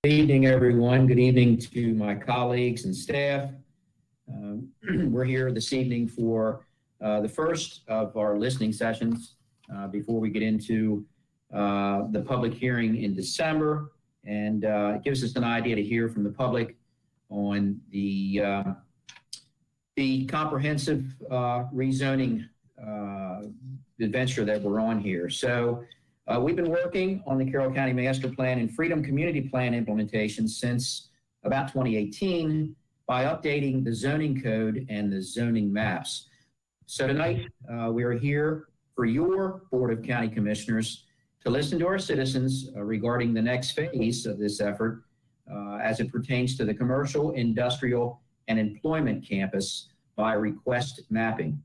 Good evening, everyone. Good evening to my colleagues and staff. We're here this evening for the first of our listening sessions before we get into the public hearing in December. And it gives us an idea to hear from the public on the comprehensive rezoning adventure that we're on here. So we've been working on the Carroll County Master Plan and Freedom Community Plan implementation since about 2018 by updating the zoning code and the zoning maps. So tonight we are here for your Board of County Commissioners to listen to our citizens regarding the next phase of this effort as it pertains to the commercial, industrial, and employment campus by request mapping.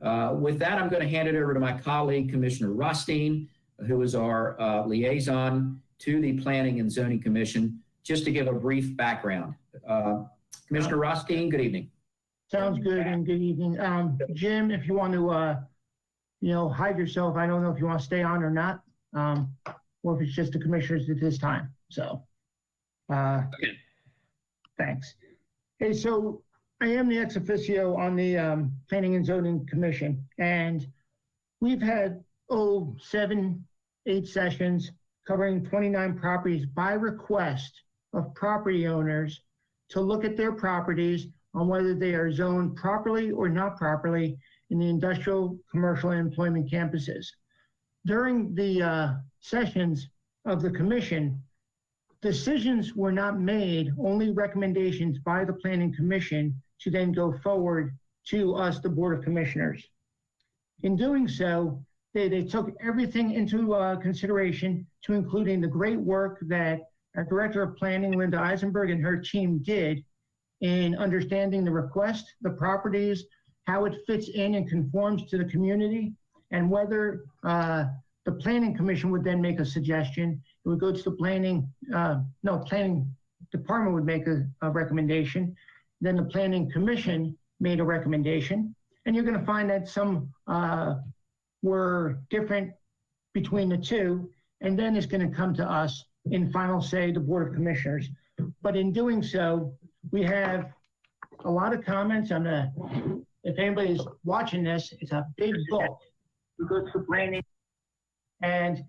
With that, I'm going to hand it over to my colleague, Commissioner Rothstein, who is our liaison to the Planning and Zoning Commission, just to give a brief background. Commissioner Rothstein, good evening. Sounds good, and good evening. Jim, if you want to, hide yourself, I don't know if you want to stay on or not, or if it's just the commissioners at this time. So, Okay. Thanks. Hey, so I am the ex officio on the Planning and Zoning Commission, and we've had 8 sessions covering 29 properties by request of property owners to look at their properties on whether they are zoned properly or not properly in the industrial, commercial, and employment campuses. During the sessions of the commission, decisions were not made, only recommendations by the Planning Commission to then go forward to us, the Board of Commissioners. In doing so, they took everything into consideration, to including the great work that our Director of Planning, Linda Eisenberg, and her team did in understanding the request, the properties, how it fits in and conforms to the community, and whether the Planning Commission would then make a suggestion. It would go to the Planning Department would make a recommendation. Then the Planning Commission made a recommendation. And you're going to find that some were different between the two, and then it's going to come to us in final say, the Board of Commissioners. But in doing so, we have a lot of comments on if anybody's watching this, it's a big book. We go to the planning, and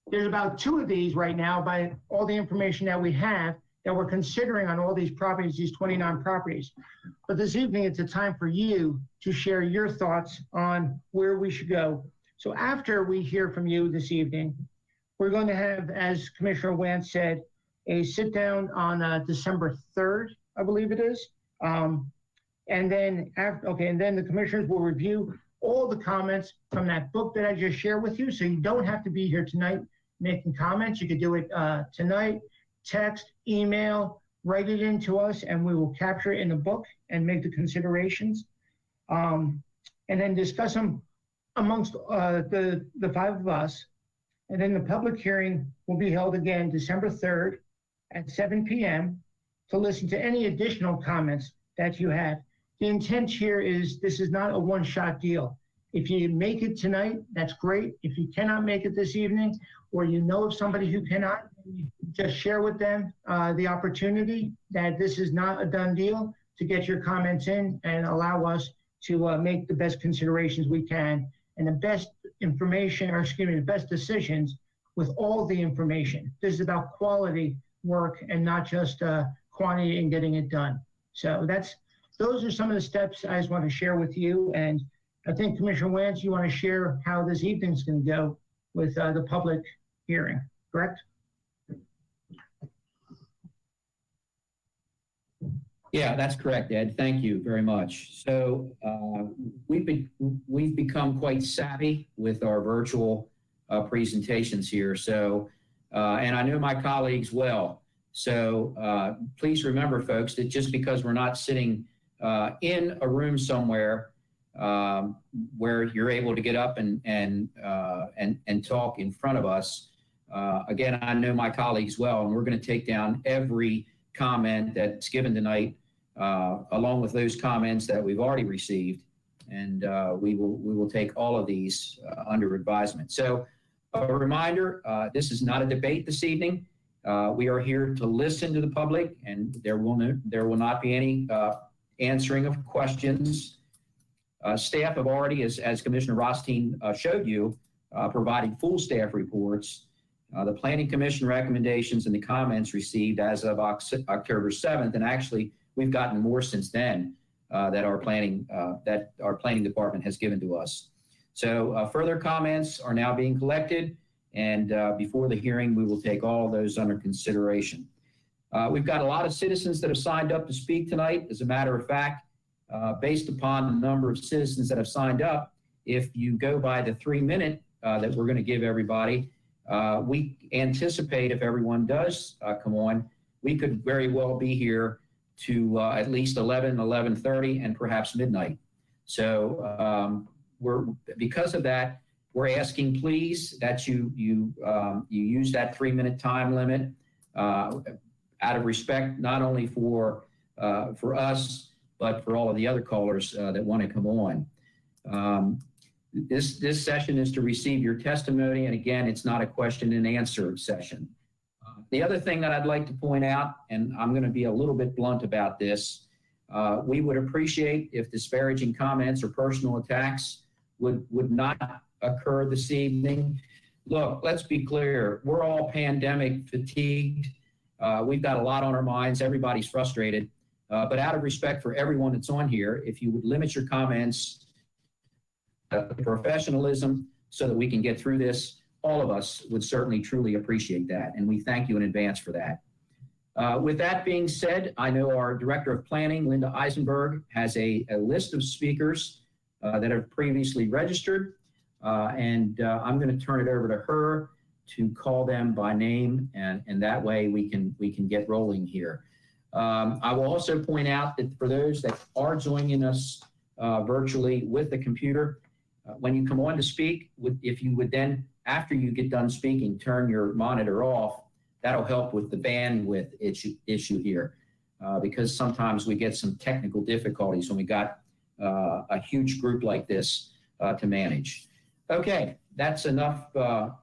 there's about 2 of these right now by all the information that we have that we're considering on all these properties, these 29 properties. But this evening, it's a time for you to share your thoughts on where we should go. So after we hear from you this evening, we're going to have, as Commissioner Wance said, a sit down on December 3rd, I believe it is. And then the commissioners will review all the comments from that book that I just shared with you. So you don't have to be here tonight making comments. You could do it tonight. Text, email, write it into us, and we will capture it in the book and make the considerations, and then discuss them amongst the 5 of us. And then the public hearing will be held again December 3rd at 7 p.m. to listen to any additional comments that you have. The intent here is this is not a one-shot deal. If you make it tonight, that's great. If you cannot make it this evening, or you know of somebody who cannot, just share with them the opportunity that this is not a done deal, to get your comments in and allow us to make the best considerations we can and the best information, the best decisions with all the information. This is about quality work and not just quantity and getting it done. So those are some of the steps I just want to share with you. And I think Commissioner Wance, you want to share how this evening's going to go with the public hearing, correct? Yeah, that's correct, Ed. Thank you very much. So we've become quite savvy with our virtual presentations here. So, and I know my colleagues well. So please remember, folks, that just because we're not sitting in a room somewhere where you're able to get up and talk in front of us, again, I know my colleagues well, and we're going to take down every comment that's given tonight, along with those comments that we've already received, and we will take all of these under advisement. So a reminder, this is not a debate this evening. We are here to listen to the public, and there will not be any answering of questions. Staff have already, as Commissioner Rothstein showed you, provided full staff reports. The Planning Commission recommendations and the comments received as of October 7th, and actually we've gotten more since then that our planning department has given to us. So further comments are now being collected, and before the hearing, we will take all those under consideration. We've got a lot of citizens that have signed up to speak tonight. As a matter of fact, based upon the number of citizens that have signed up, if you go by the 3-minute that we're going to give everybody, we anticipate if everyone does come on, we could very well be here to at least 11:30, and perhaps midnight. So because of that, we're asking, please, that you use that 3-minute time limit out of respect not only for us, but for all of the other callers that want to come on. This session is to receive your testimony, and again, it's not a question and answer session. The other thing that I'd like to point out, and I'm going to be a little bit blunt about this, we would appreciate if disparaging comments or personal attacks would not occur this evening. Look, let's be clear. We're all pandemic fatigued. We've got a lot on our minds. Everybody's frustrated. But out of respect for everyone that's on here, if you would limit your comments to professionalism so that we can get through this, all of us would certainly truly appreciate that. And we thank you in advance for that. With that being said, I know our Director of Planning, Linda Eisenberg, has a list of speakers that have previously registered. And I'm going to turn it over to her to call them by name, and that way we can get rolling here. I will also point out that for those that are joining us virtually with the computer, when you come on to speak, if you would then, after you get done speaking, turn your monitor off, that'll help with the bandwidth issue here, because sometimes we get some technical difficulties when we got a huge group like this to manage. Okay, that's enough of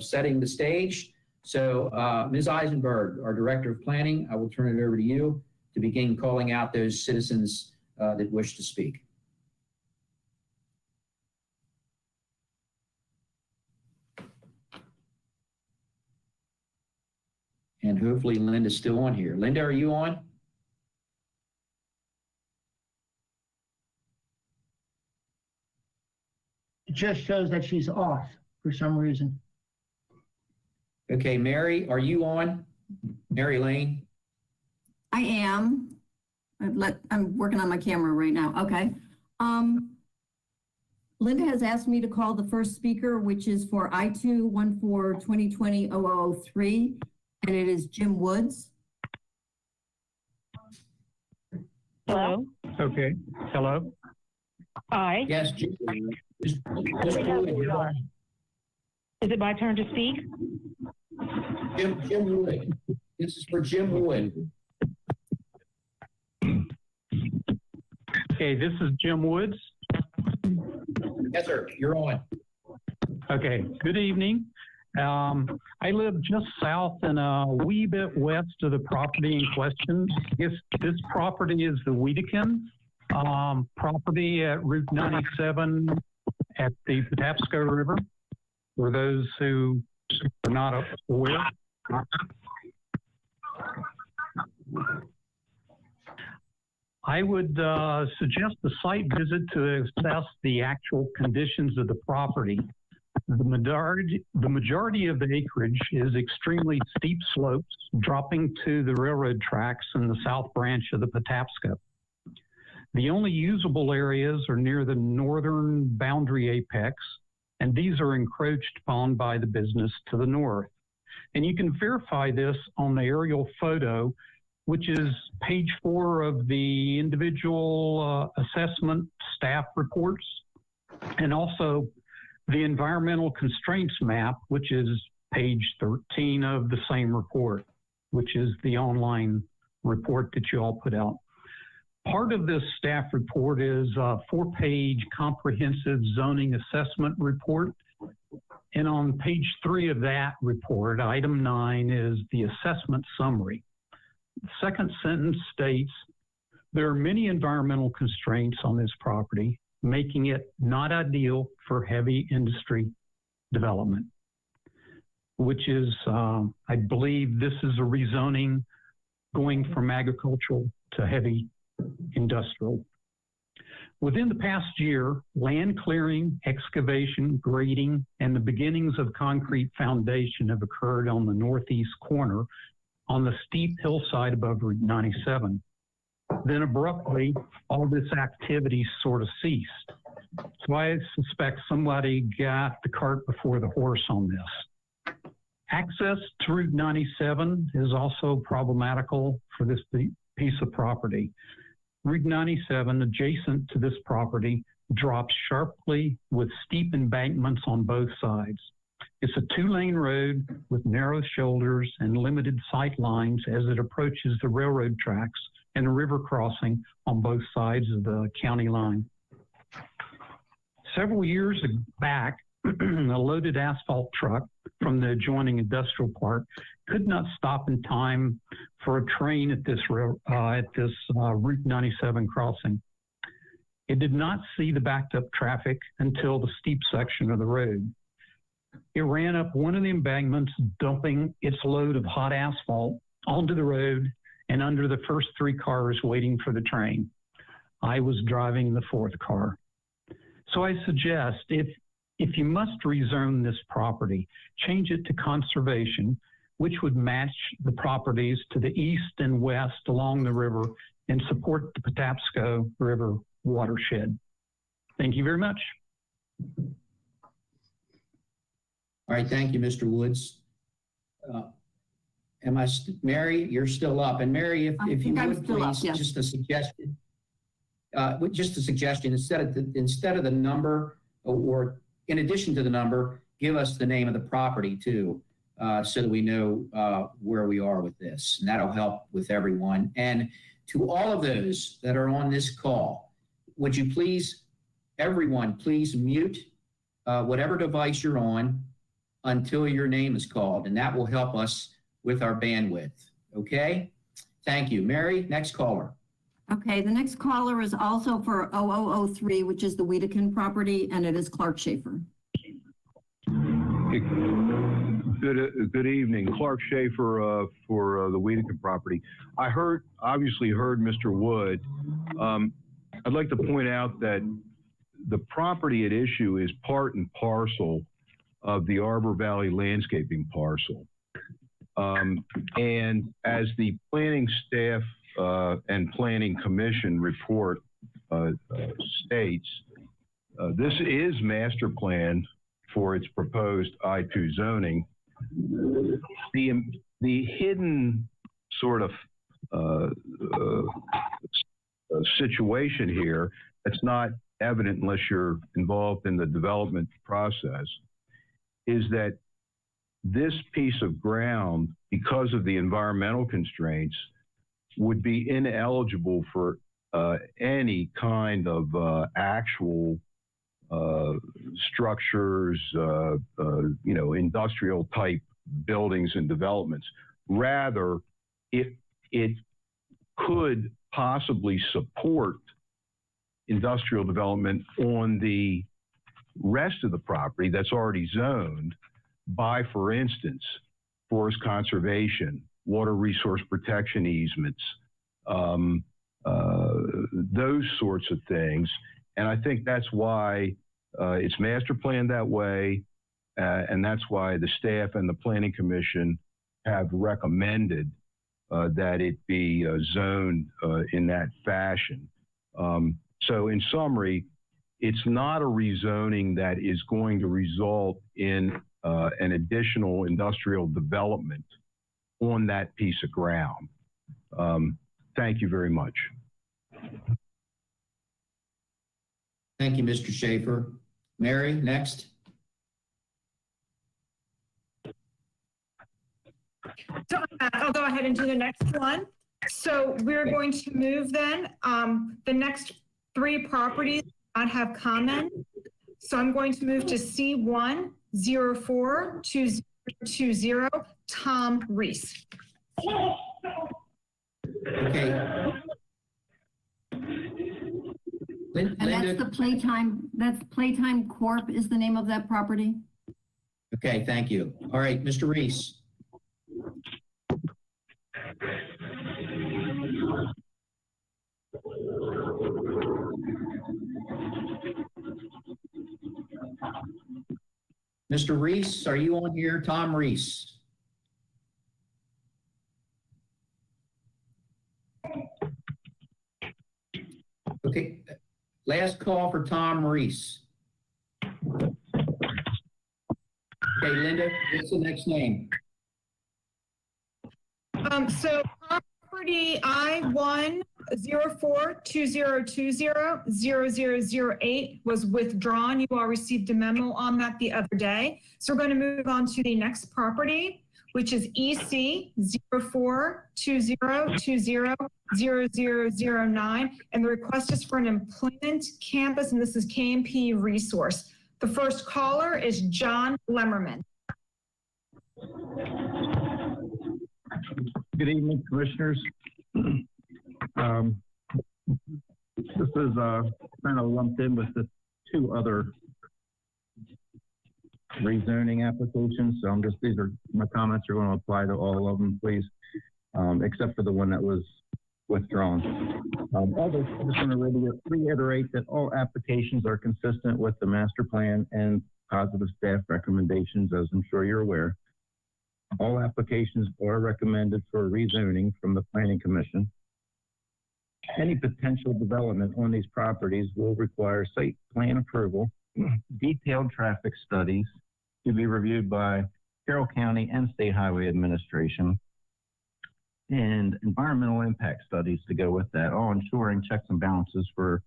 setting the stage. So Ms. Eisenberg, our Director of Planning, I will turn it over to you to begin calling out those citizens that wish to speak. And hopefully Linda's still on here. Linda, are you on? It just shows that she's off for some reason. Okay, Mary, are you on? Mary Lane? I am. I'm working on my camera right now. Okay. Linda has asked me to call the first speaker, which is for I-214-2020-0003, and it is Jim Woods. Hello? Okay. Hello? Hi. Yes, Jim. Just Is it my turn to speak? Jim Wood. This is for Jim Wood. Okay, this is Jim Woods. Yes, sir. You're on. Okay, good evening. I live just south and a wee bit west of the property in question. This property is the Wedekind property at Route 97 at the Patapsco River, for those who are not aware. I would suggest a site visit to assess the actual conditions of the property. The majority of the acreage is extremely steep slopes dropping to the railroad tracks in the south branch of the Patapsco. The only usable areas are near the northern boundary apex, and these are encroached upon by the business to the north. And you can verify this on the aerial photo, which is page 4 of the individual assessment staff reports, and also the environmental constraints map, which is page 13 of the same report, which is the online report that you all put out. Part of this staff report is a 4-page comprehensive zoning assessment report. And on page 3 of that report, item 9 is the assessment summary. The second sentence states, there are many environmental constraints on this property, making it not ideal for heavy industry development, which is, I believe this is a rezoning going from agricultural to heavy industrial. Within the past year, land clearing, excavation, grading, and the beginnings of concrete foundation have occurred on the northeast corner on the steep hillside above Route 97. Then abruptly, all this activity sort of ceased. So I suspect somebody got the cart before the horse on this. Access to Route 97 is also problematical for this piece of property. Route 97, adjacent to this property, drops sharply with steep embankments on both sides. It's a 2-lane road with narrow shoulders and limited sight lines as it approaches the railroad tracks and a river crossing on both sides of the county line. Several years back, a loaded asphalt truck from the adjoining industrial park could not stop in time for a train at this Route 97 crossing. It did not see the backed up traffic until the steep section of the road. It ran up one of the embankments, dumping its load of hot asphalt onto the road and under the first 3 cars waiting for the train. I was driving the 4th car. So I suggest if you must rezone this property, change it to conservation, which would match the properties to the east and west along the river and support the Patapsco River watershed. Thank you very much. All right, thank you, Mr. Woods. Mary, you're still up. And Mary, if you think I'm would still up, please, yes. just a suggestion, instead of the number, or in addition to the number, give us the name of the property too, so that we know where we are with this. And that'll help with everyone. And to all of those that are on this call, would you please, everyone, please mute whatever device you're on until your name is called, and that will help us with our bandwidth. Okay? Thank you. Mary, next caller. Okay, the next caller is also for 0003, which is the Wedekind property, and it is Clark Schaefer. Good evening. Clark Schaefer for the Wedekind property. I obviously heard Mr. Wood. I'd like to point out that the property at issue is part and parcel of the Arbor Valley landscaping parcel. And as the planning staff and planning commission report states, this is master planned for its proposed I2 zoning. The hidden sort of situation here that's not evident unless you're involved in the development process is that this piece of ground, because of the environmental constraints, would be ineligible for any kind of actual structures, industrial type buildings and developments. Rather, it could possibly support industrial development on the rest of the property that's already zoned by, for instance, forest conservation, water resource protection easements, those sorts of things. And I think that's why it's master planned that way. And that's why the staff and the planning commission have recommended that it be zoned in that fashion. So in summary, it's not a rezoning that is going to result in an additional industrial development on that piece of ground. Thank you very much. Thank you, Mr. Schaefer. Mary, next. So I'll go ahead and do the next one. So we're going to move then. The next 3 properties do not have comments. So I'm going to move to C1042020, Tom Reese. Okay. And Linda, that's Playtime Corp is the name of that property? okay, thank you. All right, Mr. Reese. Mr. Reese, are you on here? Tom Reese. Okay, last call for Tom Reese. Okay, Linda, what's the next name? So property I-10420200008 was withdrawn. You all received a memo on that the other day. So we're going to move on to the next property, which is EC 0420200009. And the request is for an employment campus, and this is KMP Resource. The first caller is John Lemmerman. Good evening, Commissioners. This is kind of lumped in with the two other rezoning applications. So these are my comments are going to apply to all of them, please, except for the one that was withdrawn. Others, I just want to reiterate that all applications are consistent with the master plan and positive staff recommendations, as I'm sure you're aware. All applications are recommended for rezoning from the Planning Commission. Any potential development on these properties will require site plan approval, detailed traffic studies to be reviewed by Carroll County and State Highway Administration, and environmental impact studies to go with that, all ensuring checks and balances for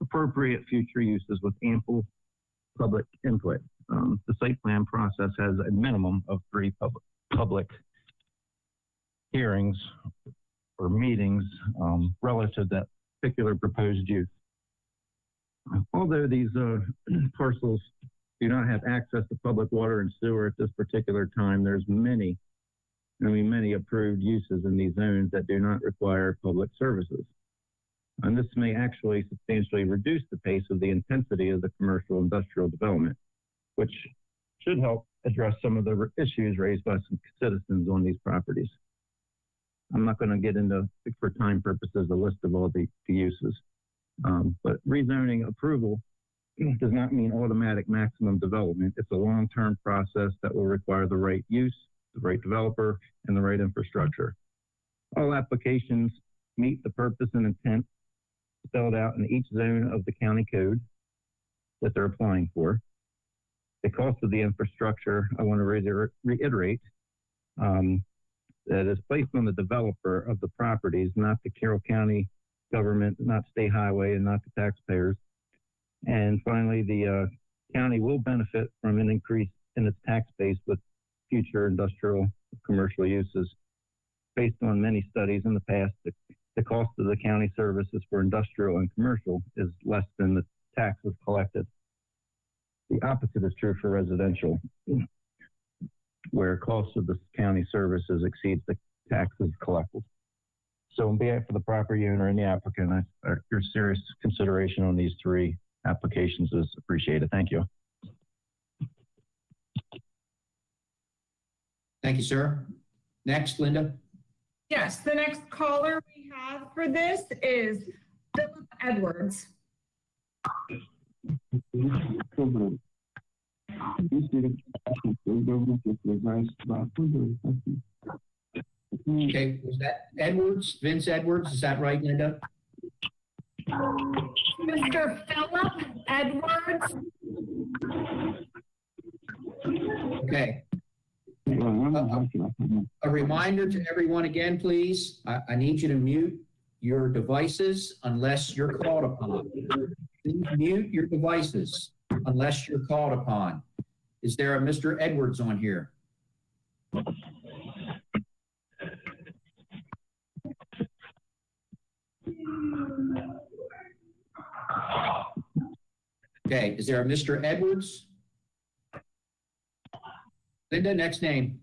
appropriate future uses with ample public input. The site plan process has a minimum of 3 public hearings or meetings relative to that particular proposed use. Although these parcels do not have access to public water and sewer at this particular time, there's many approved uses in these zones that do not require public services. And this may actually substantially reduce the pace of the intensity of the commercial industrial development, which should help address some of the issues raised by some citizens on these properties. I'm not going to get into, for time purposes, a list of all the uses. But rezoning approval does not mean automatic maximum development. It's a long-term process that will require the right use, the right developer, and the right infrastructure. All applications meet the purpose and intent spelled out in each zone of the county code that they're applying for. The cost of the infrastructure, I want to reiterate, that is placed on the developer of the properties, not the Carroll County government, not State Highway, and not the taxpayers. And finally, the county will benefit from an increase in its tax base with future industrial commercial uses. Based on many studies in the past, the cost of the county services for industrial and commercial is less than the taxes collected. The opposite is true for residential, where costs of the county services exceeds the taxes collected. So on behalf of the property owner and the applicant, your serious consideration on these 3 applications is appreciated. Thank you. Thank you, sir. Next, Linda. Yes, the next caller we have for this is Philip Edwards. Okay, was that Edwards, Vince Edwards? Is that right, Linda? Mr. Philip Edwards. Okay. A reminder to everyone again, please. I need you to mute your devices unless you're called upon. Please mute your devices unless you're called upon. Is there a Mr. Edwards on here? Okay, is there a Mr. Edwards? Linda, next name.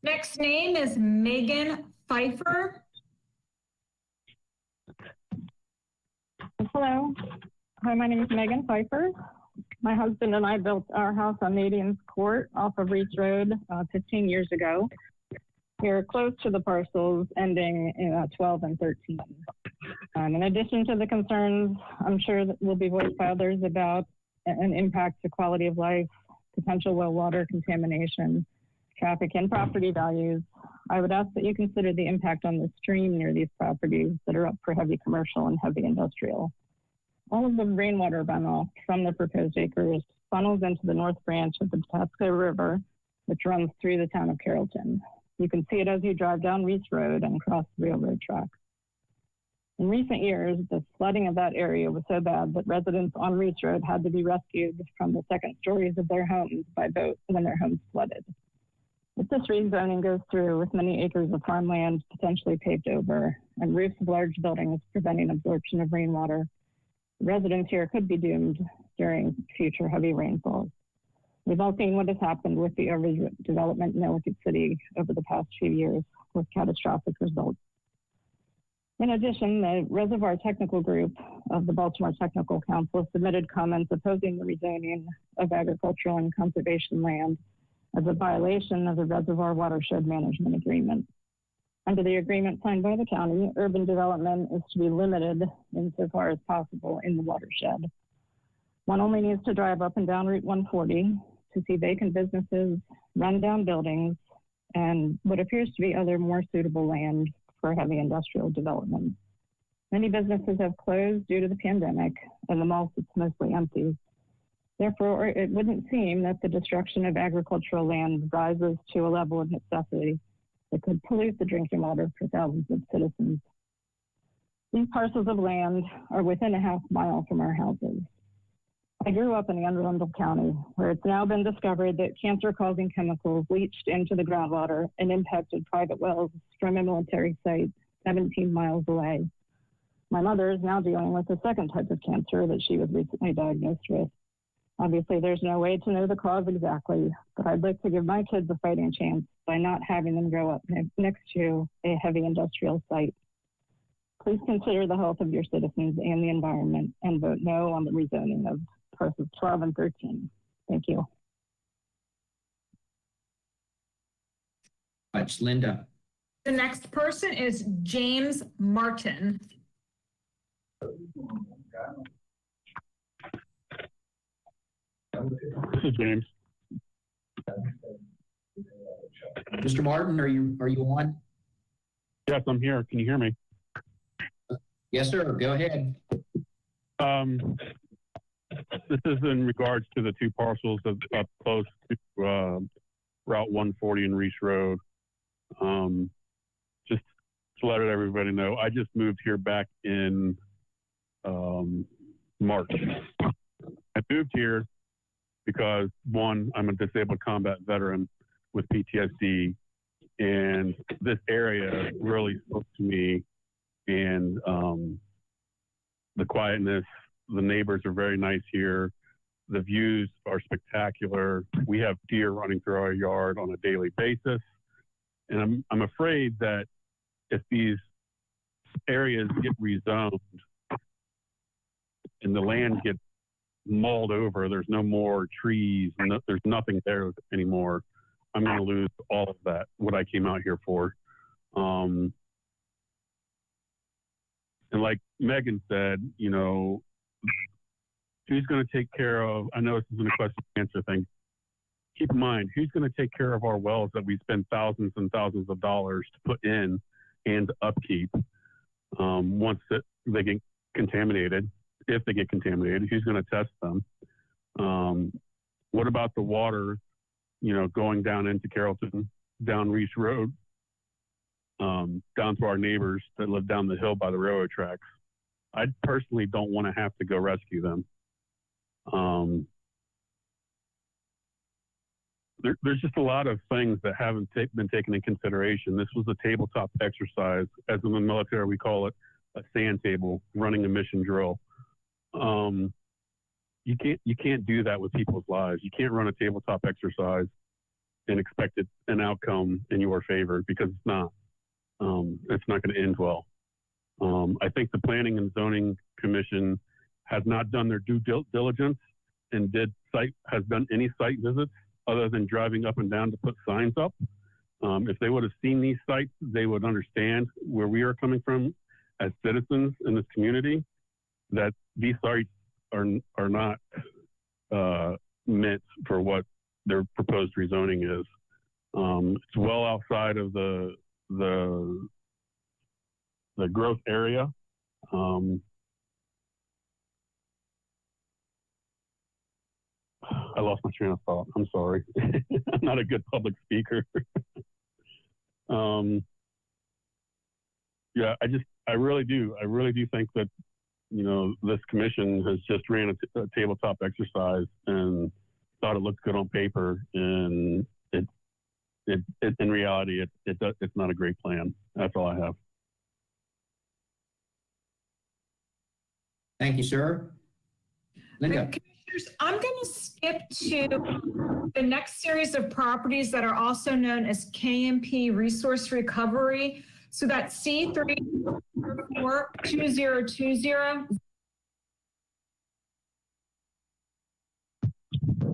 Next name is Megan Pfeiffer. Hello. Hi, my name is Megan Pfeiffer. My husband and I built our house on Nadine's Court off of Reach Road 15 years ago. We're close to the parcels ending in 12 and 13. In addition to the concerns I'm sure that will be voiced by others about an impact to quality of life, potential well water contamination, traffic, and property values, I would ask that you consider the impact on the stream near these properties that are up for heavy commercial and heavy industrial. All of the rainwater runoff from the proposed acres funnels into the north branch of the Patapsco River, which runs through the town of Carrollton. You can see it as you drive down Reach Road and cross the railroad tracks. In recent years, the flooding of that area was so bad that residents on Reach Road had to be rescued from the second stories of their homes by boat when their homes flooded. If this rezoning goes through with many acres of farmland potentially paved over and roofs of large buildings preventing absorption of rainwater, residents here could be doomed during future heavy rainfalls. We've all seen what has happened with the overdevelopment in Ellicott City over the past few years with catastrophic results. In addition, the Reservoir Technical Group of the Baltimore Technical Council submitted comments opposing the rezoning of agricultural and conservation land as a violation of the Reservoir Watershed Management Agreement. Under the agreement signed by the county, urban development is to be limited insofar as possible in the watershed. One only needs to drive up and down Route 140 to see vacant businesses, rundown buildings, and what appears to be other more suitable land for heavy industrial development. Many businesses have closed due to the pandemic, and the mall sits mostly empty. Therefore, it wouldn't seem that the destruction of agricultural land rises to a level of necessity that could pollute the drinking water for thousands of citizens. These parcels of land are within a half mile from our houses. I grew up in Anne Arundel County, where it's now been discovered that cancer-causing chemicals leached into the groundwater and impacted private wells from a military site 17 miles away. My mother is now dealing with a second type of cancer that she was recently diagnosed with. Obviously, there's no way to know the cause exactly, but I'd like to give my kids a fighting chance by not having them grow up next to a heavy industrial site. Please consider the health of your citizens and the environment and vote no on the rezoning of parcels 12 and 13. Thank you. It's Linda. The next person is James Martin. This is James. Mr. Martin, are you on? Yes, I'm here. Can you hear me? Yes, sir. Go ahead. This is in regards to the two parcels up close to Route 140 and Reach Road. Just to let everybody know, I just moved here back in March. I moved here because, one, I'm a disabled combat veteran with PTSD, and this area really spoke to me, and the quietness, the neighbors are very nice here. The views are spectacular. We have deer running through our yard on a daily basis. And I'm afraid that if these areas get rezoned and the land gets mauled over, there's no more trees, and there's nothing there anymore, I'm going to lose all of that, what I came out here for. And like Megan said, you know, who's going to take care of, I know this isn't a question and answer thing. Keep in mind, who's going to take care of our wells that we spend thousands and thousands of dollars to put in and upkeep once they get contaminated? If they get contaminated, who's going to test them? What about the water, you know, going down into Carrollton, down Reach Road, down to our neighbors that live down the hill by the railroad tracks? I personally don't want to have to go rescue them. There's just a lot of things that haven't been taken into consideration. This was a tabletop exercise. As in the military, we call it a sand table, running a mission drill. you can't do that with people's lives. You can't run a tabletop exercise and expect an outcome in your favor, because it's not. It's not going to end well. I think the Planning and Zoning Commission has not done their due diligence and has done any site visits other than driving up and down to put signs up. If they would have seen these sites, they would understand where we are coming from as citizens in this community, that these sites are not meant for what their proposed rezoning is. It's well outside of the growth area. I lost my train of thought. I'm sorry. I'm not a good public speaker. Yeah, I really do think that, this commission has just ran a tabletop exercise and thought it looked good on paper, and it in reality, it's not a great plan. That's all I have. Thank you, sir. Linda. Commissioners, I'm going to skip to the next series of properties that are also known as KMP Resource Recovery. So that's C3422020.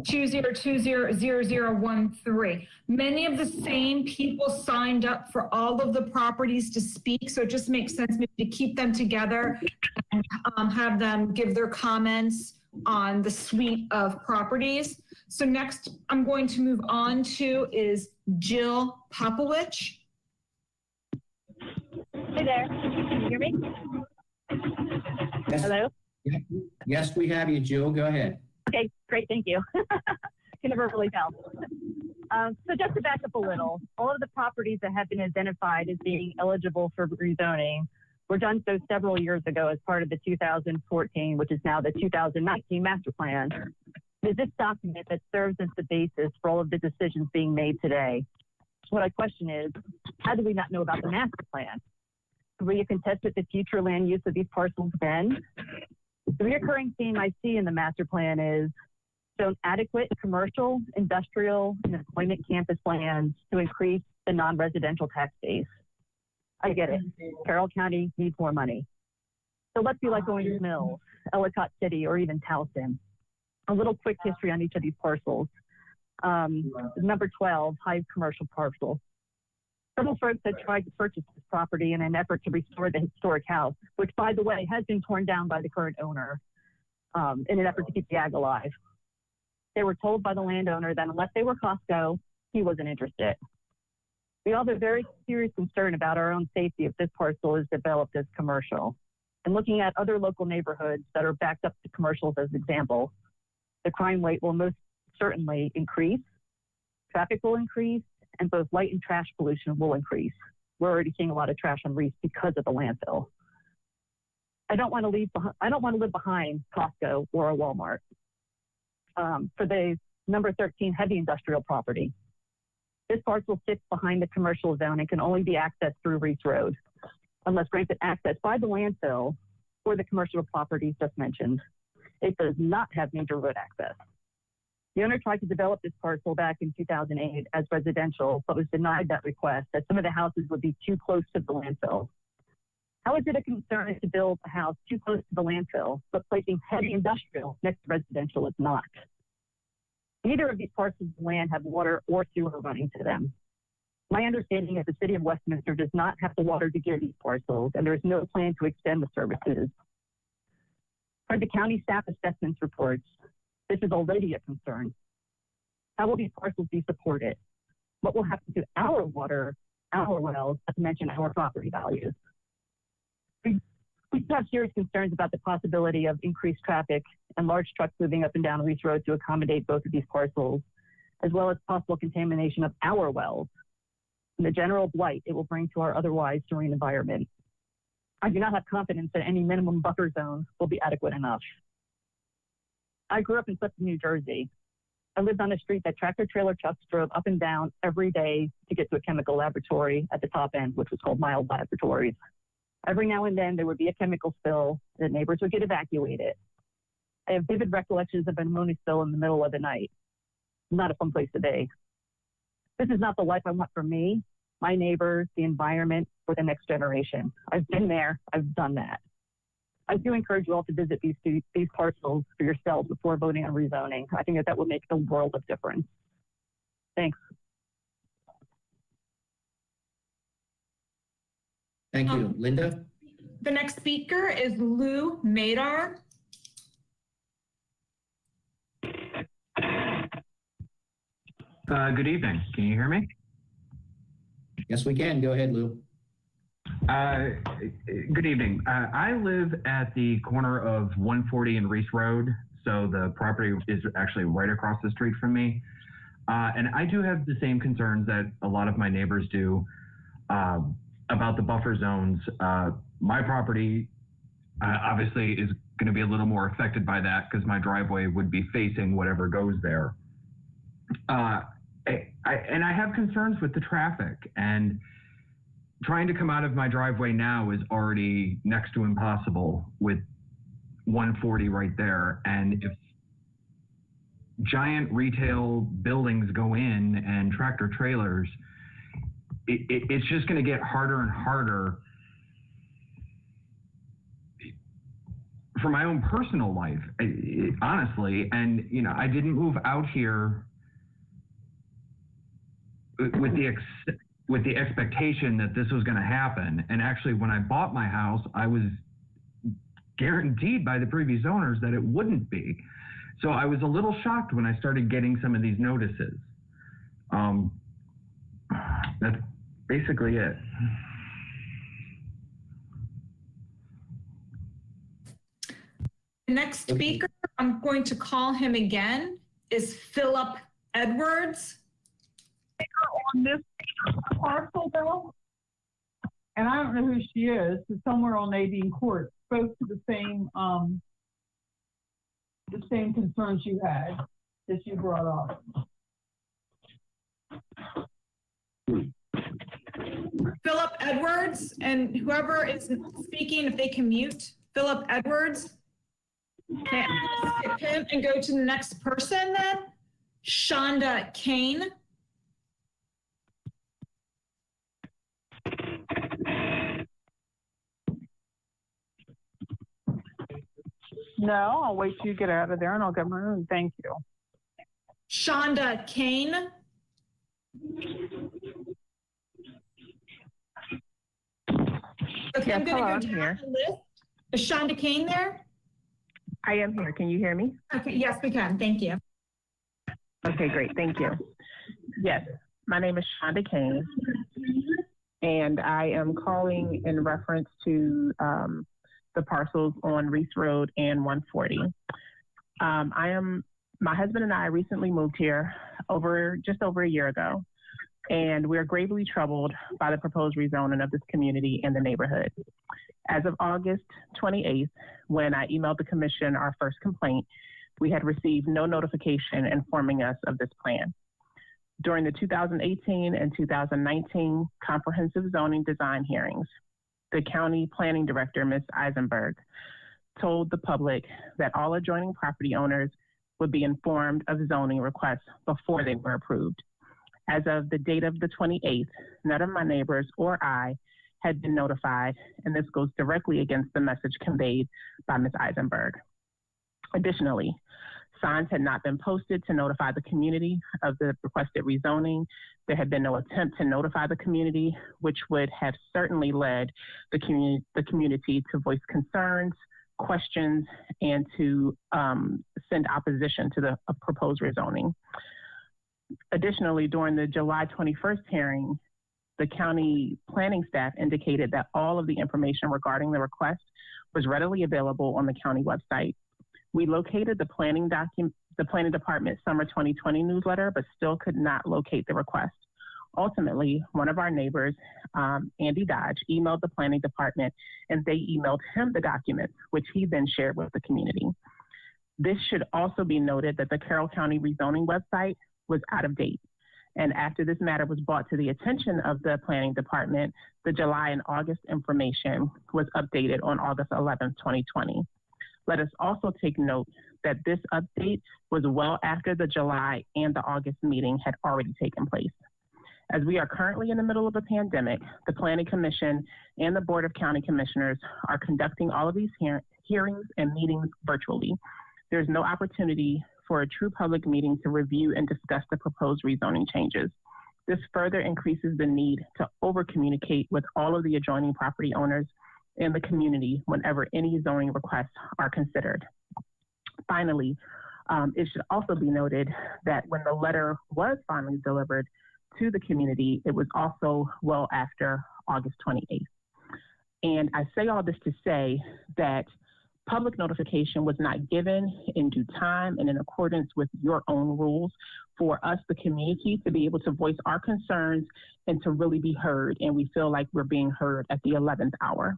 20200013. Many of the same people signed up for all of the properties to speak, so it just makes sense maybe to keep them together and have them give their comments on the suite of properties. So next I'm going to move on to is Jill Popowich. Hey there, can you hear me? Yes. Hello? Yes, we have you, Jill. Go ahead. Okay, great, thank you. Can never really tell. So just to back up a little, all of the properties that have been identified as being eligible for rezoning were done so several years ago as part of the 2014, which is now the 2019 master plan. It is this document that serves as the basis for all of the decisions being made today. What I question is, how do we not know about the master plan? Could we have contested the future land use of these parcels then? The recurring theme I see in the master plan is shown adequate commercial, industrial, and employment campus plans to increase the non-residential tax base. I get it. Carroll County needs more money. So let's be like Owings Mills, Ellicott City, or even Towson. A little quick history on each of these parcels. Number 12, Hive Commercial Parcel. Several folks had tried to purchase this property in an effort to restore the historic house, which, by the way, has been torn down by the current owner in an effort to keep the ag alive. They were told by the landowner that unless they were Costco, he wasn't interested. We all have a very serious concern about our own safety if this parcel is developed as commercial. And looking at other local neighborhoods that are backed up to commercials as an example, the crime rate will most certainly increase, traffic will increase, and both light and trash pollution will increase. We're already seeing a lot of trash on Reese because of the landfill. I don't want to live behind Costco or a Walmart. For the number 13 heavy industrial property, this parcel sits behind the commercial zone and can only be accessed through Reese Road, unless granted access by the landfill or the commercial properties just mentioned. It does not have major road access. The owner tried to develop this parcel back in 2008 as residential, but was denied that request as some of the houses would be too close to the landfill. How is it a concern to build a house too close to the landfill, but placing heavy industrial next to residential is not? Neither of these parcels of land have water or sewer running to them. My understanding is the city of Westminster does not have the water to give these parcels, and there is no plan to extend the services. For the county staff assessments reports, this is already a concern. How will these parcels be supported? What will happen to our water, our wells, not to mention our property values? We have serious concerns about the possibility of increased traffic and large trucks moving up and down Reese Road to accommodate both of these parcels, as well as possible contamination of our wells and the general blight it will bring to our otherwise serene environment. I do not have confidence that any minimum buffer zone will be adequate enough. I grew up in Clifton, New Jersey. I lived on a street that tractor trailer trucks drove up and down every day to get to a chemical laboratory at the top end, which was called Mild Laboratories. Every now and then there would be a chemical spill, the neighbors would get evacuated. I have vivid recollections of Benoni Spill in the middle of the night. Not a fun place to be. This is not the life I want for me, my neighbors, the environment, or the next generation. I've been there. I've done that. I do encourage you all to visit these parcels for yourselves before voting on rezoning. I think that would make the world of difference. Thanks. Thank you. Linda? The next speaker is Lou Madar. Good evening. Can you hear me? Yes, we can. Go ahead, Lou. Good evening. I live at the corner of 140 and Reese Road, so the property is actually right across the street from me. And I do have the same concerns that a lot of my neighbors do about the buffer zones. My property obviously is going to be a little more affected by that because my driveway would be facing whatever goes there. And I have concerns with the traffic, and trying to come out of my driveway now is already next to impossible with 140 right there. And if giant retail buildings go in and tractor trailers, it's just going to get harder and harder for my own personal life, honestly. And, you know, I didn't move out here with the expectation that this was going to happen. And actually, when I bought my house, I was guaranteed by the previous owners that it wouldn't be. So I was a little shocked when I started getting some of these notices. That's basically it. The next speaker, I'm going to call him again, is Philip Edwards. On this parcel though, and I don't know who she is, but somewhere on Nadine Court spoke to the same concerns you had that you brought up. Philip Edwards, and whoever is speaking, if they can mute Philip Edwards. Okay, I'm gonna skip him and go to the next person then. Shonda Kane. No, I'll wait till you get out of there and I'll get my own. Thank you. Shonda Kane. Okay, I'm going to go down the list. Is Shonda Kane there? I am here. Can you hear me? Okay, yes, we can. Thank you. Okay, great. Thank you. Yes, my name is Shonda Kane, and I am calling in reference to the parcels on Reese Road and 140. My husband and I recently moved here just over a year ago, and we're gravely troubled by the proposed rezoning of this community and the neighborhood. As of August 28th, when I emailed the commission our first complaint, we had received no notification informing us of this plan. During the 2018 and 2019 comprehensive zoning design hearings, the county planning director, Ms. Eisenberg, told the public that all adjoining property owners would be informed of zoning requests before they were approved. As of the date of the 28th, none of my neighbors or I had been notified, and this goes directly against the message conveyed by Ms. Eisenberg. Additionally, signs had not been posted to notify the community of the requested rezoning. There had been no attempt to notify the community, which would have certainly led the community to voice concerns, questions, and to send opposition to the proposed rezoning. Additionally, during the July 21st hearing, the county planning staff indicated that all of the information regarding the request was readily available on the county website. We located the planning department summer 2020 newsletter, but still could not locate the request. Ultimately, one of our neighbors, Andy Dodge, emailed the planning department, and they emailed him the documents, which he then shared with the community. This should also be noted that the Carroll County rezoning website was out of date. And after this matter was brought to the attention of the planning department, the July and August information was updated on August 11th, 2020. Let us also take note that this update was well after the July and the August meeting had already taken place. As we are currently in the middle of a pandemic, the Planning Commission and the Board of County Commissioners are conducting all of these hearings and meetings virtually. There's no opportunity for a true public meeting to review and discuss the proposed rezoning changes. This further increases the need to over-communicate with all of the adjoining property owners and the community whenever any zoning requests are considered. Finally, it should also be noted that when the letter was finally delivered to the community, it was also well after August 28th. And I say all this to say that public notification was not given in due time and in accordance with your own rules for us, the community, to be able to voice our concerns and to really be heard. And we feel like we're being heard at the 11th hour.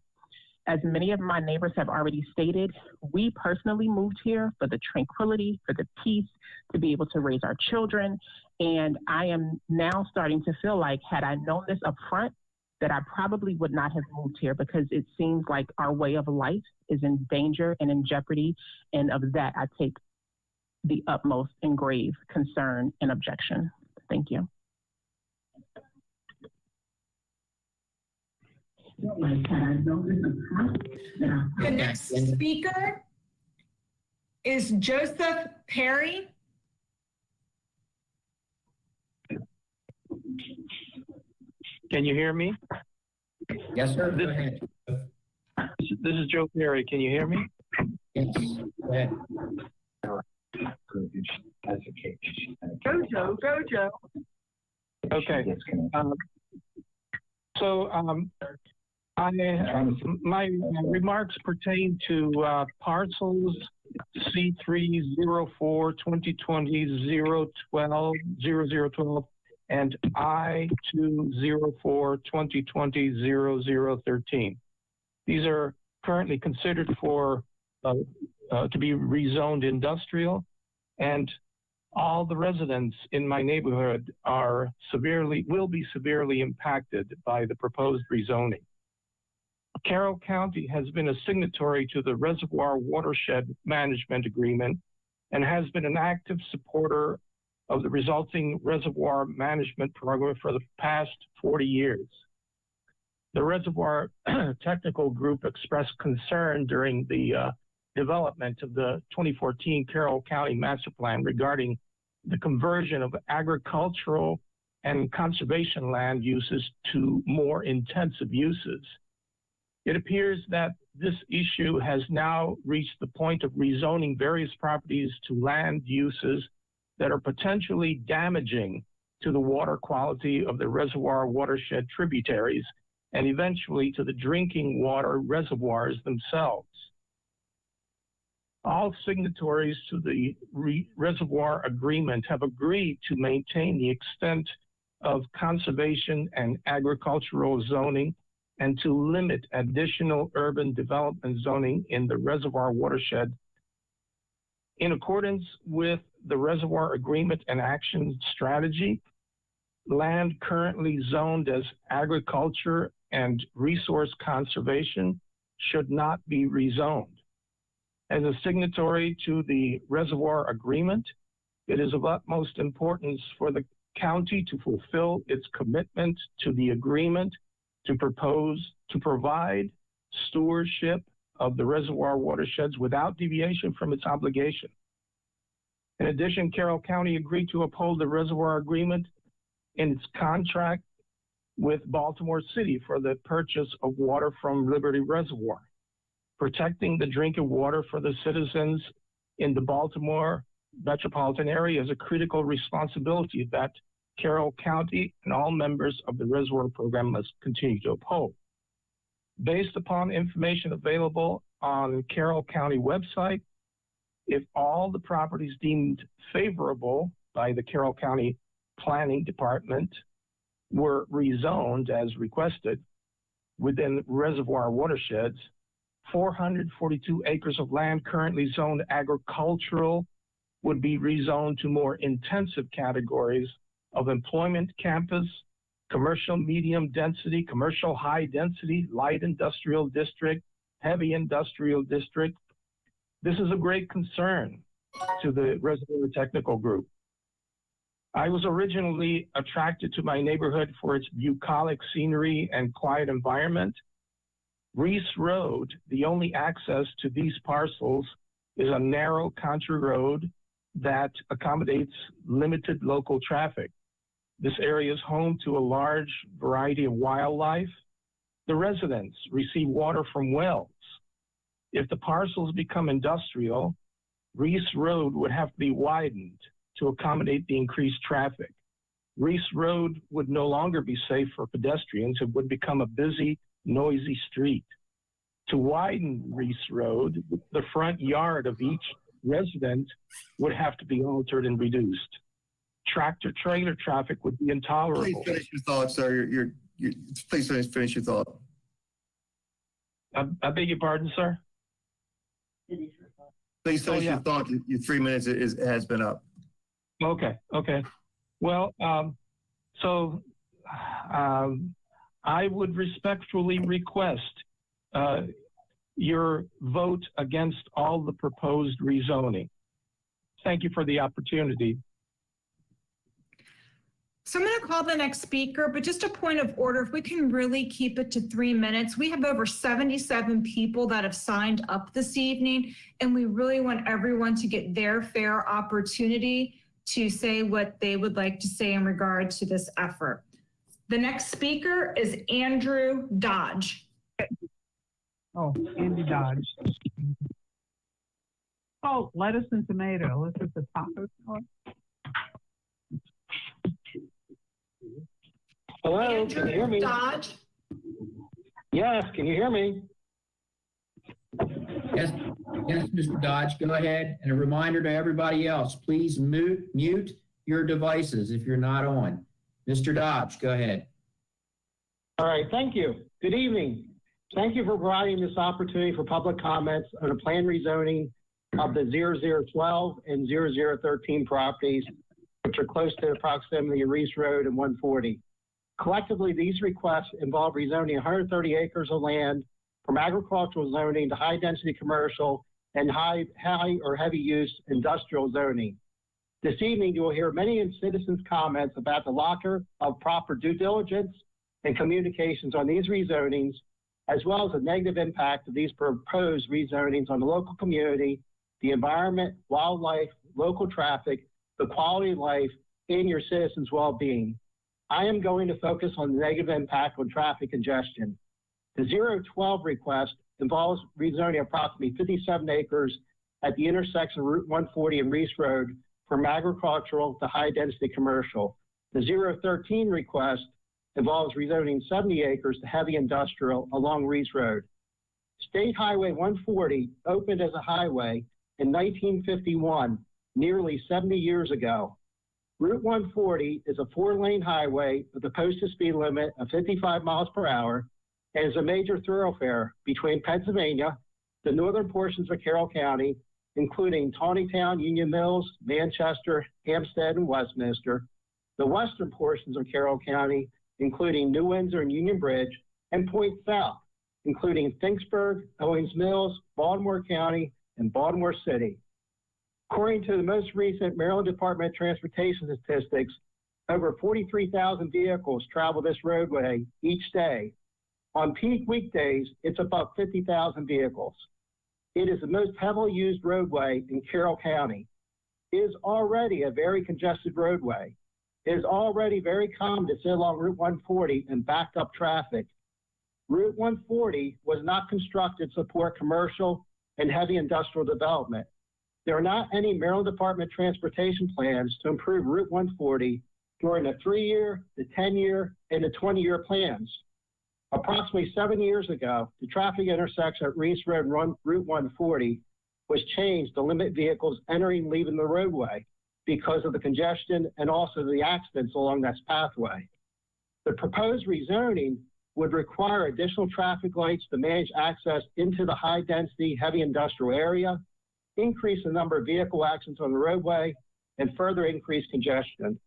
As many of my neighbors have already stated, we personally moved here for the tranquility, for the peace, to be able to raise our children. And I am now starting to feel like, had I known this up front, that I probably would not have moved here, because it seems like our way of life is in danger and in jeopardy. And of that, I take the utmost and grave concern and objection. Thank you. The next speaker is Joseph Perry. Can you hear me? Yes, sir. Go ahead. This is Joe Perry. Can you hear me? Yes. Go ahead. Go, Joe. Go, Joe. Okay. My remarks pertain to parcels C304-2020-012 and I204-2020-0013. These are currently considered for to be rezoned industrial, and all the residents in my neighborhood will be severely impacted by the proposed rezoning. Carroll County has been a signatory to the Reservoir Watershed Management Agreement and has been an active supporter of the resulting reservoir management program for the past 40 years. The Reservoir Technical Group expressed concern during the development of the 2014 Carroll County Master Plan regarding the conversion of agricultural and conservation land uses to more intensive uses. It appears that this issue has now reached the point of rezoning various properties to land uses that are potentially damaging to the water quality of the reservoir watershed tributaries and eventually to the drinking water reservoirs themselves. All signatories to the reservoir agreement have agreed to maintain the extent of conservation and agricultural zoning and to limit additional urban development zoning in the reservoir watershed. In accordance with the reservoir agreement and action strategy, land currently zoned as agriculture and resource conservation should not be rezoned. As a signatory to the reservoir agreement, it is of utmost importance for the county to fulfill its commitment to the agreement to provide stewardship of the reservoir watersheds without deviation from its obligation. In addition, Carroll County agreed to uphold the reservoir agreement in its contract with Baltimore City for the purchase of water from Liberty Reservoir. Protecting the drinking water for the citizens in the Baltimore metropolitan area is a critical responsibility that Carroll County and all members of the reservoir program must continue to uphold. Based upon information available on Carroll County website, if all the properties deemed favorable by the Carroll County Planning Department were rezoned as requested within reservoir watersheds, 442 acres of land currently zoned agricultural would be rezoned to more intensive categories of employment campus, commercial medium density, commercial high density, light industrial district, heavy industrial district, This is a great concern to the Reservoir Technical Group. I was originally attracted to my neighborhood for its bucolic scenery and quiet environment. Reese Road, the only access to these parcels, is a narrow country road that accommodates limited local traffic. This area is home to a large variety of wildlife. The residents receive water from wells. If the parcels become industrial, Reese Road would have to be widened to accommodate the increased traffic. Reese Road would no longer be safe for pedestrians. It would become a busy, noisy street. To widen Reese Road, the front yard of each resident would have to be altered and reduced. Tractor trailer traffic would be intolerable. Please finish your thought, sir. Please finish your thought. I beg your pardon, sir? Please finish your thought. Your 3 minutes has been up. Okay. Well, I would respectfully request your vote against all the proposed rezoning. Thank you for the opportunity. So I'm going to call the next speaker, but just a point of order, if we can really keep it to 3 minutes. We have over 77 people that have signed up this evening, and we really want everyone to get their fair opportunity to say what they would like to say in regard to this effort. The next speaker is Andrew Dodge. Oh, Andy Dodge. Oh, lettuce and tomato. This is the taco salad. Hello, can you hear me? Dodge. Yes, can you hear me? Yes, Mr. Dodge, go ahead. And a reminder to everybody else, please mute your devices if you're not on. Mr. Dodge, go ahead. All right, thank you. Good evening. Thank you for providing this opportunity for public comments on a planned rezoning of the 0012 and 0013 properties, which are close to the proximity of Reese Road and 140. Collectively, these requests involve rezoning 130 acres of land from agricultural zoning to high-density commercial and high or heavy-use industrial zoning. This evening, you will hear many citizens' comments about the lack of proper due diligence and communications on these rezonings, as well as the negative impact of these proposed rezonings on the local community, the environment, wildlife, local traffic, the quality of life, and your citizens' well-being. I am going to focus on the negative impact on traffic congestion. The 012 request involves rezoning approximately 57 acres at the intersection of Route 140 and Reese Road from agricultural to high-density commercial. The 013 request involves rezoning 70 acres to heavy industrial along Reese Road. State Highway 140 opened as a highway in 1951, nearly 70 years ago. Route 140 is a 4-lane highway with a posted speed limit of 55 miles per hour and is a major thoroughfare between Pennsylvania, the northern portions of Carroll County, including Tawnytown, Union Mills, Manchester, Hampstead, and Westminster, the western portions of Carroll County, including New Windsor and Union Bridge, and points south, including Finksburg, Owings Mills, Baltimore County, and Baltimore City. According to the most recent Maryland Department of Transportation statistics, over 43,000 vehicles travel this roadway each day. On peak weekdays, it's about 50,000 vehicles. It is the most heavily used roadway in Carroll County. It is already a very congested roadway. It is already very common to sit along Route 140 and backed up traffic. Route 140 was not constructed to support commercial and heavy industrial development. There are not any Maryland Department of Transportation plans to improve Route 140 during the 3-year, the 10-year, and the 20-year plans. Approximately 7 years ago, the traffic intersection at Reese Road and Route 140 was changed to limit vehicles entering and leaving the roadway because of the congestion and also the accidents along this pathway. The proposed rezoning would require additional traffic lights to manage access into the high-density, heavy industrial area, increase the number of vehicle accidents on the roadway, and further increase congestion.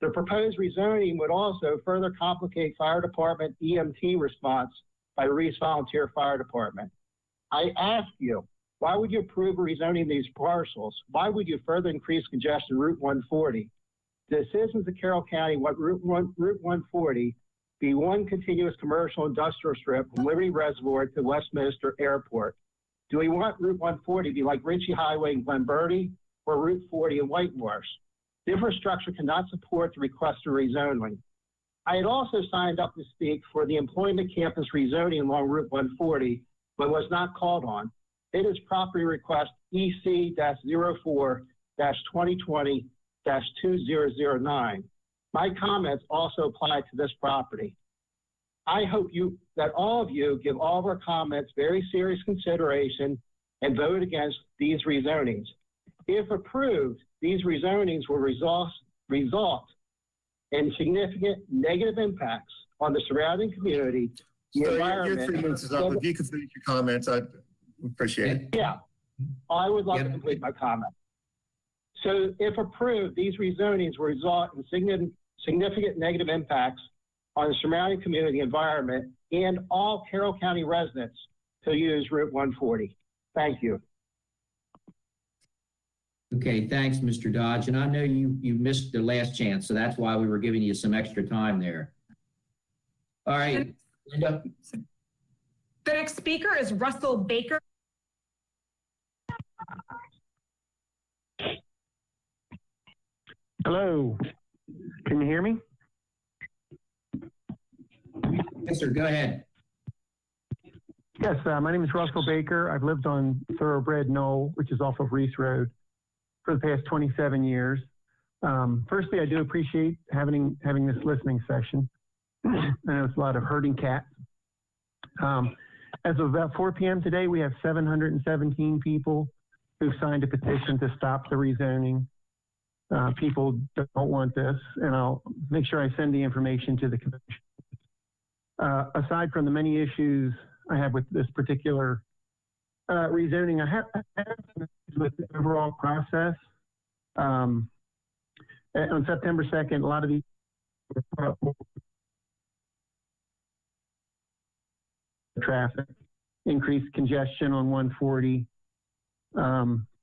The proposed rezoning would also further complicate fire department EMT response by the Reese Volunteer Fire Department. I ask you, Why would you approve rezoning these parcels? Why would you further increase congestion Route 140? The citizens of Carroll County want Route 140 be one continuous commercial industrial strip from Liberty Reservoir to Westminster Airport. Do we want Route 140 to be like Ritchie Highway in Glen Burnie or Route 40 in Whitemarsh? The infrastructure cannot support the request for rezoning. I had also signed up to speak for the employment campus rezoning along Route 140, but was not called on. It is property request EC-04-2020-2009. My comments also apply to this property. I hope that all of you give all of our comments very serious consideration and vote against these rezonings. If approved, these rezonings will result in significant negative impacts on the surrounding community, the So environment. your 3 minutes is up. If you could finish your comments, I'd appreciate it. Yeah, I would love to complete my comment. So if approved, these rezonings will result in significant negative impacts on the surrounding community environment and all Carroll County residents who use Route 140. Thank you. Okay, thanks, Mr. Dodge. And I know you missed the last chance, so that's why we were giving you some extra time there. All right, Linda. The next speaker is Russell Baker. Hello, can you hear me? Yes, sir, go ahead. Yes, my name is Russell Baker. I've lived on Thoroughbred Knoll, which is off of Reese Road, for the past 27 years. Firstly, I do appreciate having this listening session. I know it's a lot of herding cats. As of about 4 p.m. today, we have 717 people who've signed a petition to stop the rezoning. People don't want this, and I'll make sure I send the information to the commission. Aside from the many issues I have with this particular rezoning, I have with the overall process. On September 2nd, a lot of these traffic, increased congestion on 140,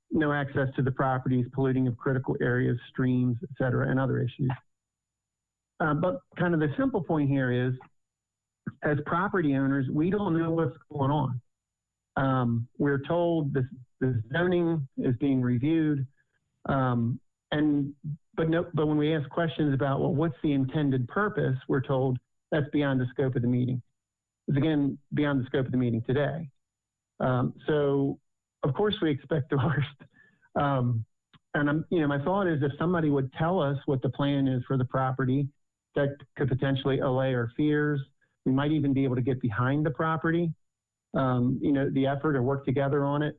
no access to the properties, polluting of critical areas, streams, et cetera, and other issues. But kind of the simple point here is, as property owners, we don't know what's going on. We're told the zoning is being reviewed, but when we ask questions about, well, what's the intended purpose, we're told that's beyond the scope of the meeting. It's again beyond the scope of the meeting today. So of course we expect the worst. And my thought is if somebody would tell us what the plan is for the property, that could potentially allay our fears. We might even be able to get behind the property, the effort or work together on it.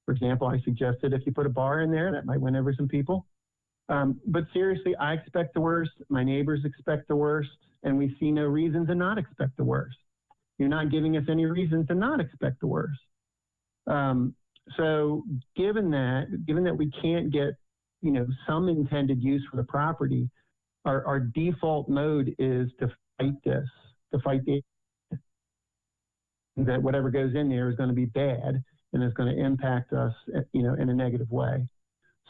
For example, I suggested if you put a bar in there, that might win over some people. But seriously, I expect the worst. My neighbors expect the worst, and we see no reason to not expect the worst. You're not giving us any reason to not expect the worst. So given that we can't get, some intended use for the property, our default mode is to fight this, that whatever goes in there is going to be bad and is going to impact us, in a negative way.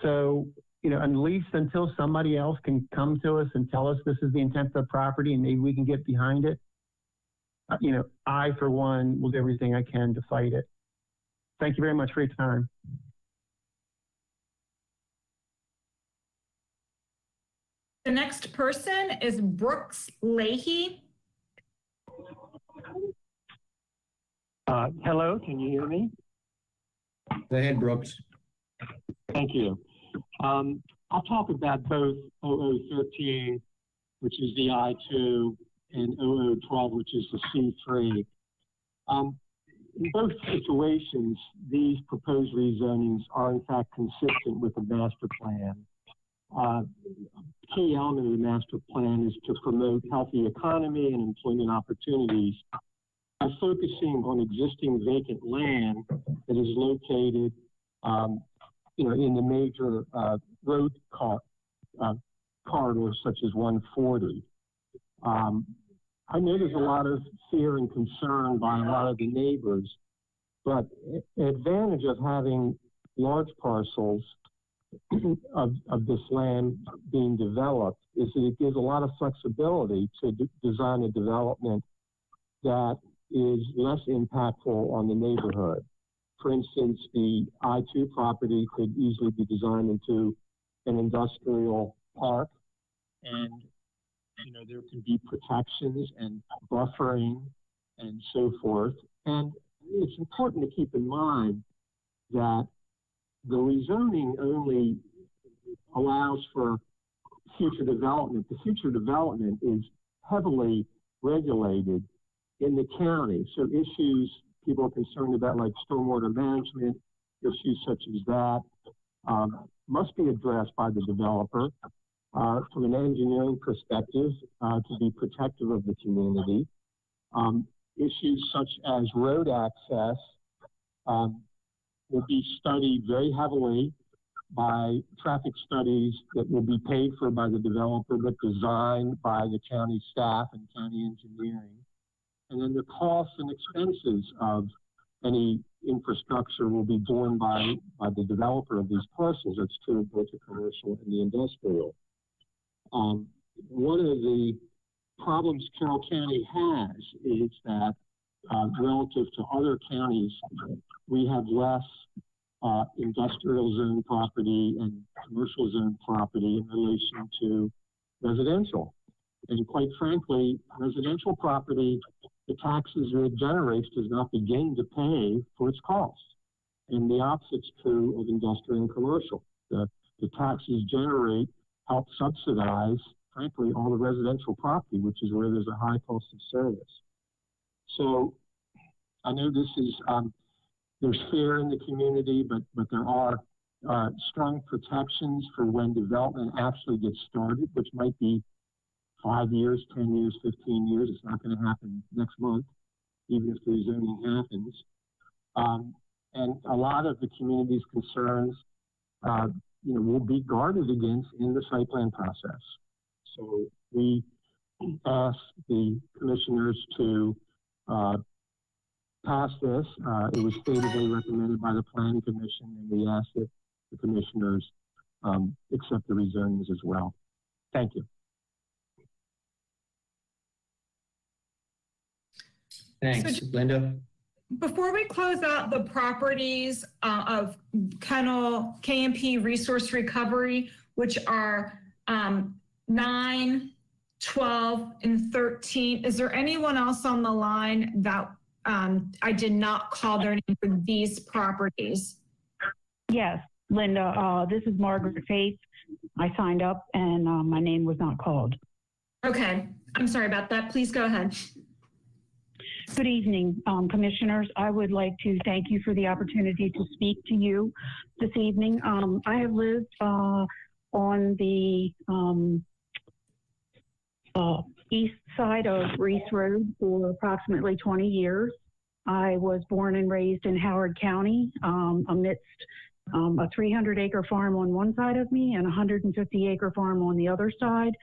So, at least until somebody else can come to us and tell us this is the intent of the property and maybe we can get behind it, I, for one, will do everything I can to fight it. Thank you very much for your time. The next person is Brooks Leahy. Hello, can you hear me? Go ahead, Brooks. Thank you. I'll talk about both 0013, which is the I-2, and 0012, which is the C3. In both situations, these proposed rezonings are in fact consistent with the master plan. Key element of the master plan is to promote healthy economy and employment opportunities by focusing on existing vacant land that is located, in the major road corridors such as 140. I know there's a lot of fear and concern by a lot of the neighbors But an advantage of having large parcels of this land being developed is that it gives a lot of flexibility to design a development that is less impactful on the neighborhood. For instance, the I-2 property could easily be designed into an industrial park, and there can be protections and buffering and so forth. And it's important to keep in mind that the rezoning only allows for future development. The future development is heavily regulated in the county. So issues people are concerned about, like stormwater management, issues such as that, must be addressed by the developer from an engineering perspective to be protective of the community. Issues such as road access will be studied very heavily by traffic studies that will be paid for by the developer, but designed by the county staff and county engineering. And then the costs and expenses of any infrastructure will be borne by the developer of these parcels. That's true of both the commercial and the industrial. One of the problems Carroll County has is that relative to other counties, we have less industrial zone property and commercial zone property in relation to residential. And quite frankly, residential property, the taxes it generates does not begin to pay for its costs. And the opposite's true of industrial and commercial. The taxes generate help subsidize, frankly, all the residential property, which is where there's a high cost of service. So I know this is, there's fear in the community, but there are strong protections for when development actually gets started, which might be 5 years, 10 years, 15 years. It's not going to happen next month, even if the rezoning happens. And a lot of the community's concerns, will be guarded against in the site plan process. So we ask the commissioners to pass this. It was favorably recommended by the Planning Commission, and we ask that the commissioners accept the rezonings as well. Thank you. Thanks, Linda. Before we close out the properties of Kennel KMP Resource Recovery, which are 9, 12, and 13, is there anyone else on the line that I did not call their name for these properties? Yes, Linda, this is Margaret Faith. I signed up and my name was not called. Okay, I'm sorry about that. Please go ahead. Good evening, commissioners. I would like to thank you for the opportunity to speak to you this evening. I have lived on the east side of Reese Road for approximately 20 years. I was born and raised in Howard County amidst a 300-acre farm on one side of me and a 150-acre farm on the other side.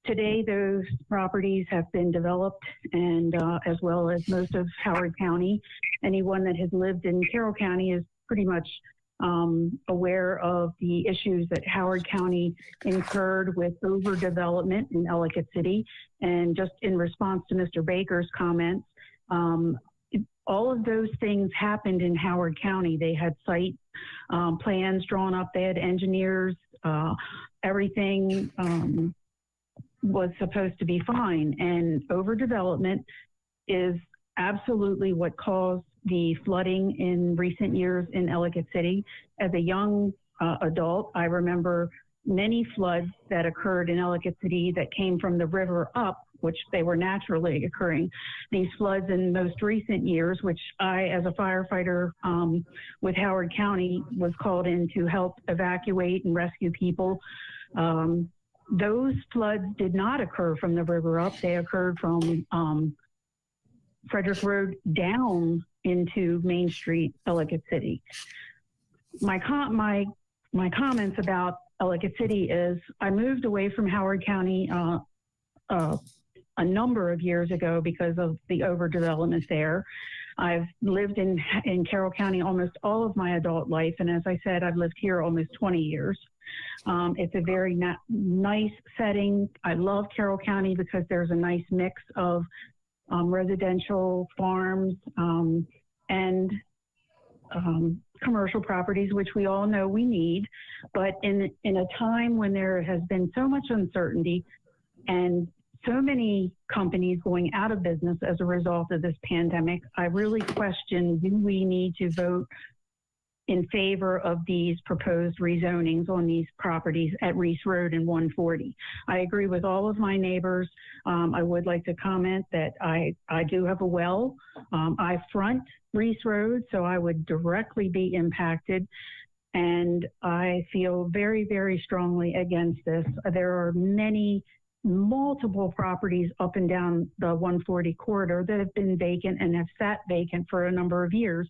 Today, those properties have been developed, and as well as most of Howard County. Anyone that has lived in Carroll County is pretty much aware of the issues that Howard County incurred with overdevelopment in Ellicott City. And just in response to Mr. Baker's comments, all of those things happened in Howard County. They had site plans drawn up, they had engineers, everything was supposed to be fine. And overdevelopment is absolutely what caused the flooding in recent years in Ellicott City. As a young adult, I remember many floods that occurred in Ellicott City that came from the river up, which they were naturally occurring. These floods in most recent years, which I, as a firefighter with Howard County, was called in to help evacuate and rescue people. Those floods did not occur from the river up. They occurred from Frederick Road down into Main Street, Ellicott City. My comments about Ellicott City is I moved away from Howard County a number of years ago because of the overdevelopment there. I've lived in Carroll County almost all of my adult life. And as I said, I've lived here almost 20 years. It's a very nice setting. I love Carroll County because there's a nice mix of residential farms and commercial properties, which we all know we need. But in a time when there has been so much uncertainty and so many companies going out of business as a result of this pandemic, I really question, do we need to vote in favor of these proposed rezonings on these properties at Reese Road and 140? I agree with all of my neighbors. I would like to comment that I do have a well. I front Reese Road, so I would directly be impacted. And I feel very, very strongly against this. There are multiple properties up and down the 140 corridor that have been vacant and have sat vacant for a number of years.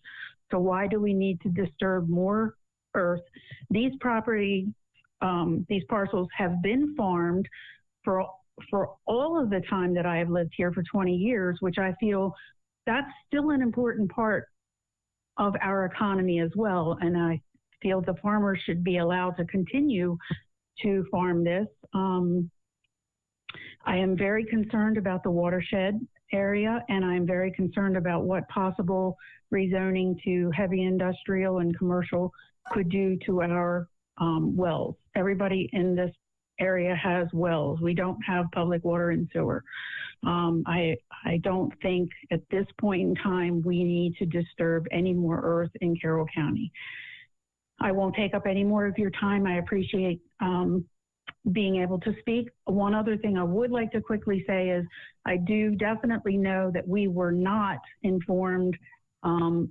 So why do we need to disturb more earth? These parcels have been farmed for all of the time that I have lived here for 20 years, which I feel that's still an important part of our economy as well. And I feel the farmers should be allowed to continue to farm this. I am very concerned about the watershed area, and I'm very concerned about what possible rezoning to heavy industrial and commercial could do to our wells. Everybody in this area has wells. We don't have public water and sewer. I don't think at this point in time we need to disturb any more earth in Carroll County. I won't take up any more of your time. I appreciate being able to speak. One other thing I would like to quickly say is I do definitely know that we were not informed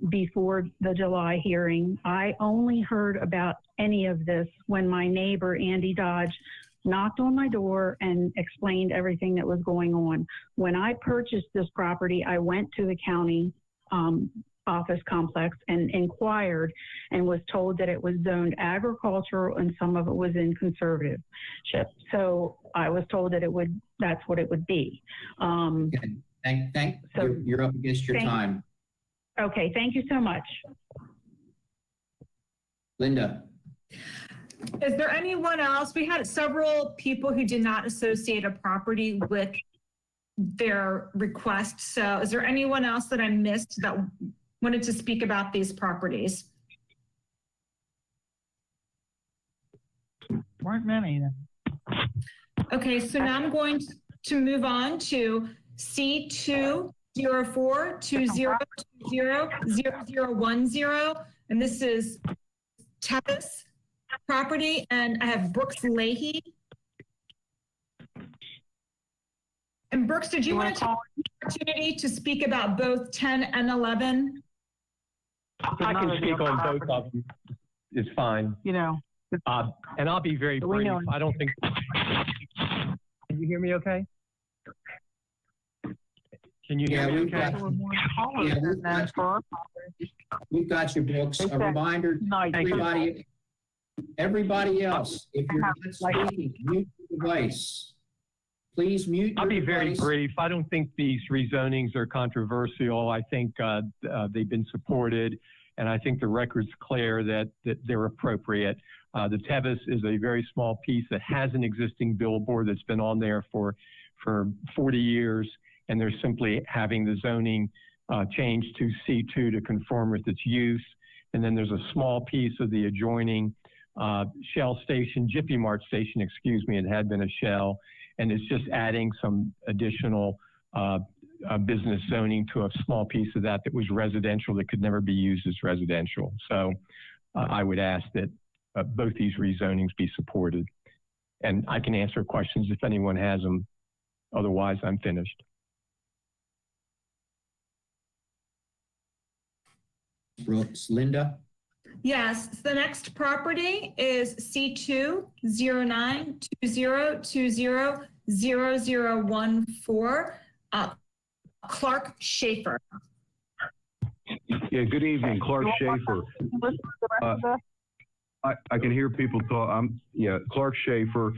before the July hearing. I only heard about any of this when my neighbor, Andy Dodge, knocked on my door and explained everything that was going on. When I purchased this property, I went to the county office complex and inquired and was told that it was zoned agricultural and some of it was in conservative. So I was told that that's what it would be. You're up against your time. Okay, thank you so much. Linda. Is there anyone else? We had several people who did not associate a property with their request. So is there anyone else that I missed that wanted to speak about these properties? Weren't many. Okay, so now I'm going to move on to C20420200010, and this is Tevis property, and I have Brooks Leahy. And Brooks, did you want to take the opportunity to speak about both 10 and 11? I can speak on both of them. It's fine. You know. And I'll be very brief. I don't think. Can you hear me okay? Can you hear me okay? We've got your books. A reminder, everybody else, if you're not speaking, mute your device. Please mute your I'll be very device. brief. I don't think these rezonings are controversial. I think they've been supported, and I think the record's clear that they're appropriate. The Tevis is a very small piece that has an existing billboard that's been on there for 40 years, and they're simply having the zoning changed to C2 to conform with its use. And then there's a small piece of the adjoining Shell station, Jiffy Mart station, excuse me, it had been a Shell, and it's just adding some additional business zoning to a small piece of that was residential that could never be used as residential. So I would ask that both these rezonings be supported. And I can answer questions if anyone has them. Otherwise, I'm finished. Brooks. Linda? Yes, the next property is C20920200014, Clark Schaefer. Yeah, good evening, Clark Schaefer. I can hear people talk. Clark Schaefer.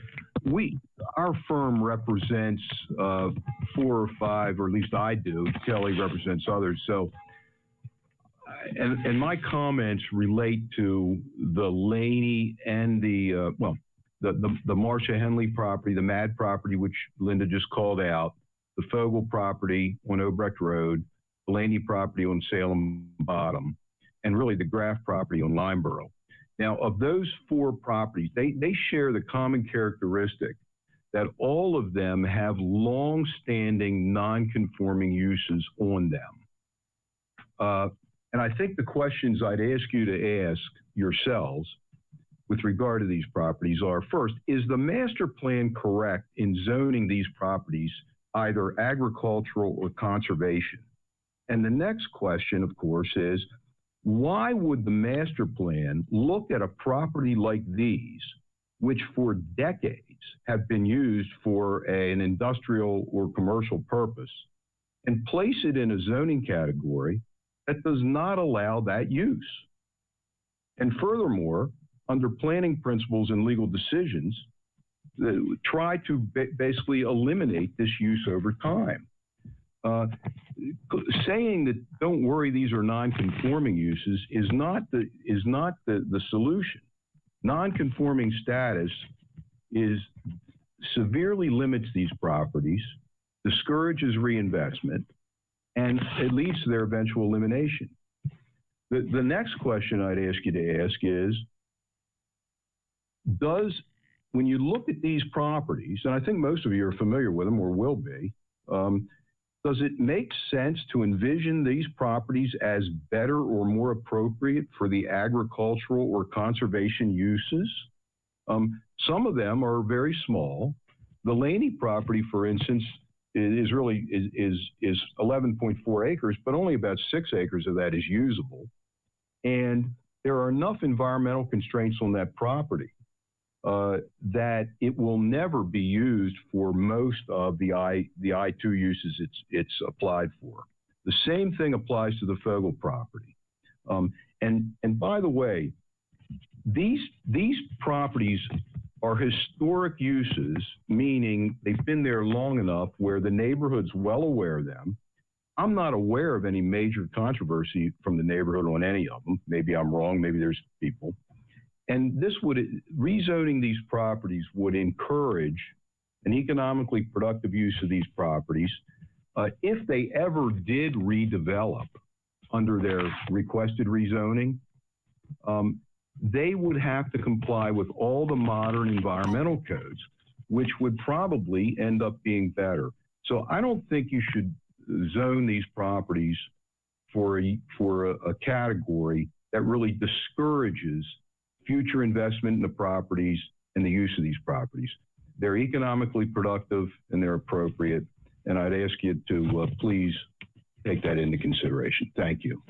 Our firm represents 4 or 5, or at least I do. Kelly represents others. So and my comments relate to the Laney and the Marcia Henley property, the MAD property, which Linda just called out, the Fogel property on Obrecht Road, the Laney property on Salem Bottom, and really the Graff property on Limeboro. Now, of those 4 properties, they share the common characteristic that all of them have long-standing non-conforming uses on them. And I think the questions I'd ask you to ask yourselves with regard to these properties are, first, is the master plan correct in zoning these properties either agricultural or conservation? And the next question, of course, is why would the master plan look at a property like these, which for decades have been used for an industrial or commercial purpose, and place it in a zoning category that does not allow that use? And furthermore, under planning principles and legal decisions, try to basically eliminate this use over time. Saying that don't worry, these are non-conforming uses is not the solution. Non-conforming status severely limits these properties, discourages reinvestment, and it leads to their eventual elimination. The next question I'd ask you to ask is, when you look at these properties, and I think most of you are familiar with them or will be, does it make sense to envision these properties as better or more appropriate for the agricultural or conservation uses? Some of them are very small. The Laney property, for instance, is 11.4 acres, but only about 6 acres of that is usable. And there are enough environmental constraints on that property that it will never be used for most of the I2 uses it's applied for. The same thing applies to the Fogel property. And by the way, these properties are historic uses, meaning they've been there long enough where the neighborhood's well aware of them. I'm not aware of any major controversy from the neighborhood on any of them. Maybe I'm wrong, maybe there's people. And rezoning these properties would encourage an economically productive use of these properties. If they ever did redevelop under their requested rezoning, they would have to comply with all the modern environmental codes, which would probably end up being better. So I don't think you should zone these properties for a category that really discourages future investment in the properties and the use of these properties. They're economically productive and they're appropriate. And I'd ask you to please take that into consideration. Thank you.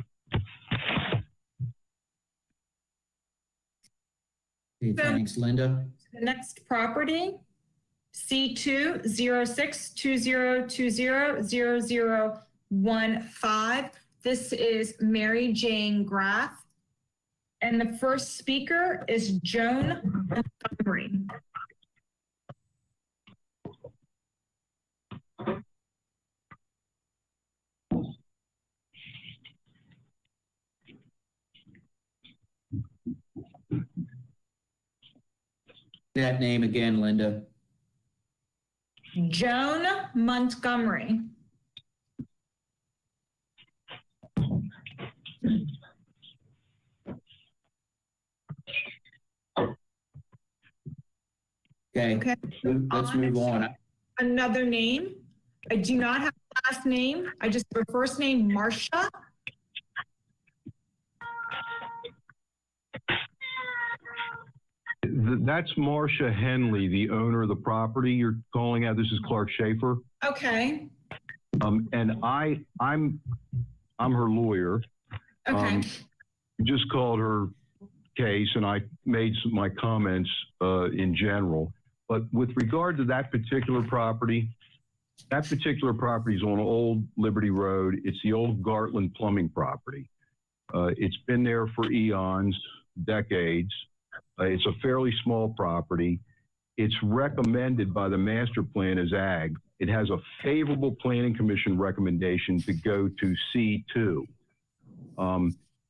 Okay, thanks, Linda. The next property, C2 0620200015. This is Mary Jane Graff. And the first speaker is Joan Montgomery. That name again, Linda. Joan Montgomery. Okay. Let's move on. Another name. I do not have a last name. I just have a first name, Marcia. That's Marcia Henley, the owner of the property you're calling out. This is Clark Schaefer. Okay. And I'm her lawyer. Okay. Just called her case, and I made my comments in general. But with regard to that particular property is on Old Liberty Road. It's the old Gartland Plumbing property. It's been there for eons, decades. It's a fairly small property. It's recommended by the master plan as ag. It has a favorable planning commission recommendation to go to C2.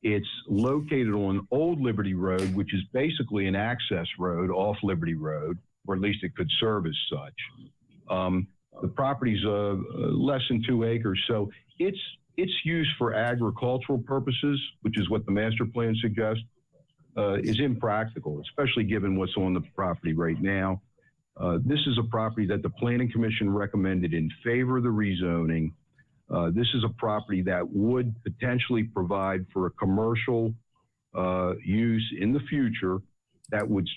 It's located on Old Liberty Road, which is basically an access road off Liberty Road, or at least it could serve as such. The property's less than 2 acres, so its use for agricultural purposes, which is what the master plan suggests, is impractical, especially given what's on the property right now. This is a property that the Planning Commission recommended in favor of the rezoning. This is a property that would potentially provide for a commercial use in the future that would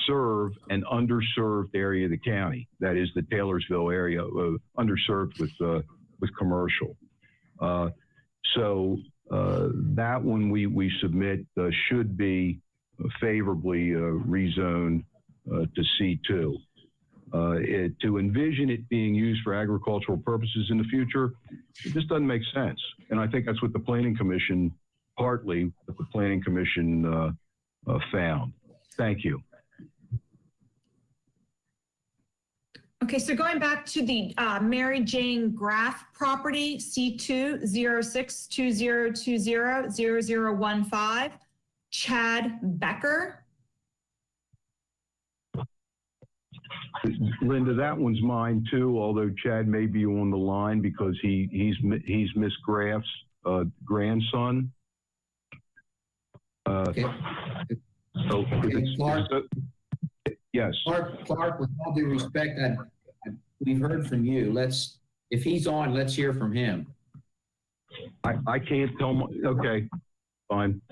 serve an underserved area of the county. That is the Taylorsville area, underserved with commercial. So that one we submit should be favorably rezoned to C2. To envision it being used for agricultural purposes in the future, it just doesn't make sense. And I think that's what the Planning Commission, partly what the Planning Commission found. Thank you. Okay, so going back to the Mary Jane Graff property, C2 0620200015, Chad Becker. Linda, that one's mine too, although Chad may be on the line because he's Miss Graff's grandson. Okay. So Clark, yes. Clark, with all due respect, we've heard from you. If he's on, let's hear from him. I can't tell my, okay, fine.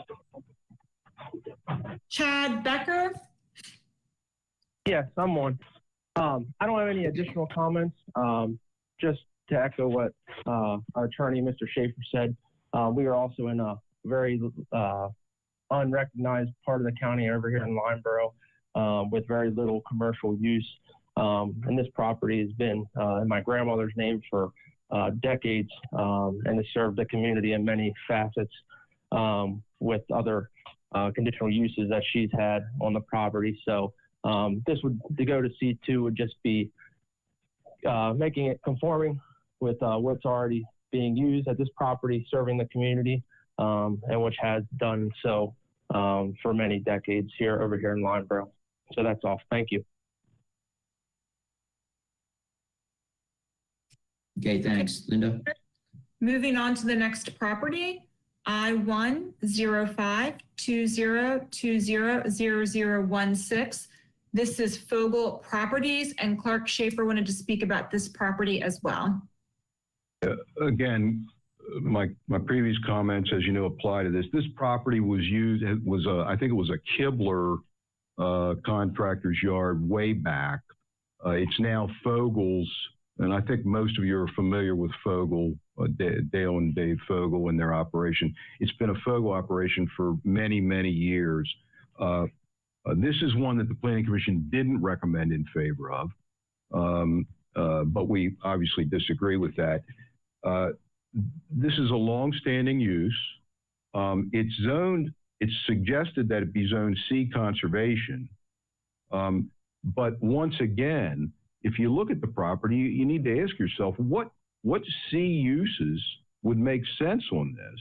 Chad Becker? Yes, I'm on. I don't have any additional comments. Just to echo what our attorney, Mr. Schaefer, said, we are also in a very unrecognized part of the county over here in Lineborough with very little commercial use. And this property has been in my grandmother's name for decades and has served the community in many facets with other conditional uses that she's had on the property. So this would, to go to C2 would just be making it conforming with what's already being used at this property, serving the community, and which has done so for many decades over here in Lineborough. So that's all. Thank you. Okay, thanks. Linda? Moving on to the next property, I-10520200016. This is Fogel Properties, and Clark Schaefer wanted to speak about this property as well. Again, my previous comments, as you know, apply to this. This property was used, I think it was a Kibler contractor's yard way back. It's now Fogel's, and I think most of you are familiar with Fogel, Dale and Dave Fogel and their operation. It's been a Fogel operation for many, many years. This is one that the Planning Commission didn't recommend in favor of, but we obviously disagree with that. This is a long-standing use. It's suggested that it be zoned C conservation. But once again, if you look at the property, you need to ask yourself, what C uses would make sense on this?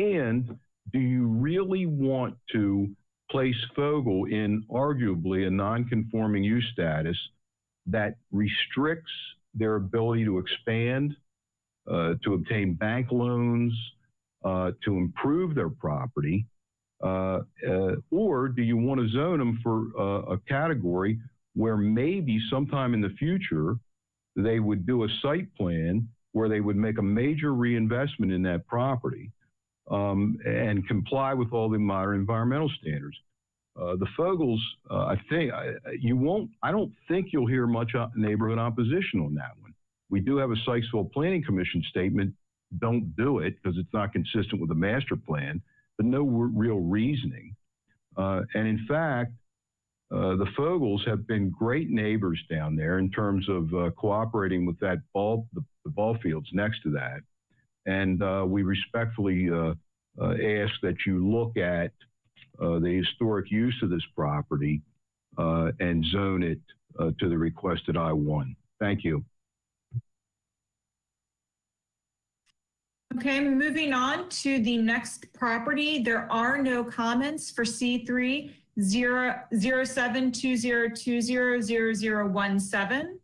And do you really want to place Fogel in arguably a non-conforming use status that restricts their ability to expand, to obtain bank loans, to improve their property? Or do you want to zone them for a category where maybe sometime in the future they would do a site plan where they would make a major reinvestment in that property and comply with all the modern environmental standards? The Fogels, I don't think you'll hear much neighborhood opposition on that one. We do have a Sykesville Planning Commission statement, don't do it because it's not consistent with the master plan, but no real reasoning. And in fact, the Fogels have been great neighbors down there in terms of cooperating with that the ball fields next to that. And we respectfully ask that you look at the historic use of this property and zone it to the requested I-1. Thank you. Okay, moving on to the next property. There are no comments for C3 0720200017.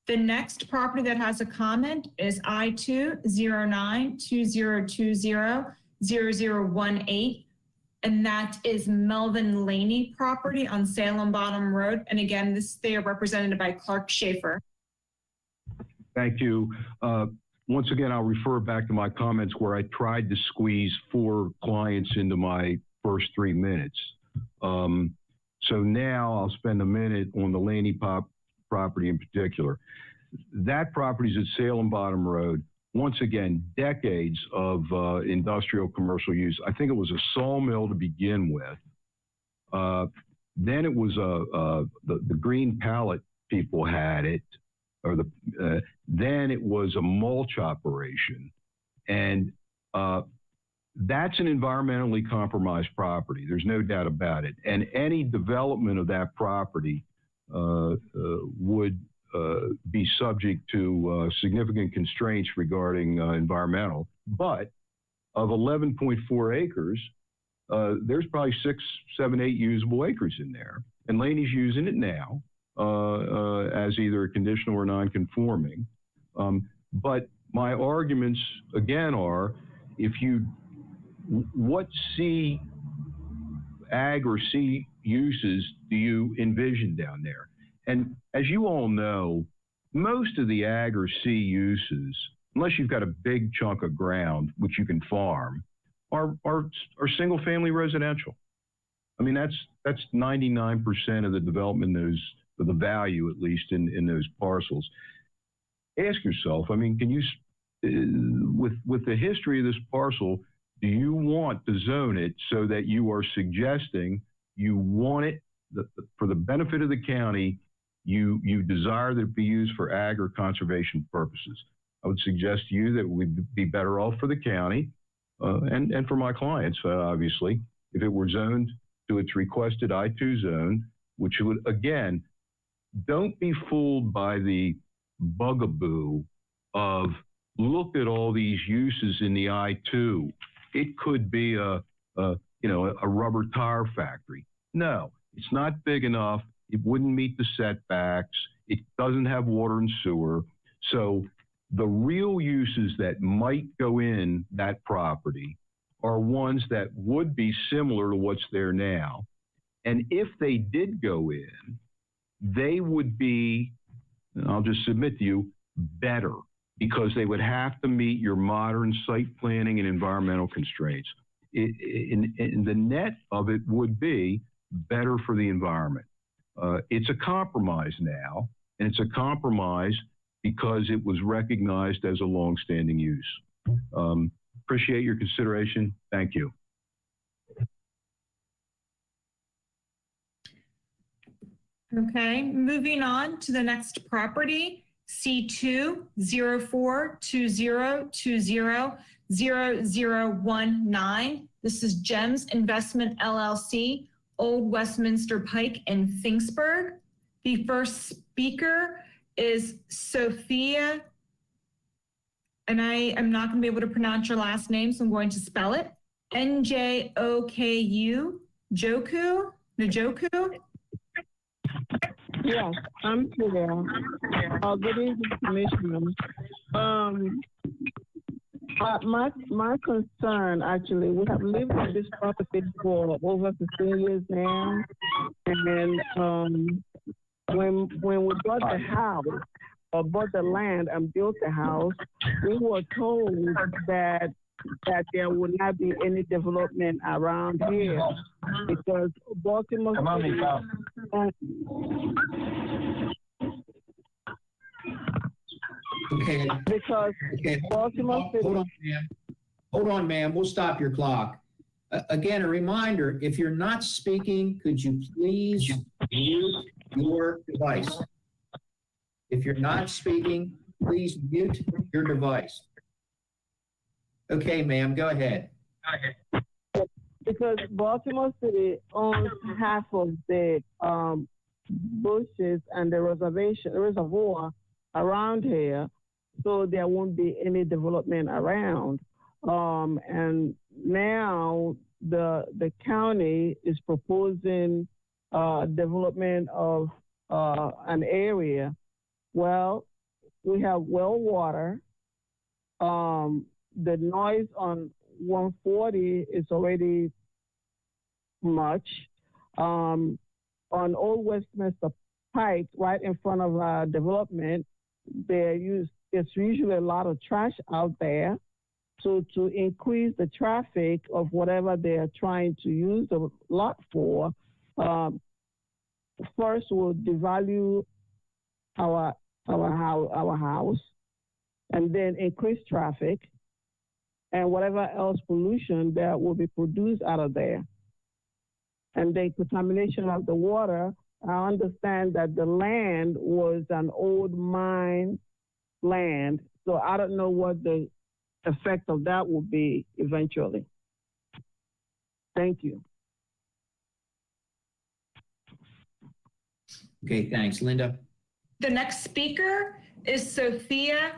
The next property that has a comment is I2 0920200018, and that is Melvin Laney property on Salem Bottom Road. And again, they are represented by Clark Schaefer. Thank you. Once again, I'll refer back to my comments where I tried to squeeze 4 clients into my first 3 minutes. So now I'll spend a minute on the Laney property in particular. That property is at Salem Bottom Road. Once again, decades of industrial commercial use. I think it was a sawmill to begin with. Then it was the green pallet people had it, or then it was a mulch operation, and that's an environmentally compromised property. There's no doubt about it. And any development of that property would be subject to significant constraints regarding environmental. But of 11.4 acres, there's probably 6, 7, 8 usable acres in there. And Laney's using it now as either conditional or non-conforming. But my arguments, again, are what C ag or C uses do you envision down there? And as you all know, most of the ag or C uses, unless you've got a big chunk of ground which you can farm, are single family residential. I mean, that's 99% of the development, of the value, at least in those parcels. Ask yourself, I mean, can you, with the history of this parcel, do you want to zone it so that you are suggesting you want it for the benefit of the county, you desire that it be used for ag or conservation purposes? I would suggest to you that we'd be better off for the county and for my clients, obviously, if it were zoned to its requested I2 zone, which would, again, don't be fooled by the bugaboo of look at all these uses in the I2. It could be a rubber tire factory. No, it's not big enough. It wouldn't meet the setbacks. It doesn't have water and sewer. So the real uses that might go in that property are ones that would be similar to what's there now. And if they did go in, they would be, I'll just submit to you, better, because they would have to meet your modern site planning and environmental constraints. And the net of it would be better for the environment. It's a compromise now, and it's a compromise because it was recognized as a longstanding use. Appreciate your consideration. Thank you. Okay, moving on to the next property, C2 0420200019. This is Gems Investment LLC, Old Westminster Pike in Finksburg. The first speaker is Sophia, and I am not going to be able to pronounce your last name, so I'm going to spell it. Njoku, Njoku. Yes, I'm here. Good evening, Commissioner. My concern, actually, we have lived in this property for over 15 years now, and when we bought the house or bought the land and built the house, we were told that there would not be any development around here because Baltimore City. Okay. Because Baltimore City. Hold on, ma'am. We'll stop your clock. Again, a reminder, if you're not speaking, could you please mute your device? If you're not speaking, please mute your device. Okay, ma'am, go ahead. Because Baltimore City owns half of the bushes and the reservoir around here. so there won't be any development around. And now the county is proposing development of an area. Well, we have well water. The noise on 140 is already much. On Old Westminster Pike, right in front of our development, it's usually a lot of trash out there. So to increase the traffic of whatever they are trying to use the lot for, first we'll devalue our house, and then increase traffic, and whatever else pollution that will be produced out of there. And the contamination of the water, I understand that the land was an old mine land, so I don't know what the effect of that will be eventually. Thank you. Okay, thanks. Linda? The next speaker is Sophia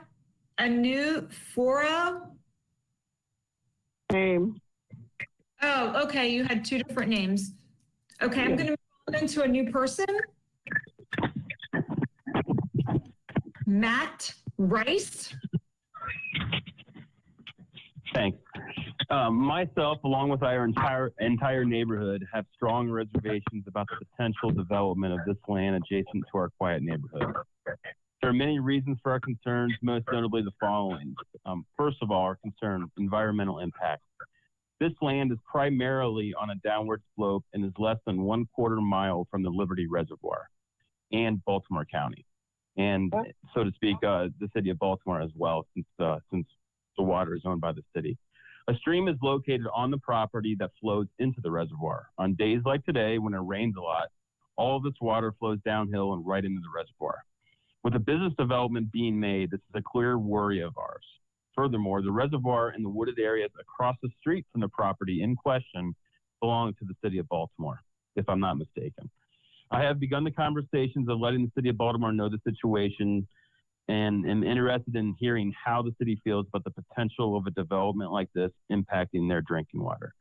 Anufora. Name. Oh, okay. You had two different names. Okay, I'm going to move on to a new person. Matt Rice. Thanks. Myself, along with our entire neighborhood, have strong reservations about the potential development of this land adjacent to our quiet neighborhood. There are many reasons for our concerns, most notably the following. First of all, our concern, environmental impact. This land is primarily on a downward slope and is less than 1/4 mile from the Liberty Reservoir and Baltimore County. And so to speak, the city of Baltimore as well, since the water is owned by the city. A stream is located on the property that flows into the reservoir. On days like today, when it rains a lot, all of this water flows downhill and right into the reservoir. With the business development being made, this is a clear worry of ours. Furthermore, the reservoir and the wooded areas across the street from the property in question belong to the city of Baltimore, if I'm not mistaken. I have begun the conversations of letting the city of Baltimore know the situation and am interested in hearing how the city feels about the potential of a development like this impacting their drinking water.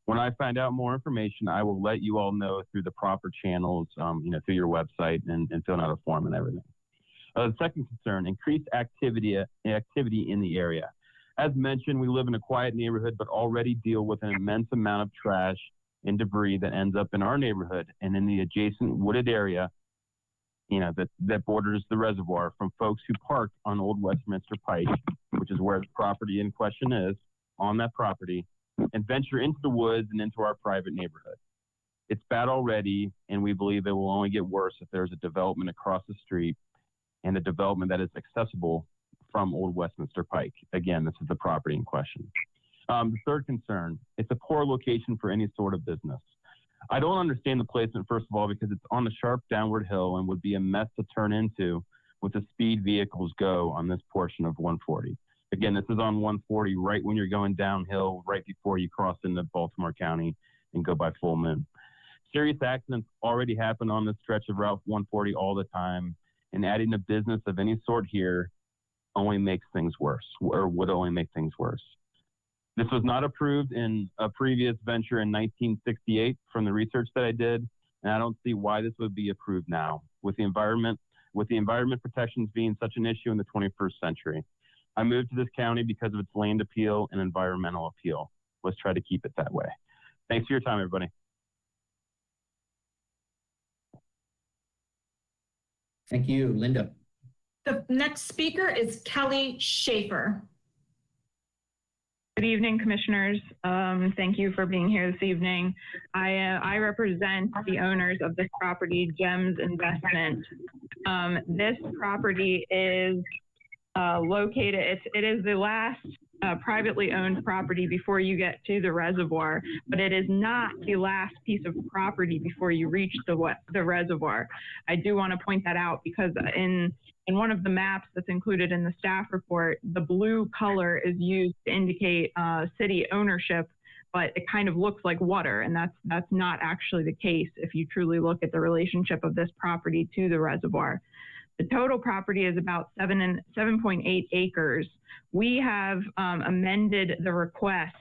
When I find out more information, I will let you all know through the proper channels, through your website and filling out a form and everything. The second concern, increased activity in the area. As mentioned, we live in a quiet neighborhood, but already deal with an immense amount of trash and debris that ends up in our neighborhood and in the adjacent wooded area, that borders the reservoir, from folks who park on Old Westminster Pike, which is where the property in question is, on that property, and venture into the woods and into our private neighborhood. It's bad already, and we believe it will only get worse if there's a development across the street and a development that is accessible from Old Westminster Pike. Again, this is the property in question. The third concern, it's a poor location for any sort of business. I don't understand the placement, first of all, because it's on a sharp downward hill and would be a mess to turn into with the speed vehicles go on this portion of 140. Again, this is on 140 right when you're going downhill, right before you cross into Baltimore County and go by Full Moon. Serious accidents already happen on this stretch of Route 140 all the time, and adding a business of any sort here only makes things worse, or would only make things worse. This was not approved in a previous venture in 1968 from the research that I did, and I don't see why this would be approved now with the environment protections being such an issue in the 21st century. I moved to this county because of its land appeal and environmental appeal. Let's try to keep it that way. Thanks for your time, everybody. Thank you. Linda? The next speaker is Kelly Schaefer. Good evening, commissioners. Thank you for being here this evening. I represent the owners of this property, Gems Investment. This property is located, it is the last privately owned property before you get to the reservoir, but it is not the last piece of property before you reach the reservoir. I do want to point that out because in one of the maps that's included in the staff report, the blue color is used to indicate city ownership, but it kind of looks like water, and that's not actually the case if you truly look at the relationship of this property to the reservoir. The total property is about 7.8 acres. We have amended the request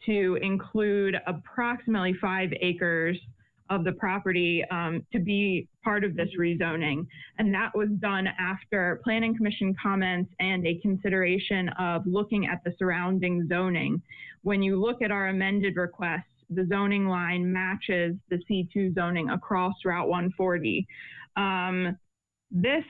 to include approximately 5 acres of the property to be part of this rezoning. And that was done after Planning Commission comments and a consideration of looking at the surrounding zoning. When you look at our amended request, the zoning line matches the C2 zoning across Route 140. This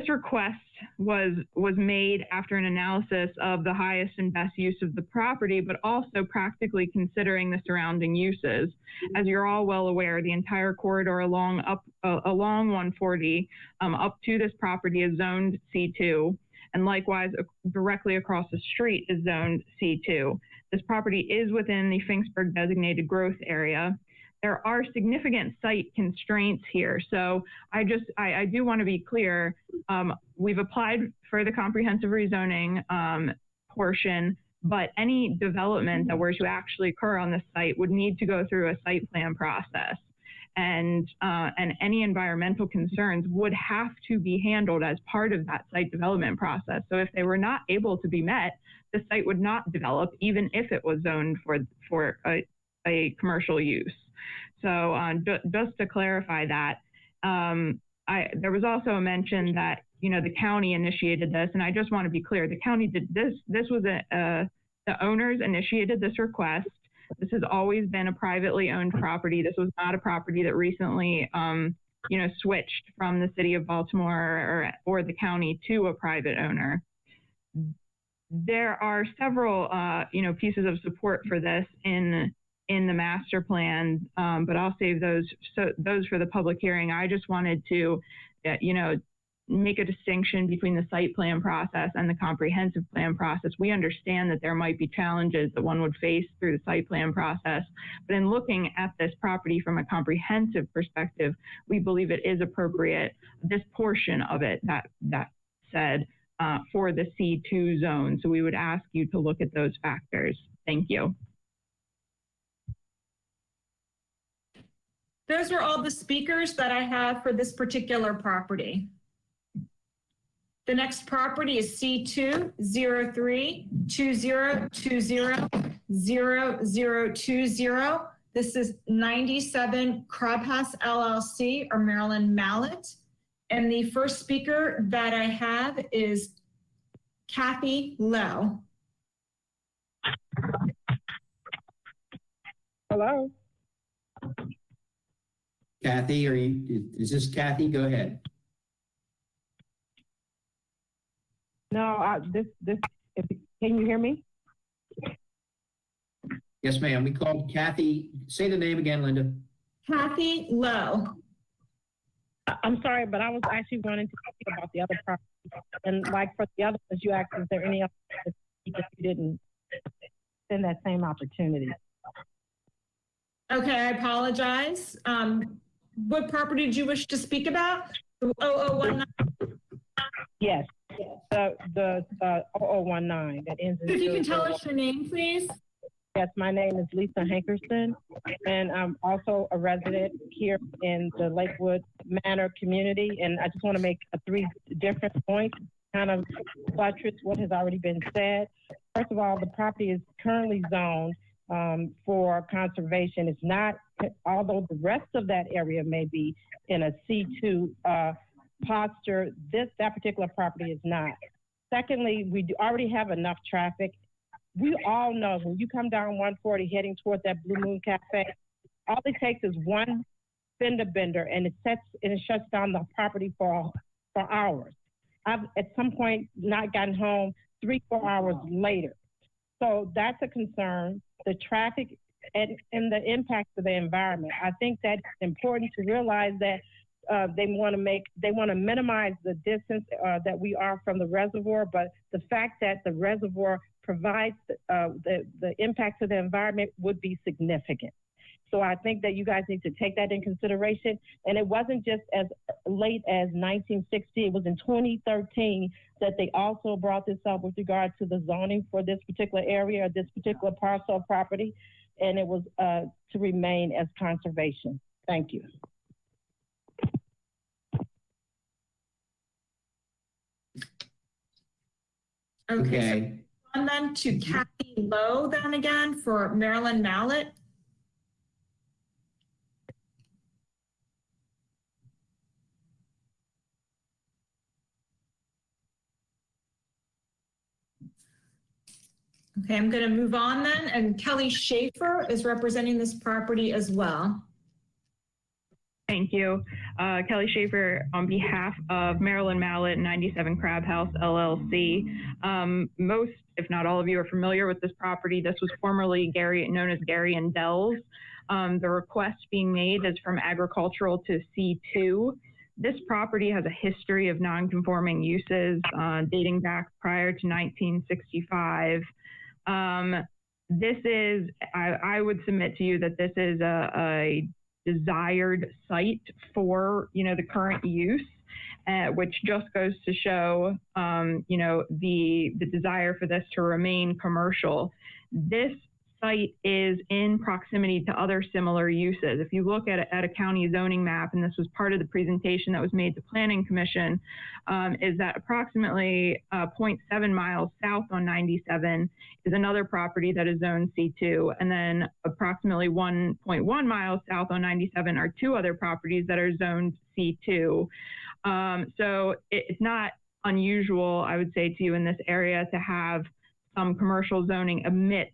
request was made after an analysis of the highest and best use of the property, but also practically considering the surrounding uses. As you're all well aware, the entire corridor along 140 up to this property is zoned C2, and likewise directly across the street is zoned C2. This property is within the Finksburg designated growth area. There are significant site constraints here. So I do want to be clear. We've applied for the comprehensive rezoning portion, but any development that were to actually occur on the site would need to go through a site plan process. And any environmental concerns would have to be handled as part of that site development process. So if they were not able to be met, the site would not develop, even if it was zoned for a commercial use. So just to clarify that, there was also a mention that, the county initiated this, and I just want to be clear, the county did this. This was the owners initiated this request. This has always been a privately owned property. This was not a property that recently, switched from the city of Baltimore or the county to a private owner. There are several, pieces of support for this in the master plan, but I'll save those for the public hearing. I just wanted to, make a distinction between the site plan process and the comprehensive plan process. We understand that there might be challenges that one would face through the site plan process, but in looking at this property from a comprehensive perspective, we believe it is appropriate, this portion of it that said, for the C2 zone. So we would ask you to look at those factors. Thank you. Those were all the speakers that I have for this particular property. The next property is C2 03-2020-0020. This is 97 Crabhouse LLC, or Marilyn Mallet. And the first speaker that I have is Kathy Lowe. Hello. Kathy, is this Kathy? Go ahead. No, can you hear me? Yes, ma'am. We called Kathy. Say the name again, Linda. Kathy Lowe. I'm sorry, but I was actually wanting to talk about the other property. And like for the other ones, you asked, is there any other that you didn't send that same opportunity? Okay, I apologize. What property did you wish to speak about? 0019? Yes, the 0019 that ends in If you can tell us your name, please. Yes, my name is Lisa Hankerson, and I'm also a resident here in the Lakewood Manor community. And I just want to make 3 different points, kind of buttress what has already been said. First of all, the property is currently zoned for conservation. It's not, although the rest of that area may be in a C2 posture, that particular property is not. Secondly, we already have enough traffic. We all know when you come down 140 heading toward that Blue Moon Cafe, all it takes is one fender bender and it shuts down the property for hours. I've at some point not gotten home 3-4 hours later. So that's a concern. The traffic and the impact to the environment. I think that's important to realize that they want to minimize the distance that we are from the reservoir, but the fact that the reservoir provides the impact to the environment would be significant. So I think that you guys need to take that in consideration. And it wasn't just as late as 1960, it was in 2013 that they also brought this up with regard to the zoning for this particular area, or this particular parcel of property, and it was to remain as conservation. Thank you. Okay. So and then to Kathy Lowe then again for Marilyn Mallett. Okay, I'm going to move on then, and Kelly Schaefer is representing this property as well. Thank you. Kelly Schaefer on behalf of Marilyn Mallett, 97 Crab House, LLC. Most, if not all of you are familiar with this property. This was formerly known as Gary and Dells. The request being made is from agricultural to C2. This property has a history of non-conforming uses dating back prior to 1965. This is, I would submit to you that this is a desired site for, the current use, which just goes to show, the desire for this to remain commercial. This site is in proximity to other similar uses. If you look at a county zoning map, and this was part of the presentation that was made to Planning Commission, is that approximately 0.7 miles south on 97 is another property that is zoned C2, and then approximately 1.1 miles south on 97 are two other properties that are zoned C2. So it's not unusual, I would say to you, in this area to have some commercial zoning amidst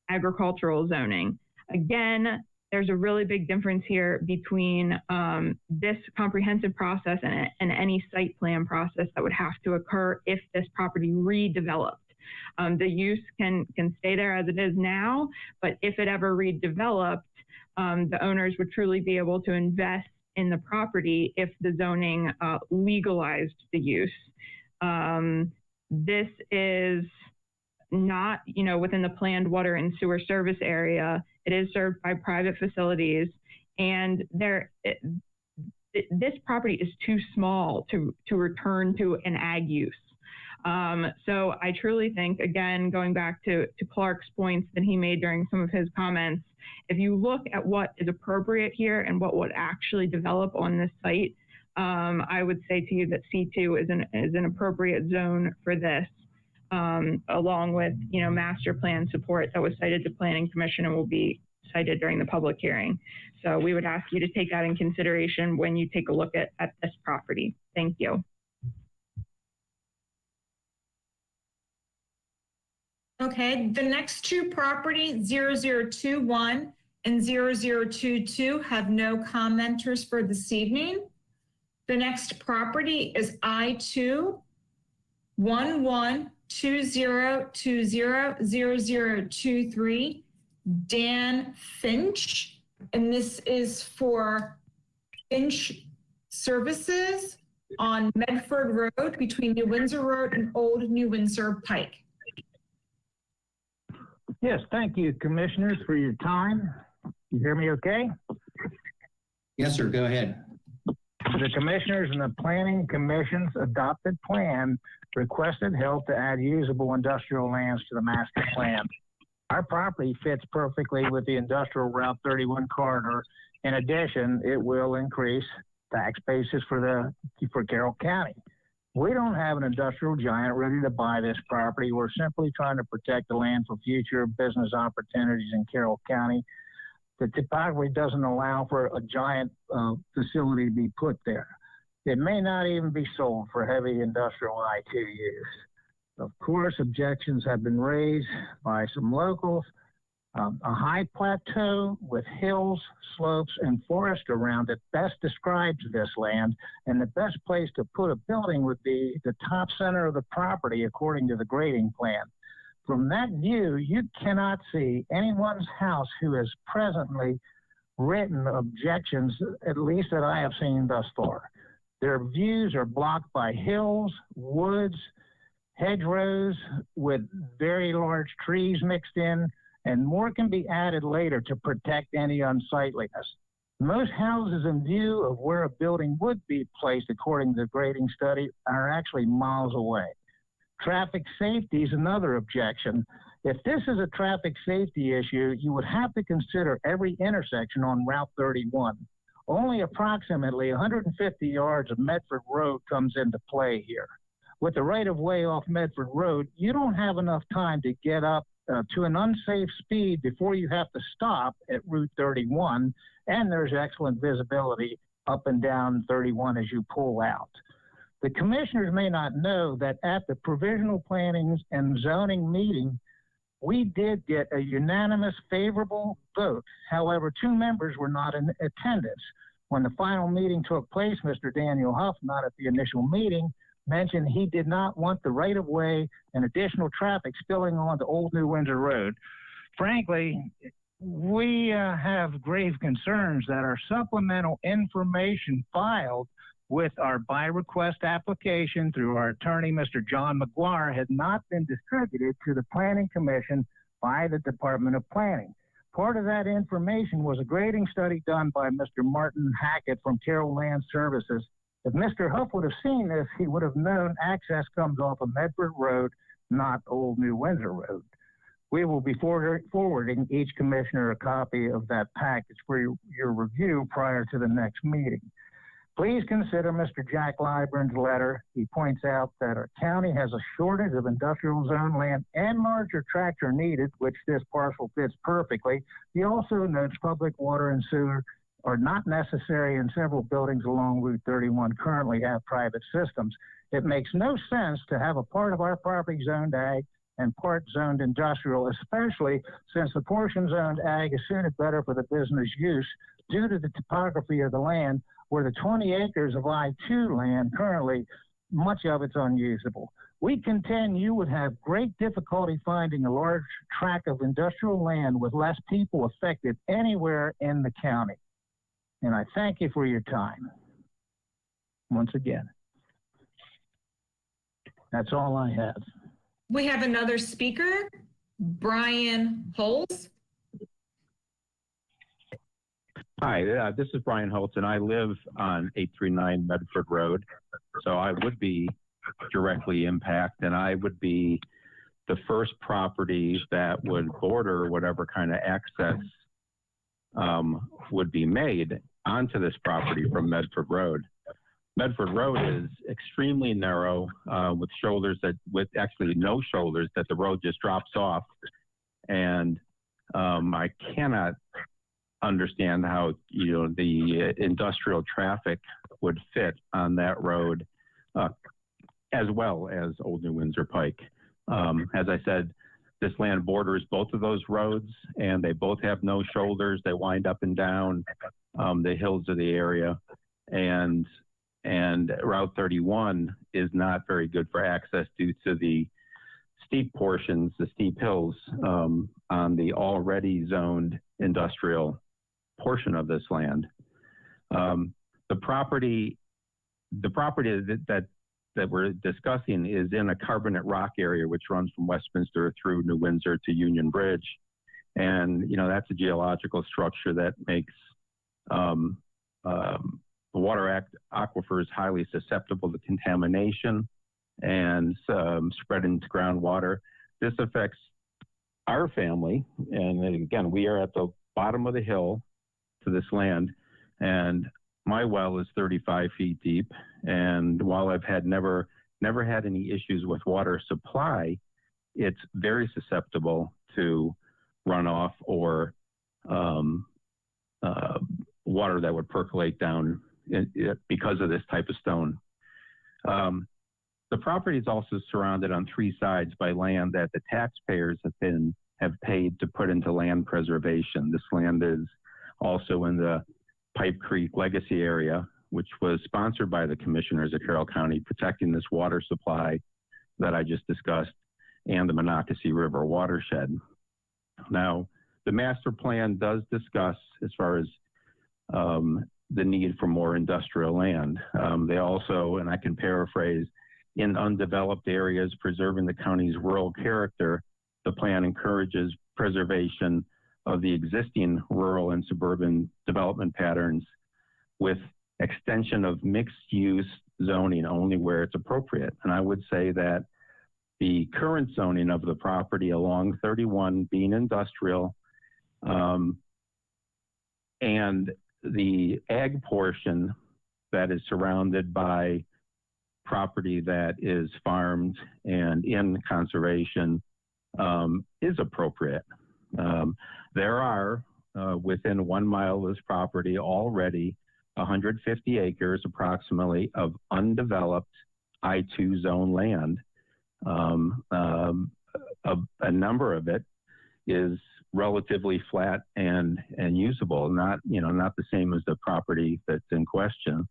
agricultural zoning. Again, there's a really big difference here between this comprehensive process and any site plan process that would have to occur if this property redeveloped. The use can stay there as it is now, but if it ever redeveloped, the owners would truly be able to invest in the property if the zoning legalized the use. This is not, within the planned water and sewer service area. It is served by private facilities, and this property is too small to return to an ag use. So I truly think, again, going back to Clark's points that he made during some of his comments, if you look at what is appropriate here and what would actually develop on this site, I would say to you that C2 is an appropriate zone for this. Along with, master plan support that was cited to Planning Commission and will be cited during the public hearing. So we would ask you to take that in consideration when you take a look at this property. Thank you. Okay, the next two properties, 0021 and 0022, have no commenters for this evening. The next property is I2 1120200023, Dan Finch, and this is for Finch Services on Medford Road between New Windsor Road and Old New Windsor Pike. Yes, thank you, commissioners, for your time. You hear me okay? Yes, sir. Go ahead. The commissioners and the planning commission's adopted plan requested help to add usable industrial lands to the master plan. Our property fits perfectly with the industrial Route 31 corridor. In addition, it will increase tax bases for Carroll County. We don't have an industrial giant ready to buy this property. We're simply trying to protect the land for future business opportunities in Carroll County. The topography doesn't allow for a giant facility to be put there. It may not even be sold for heavy industrial I2 use. Of course, objections have been raised by some locals. A high plateau with hills, slopes, and forest around it best describes this land, and the best place to put a building would be the top center of the property according to the grading plan. From that view, you cannot see anyone's house who has presently written objections, at least that I have seen thus far. Their views are blocked by hills, woods, hedgerows with very large trees mixed in, and more can be added later to protect any unsightliness. Most houses in view of where a building would be placed according to the grading study are actually miles away. Traffic safety is another objection. If this is a traffic safety issue, you would have to consider every intersection on Route 31. Only approximately 150 yards of Medford Road comes into play here. with the right of way off Medford Road, you don't have enough time to get up to an unsafe speed before you have to stop at Route 31, and there's excellent visibility up and down 31 as you pull out. The commissioners may not know that at the provisional plannings and zoning meeting, we did get a unanimous favorable vote. However, 2 members were not in attendance. When the final meeting took place, Mr. Daniel Huff, not at the initial meeting, mentioned he did not want the right-of-way and additional traffic spilling onto Old New Windsor Road. Frankly, we have grave concerns that our supplemental information filed with our by request application through our attorney, Mr. John McGuire, had not been distributed to the Planning Commission by the Department of Planning. Part of that information was a grading study done by Mr. Martin Hackett from Carroll Land Services. If Mr. Huff would have seen this, he would have known access comes off of Medford Road, not Old New Windsor Road. We will be forwarding each commissioner a copy of that package for your review prior to the next meeting. Please consider Mr. Jack Liburn's letter. He points out that our county has a shortage of industrial zone land and larger tracts are needed, which this parcel fits perfectly. He also notes public water and sewer are not necessary, and several buildings along Route 31 currently have private systems. It makes no sense to have a part of our property zoned ag and part zoned industrial, especially since the portion zoned ag is suited better for the business use due to the topography of the land, where the 20 acres of I-2 land currently, much of it's unusable. We contend you would have great difficulty finding a large tract of industrial land with less people affected anywhere in the county. And I thank you for your time. Once again. That's all I have. We have another speaker, Brian Holtz. Hi, this is Brian Holtz, and I live on 839 Medford Road. So I would be directly impacted, and I would be the first property that would border whatever kind of access would be made onto this property from Medford Road. Medford Road is extremely narrow with shoulders with actually no shoulders that the road just drops off. And I cannot understand how, the industrial traffic would fit on that road as well as Old New Windsor Pike. As I said, this land borders both of those roads, and they both have no shoulders. They wind up and down the hills of the area, and Route 31 is not very good for access due to the steep portions, the steep hills on the already zoned industrial portion of this land. The property that we're discussing is in a carbonate rock area, which runs from Westminster through New Windsor to Union Bridge. And, that's a geological structure that makes the water aquifers highly susceptible to contamination and spread into groundwater. This affects our family. And again, we are at the bottom of the hill to this land, and my well is 35 feet deep. And while I've never had any issues with water supply, it's very susceptible to runoff or water that would percolate down because of this type of stone. The property is also surrounded on 3 sides by land that the taxpayers have paid to put into land preservation. This land is also in the Pipe Creek Legacy area, which was sponsored by the commissioners of Carroll County, protecting this water supply that I just discussed and the Monocacy River watershed. Now, the master plan does discuss, as far as the need for more industrial land. They also, and I can paraphrase, in undeveloped areas, preserving the county's rural character, the plan encourages preservation of the existing rural and suburban development patterns with extension of mixed-use zoning only where it's appropriate. And I would say that the current zoning of the property along 31 being industrial, and the ag portion that is surrounded by property that is farmed and in conservation is appropriate. There are, within 1 mile of this property, already 150 acres approximately of undeveloped I-2 zone land. A number of it is relatively flat and usable, not the same as the property that's in question.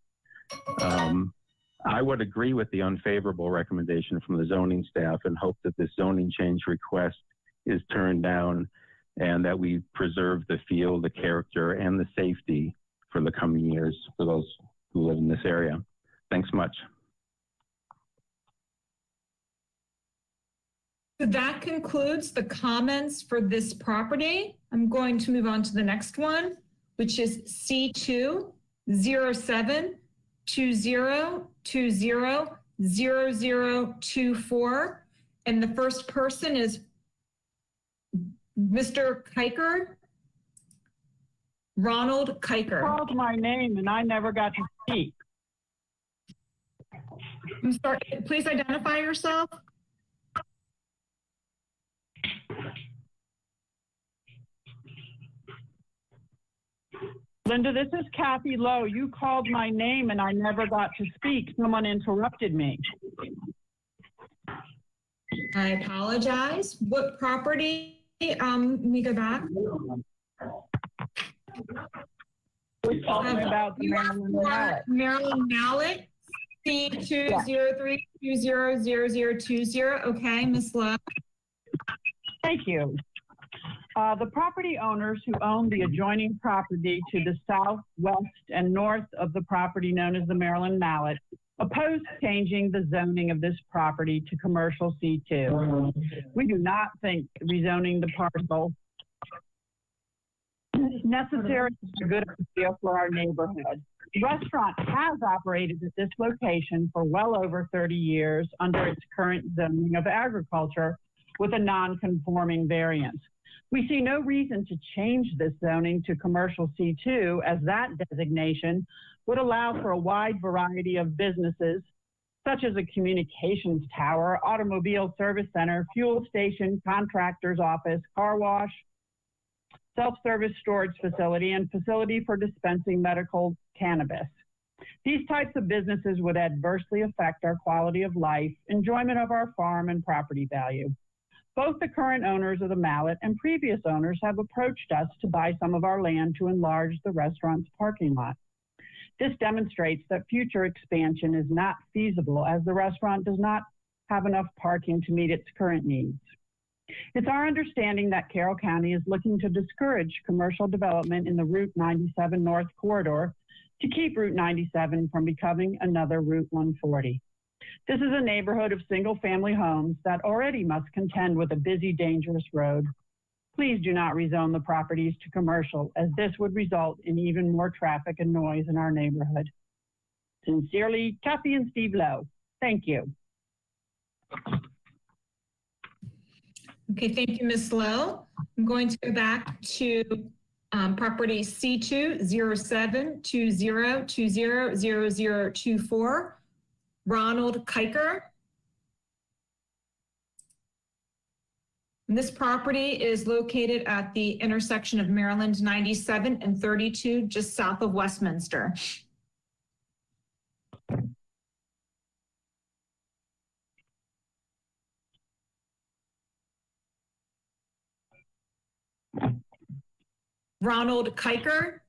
I would agree with the unfavorable recommendation from the zoning staff and hope that this zoning change request is turned down and that we preserve the feel, the character, and the safety for the coming years for those who live in this area. Thanks much. So that concludes the comments for this property. I'm going to move on to the next one, which is C2 0720200024. And the first person is Mr. Kiker, Ronald Kiker. Called my name and I never got to speak. I'm sorry, please identify yourself. Linda, this is Kathy Lowe. You called my name and I never got to speak. Someone interrupted me. I apologize. What property? Let me go back. We're talking about the Maryland Mallet. Maryland Mallet, C203200020. Okay, Ms. Lowe. Thank you. The property owners who own the adjoining property to the south, west, and north of the property known as the Maryland Mallet oppose changing the zoning of this property to commercial C2. We do not think rezoning the parcel is necessary for good idea for our neighborhood. The restaurant has operated at this location for well over 30 years under its current zoning of agriculture with a non-conforming variance. We see no reason to change this zoning to commercial C2 as that designation would allow for a wide variety of businesses such as a communications tower, automobile service center, fuel station, contractor's office, car wash, self-service storage facility, and facility for dispensing medical cannabis. These types of businesses would adversely affect our quality of life, enjoyment of our farm, and property value. Both the current owners of the Mallet and previous owners have approached us to buy some of our land to enlarge the restaurant's parking lot. This demonstrates that future expansion is not feasible as the restaurant does not have enough parking to meet its current needs. It's our understanding that Carroll County is looking to discourage commercial development in the Route 97 North Corridor to keep Route 97 from becoming another Route 140. This is a neighborhood of single-family homes that already must contend with a busy, dangerous road. Please do not rezone the properties to commercial, as this would result in even more traffic and noise in our neighborhood. Sincerely, Kathy and Steve Lowe. Thank you. Okay, thank you, Ms. Lowe. I'm going to go back to property C2 0720200024. Ronald Kiker. And this property is located at the intersection of Maryland 97 and 32, just south of Westminster. Ronald Kiker.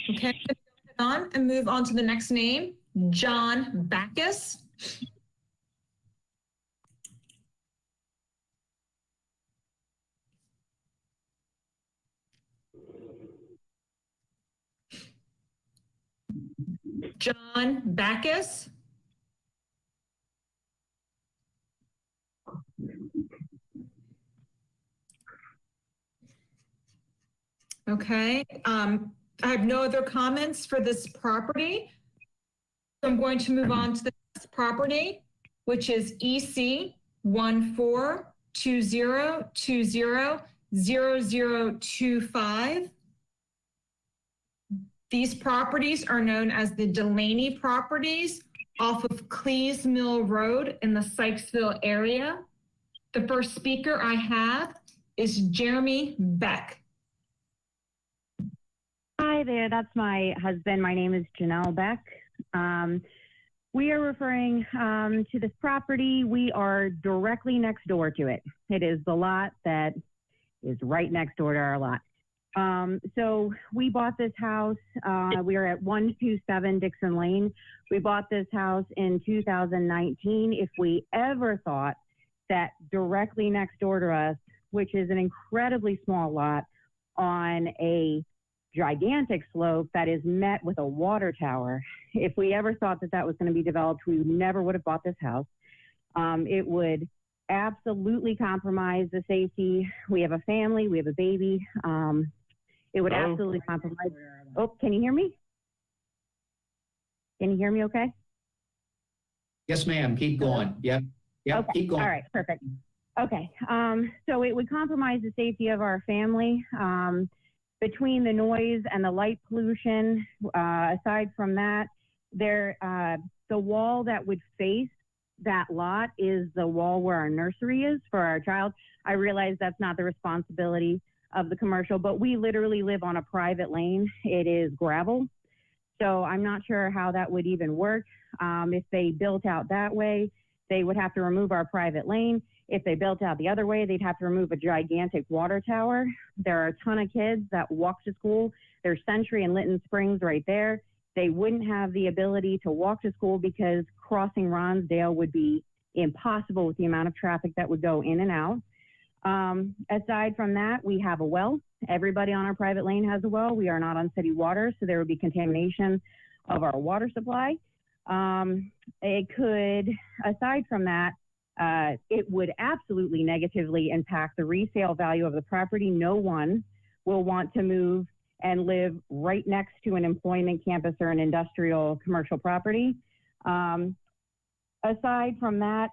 Okay, on and move on to the next name, John Backus. John Backus. Okay, I have no other comments for this property. So I'm going to move on to the next property, which is EC 142020 0025. These properties are known as the Delaney properties off of Clees Mill Road in the Sykesville area. The first speaker I have is Jeremy Beck. Hi there, that's my husband. My name is Janelle Beck. We are referring to this property. We are directly next door to it. It is the lot that is right next door to our lot. So we bought this house. We are at 127 Dixon Lane. We bought this house in 2019. If we ever thought that directly next door to us, which is an incredibly small lot on a gigantic slope that is met with a water tower, if we ever thought that that was going to be developed, we never would have bought this house. It would absolutely compromise the safety. We have a family, we have a baby. It would absolutely compromise. Oh, can you hear me? Can you hear me okay? Yes, ma'am. Keep going. Yep. Okay. Keep going. All right, perfect. Okay, so it would compromise the safety of our family. Between the noise and the light pollution, aside from that, the wall that would face that lot is the wall where our nursery is for our child. I realize that's not the responsibility of the commercial, but we literally live on a private lane. It is gravel. So I'm not sure how that would even work. If they built out that way, they would have to remove our private lane. If they built out the other way, they'd have to remove a gigantic water tower. There are a ton of kids that walk to school. There's Century and Linton Springs right there. They wouldn't have the ability to walk to school because crossing Ronsdale would be impossible with the amount of traffic that would go in and out. Aside from that, we have a well. Everybody on our private lane has a well. We are not on city water, so there would be contamination of our water supply. It could, aside from that, it would absolutely negatively impact the resale value of the property. No one will want to move and live right next to an employment campus or an industrial commercial property. Aside from that,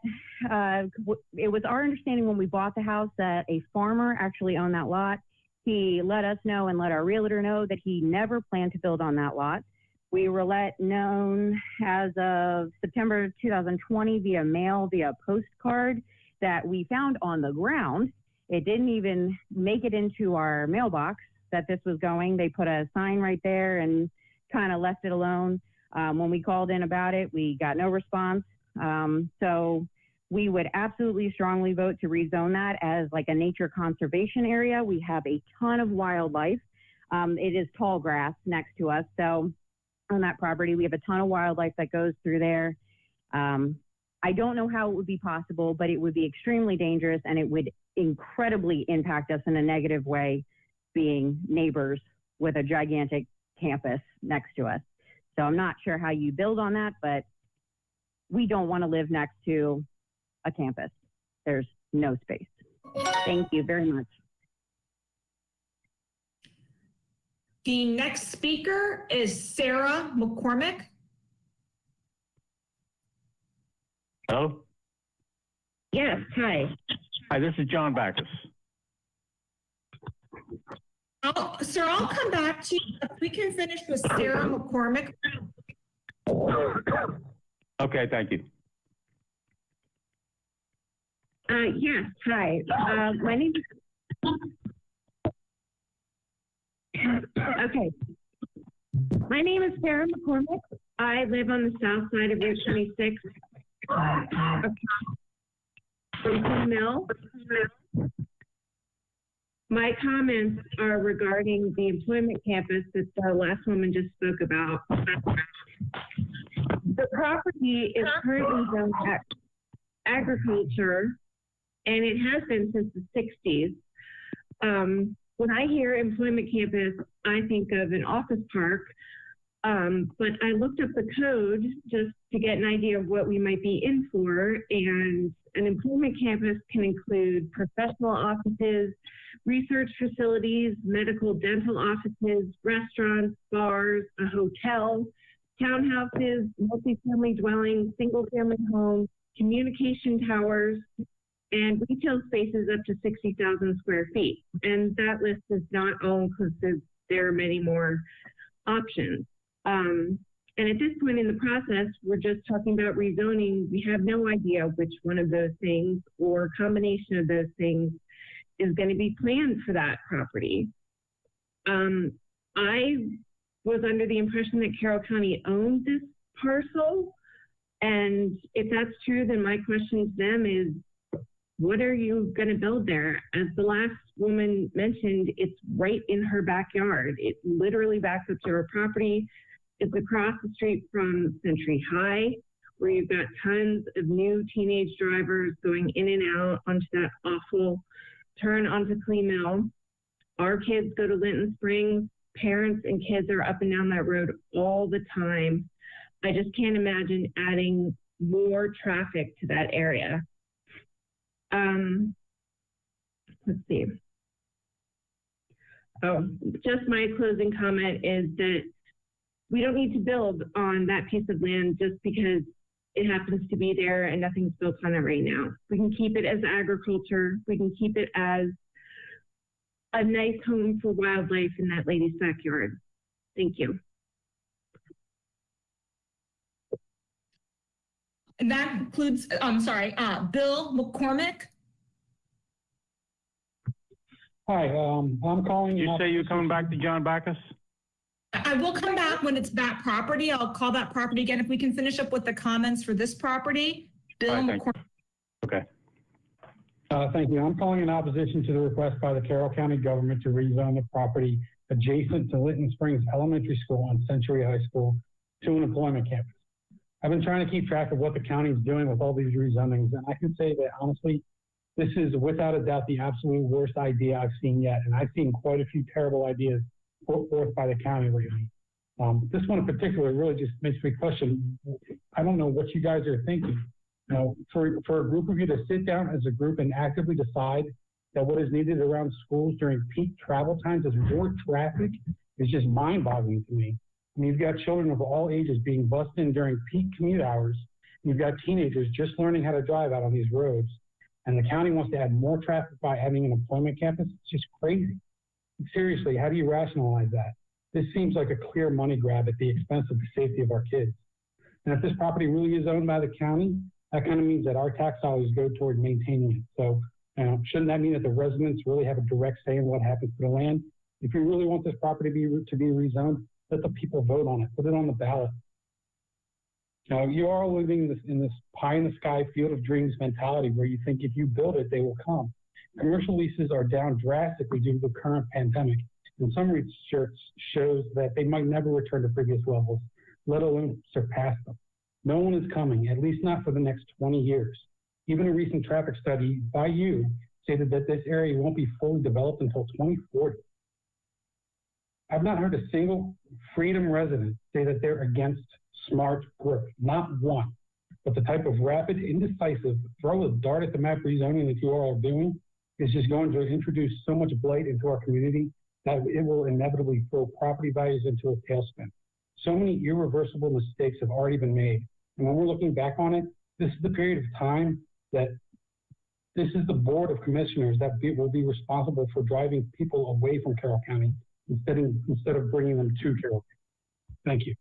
it was our understanding when we bought the house that a farmer actually owned that lot. He let us know and let our realtor know that he never planned to build on that lot. We were let known as of September 2020 via mail, via postcard, that we found on the ground. It didn't even make it into our mailbox that this was going. They put a sign right there and kind of left it alone. When we called in about it, we got no response. So we would absolutely strongly vote to rezone that as like a nature conservation area. We have a ton of wildlife. It is tall grass next to us. So on that property, we have a ton of wildlife that goes through there. I don't know how it would be possible, but it would be extremely dangerous and it would incredibly impact us in a negative way, being neighbors with a gigantic campus next to us. So I'm not sure how you build on that, but we don't want to live next to a campus. There's no space. Thank you very much. The next speaker is Sarah McCormick. Hello? Yes, hi. Hi, this is John Backus. Sir, I'll come back to you if we can finish with Sarah McCormick. Okay, thank you. Yes, hi. My name is... Okay. My name is Sarah McCormick. I live on the south side of Route 26. Mill. My comments are regarding the employment campus that the last woman just spoke about. The property is currently zoned agriculture, and it has been since the 60s. When I hear employment campus, I think of an office park, but I looked up the code just to get an idea of what we might be in for, and an employment campus can include professional offices, research facilities, medical dental offices, restaurants, bars, a hotel, townhouses, multifamily dwellings, single-family homes, communication towers, and retail spaces up to 60,000 square feet. And that list is not all inclusive. There are many more options. And at this point in the process, we're just talking about rezoning. We have no idea which one of those things or combination of those things is going to be planned for that property. I was under the impression that Carroll County owned this parcel. And if that's true, then my question to them is, what are you going to build there? As the last woman mentioned, it's right in her backyard. It literally backs up to her property. It's across the street from Century High, where you've got tons of new teenage drivers going in and out onto that awful turn onto Clee Mill. Our kids go to Linton Springs. Parents and kids are up and down that road all the time. I just can't imagine adding more traffic to that area. Let's see. Oh, just my closing comment is that we don't need to build on that piece of land just because it happens to be there and nothing's built on it right now. We can keep it as agriculture. We can keep it as a nice home for wildlife in that lady's backyard. Thank you. And that includes, Bill McCormick. Hi, I'm calling. You say you're coming back to John Backus? I will come back when it's that property. I'll call that property again. If we can finish up with the comments for this property. Bill McCormick. Okay. Thank you. I'm calling in opposition to the request by the Carroll County government to rezone the property adjacent to Linton Springs Elementary School on Century High School to an employment campus. I've been trying to keep track of what the county is doing with all these rezonings, and I can say that honestly, this is without a doubt the absolute worst idea I've seen yet, and I've seen quite a few terrible ideas put forth by the county lately. This one in particular really just makes me question, I don't know what you guys are thinking. You know, for a group of you to sit down as a group and actively decide that what is needed around schools during peak travel times is more traffic is just mind-boggling to me. I mean, you've got children of all ages being bussed in during peak commute hours. You've got teenagers just learning how to drive out on these roads. And the county wants to add more traffic by having an employment campus. It's just crazy. Seriously, how do you rationalize that? This seems like a clear money grab at the expense of the safety of our kids. And if this property really is owned by the county, that kind of means that our tax dollars go toward maintaining it. So shouldn't that mean that the residents really have a direct say in what happens to the land? If you really want this property to be rezoned, let the people vote on it. Put it on the ballot. Now, you are living in this pie-in-the-sky field of dreams mentality where you think if you build it, they will come. Commercial leases are down drastically due to the current pandemic, and some research shows that they might never return to previous levels, let alone surpass them. No one is coming, at least not for the next 20 years. Even a recent traffic study by you stated that this area won't be fully developed until 2040. I've not heard a single Freedom resident say that they're against smart growth, not one. But the type of rapid, indecisive, throw a dart at the map rezoning that you all are doing is just going to introduce so much blight into our community that it will inevitably throw property values into a tailspin. So many irreversible mistakes have already been made. And when we're looking back on it, this is the period of time that this is the Board of Commissioners that will be responsible for driving people away from Carroll County instead of bringing them to Carroll County. Thank you.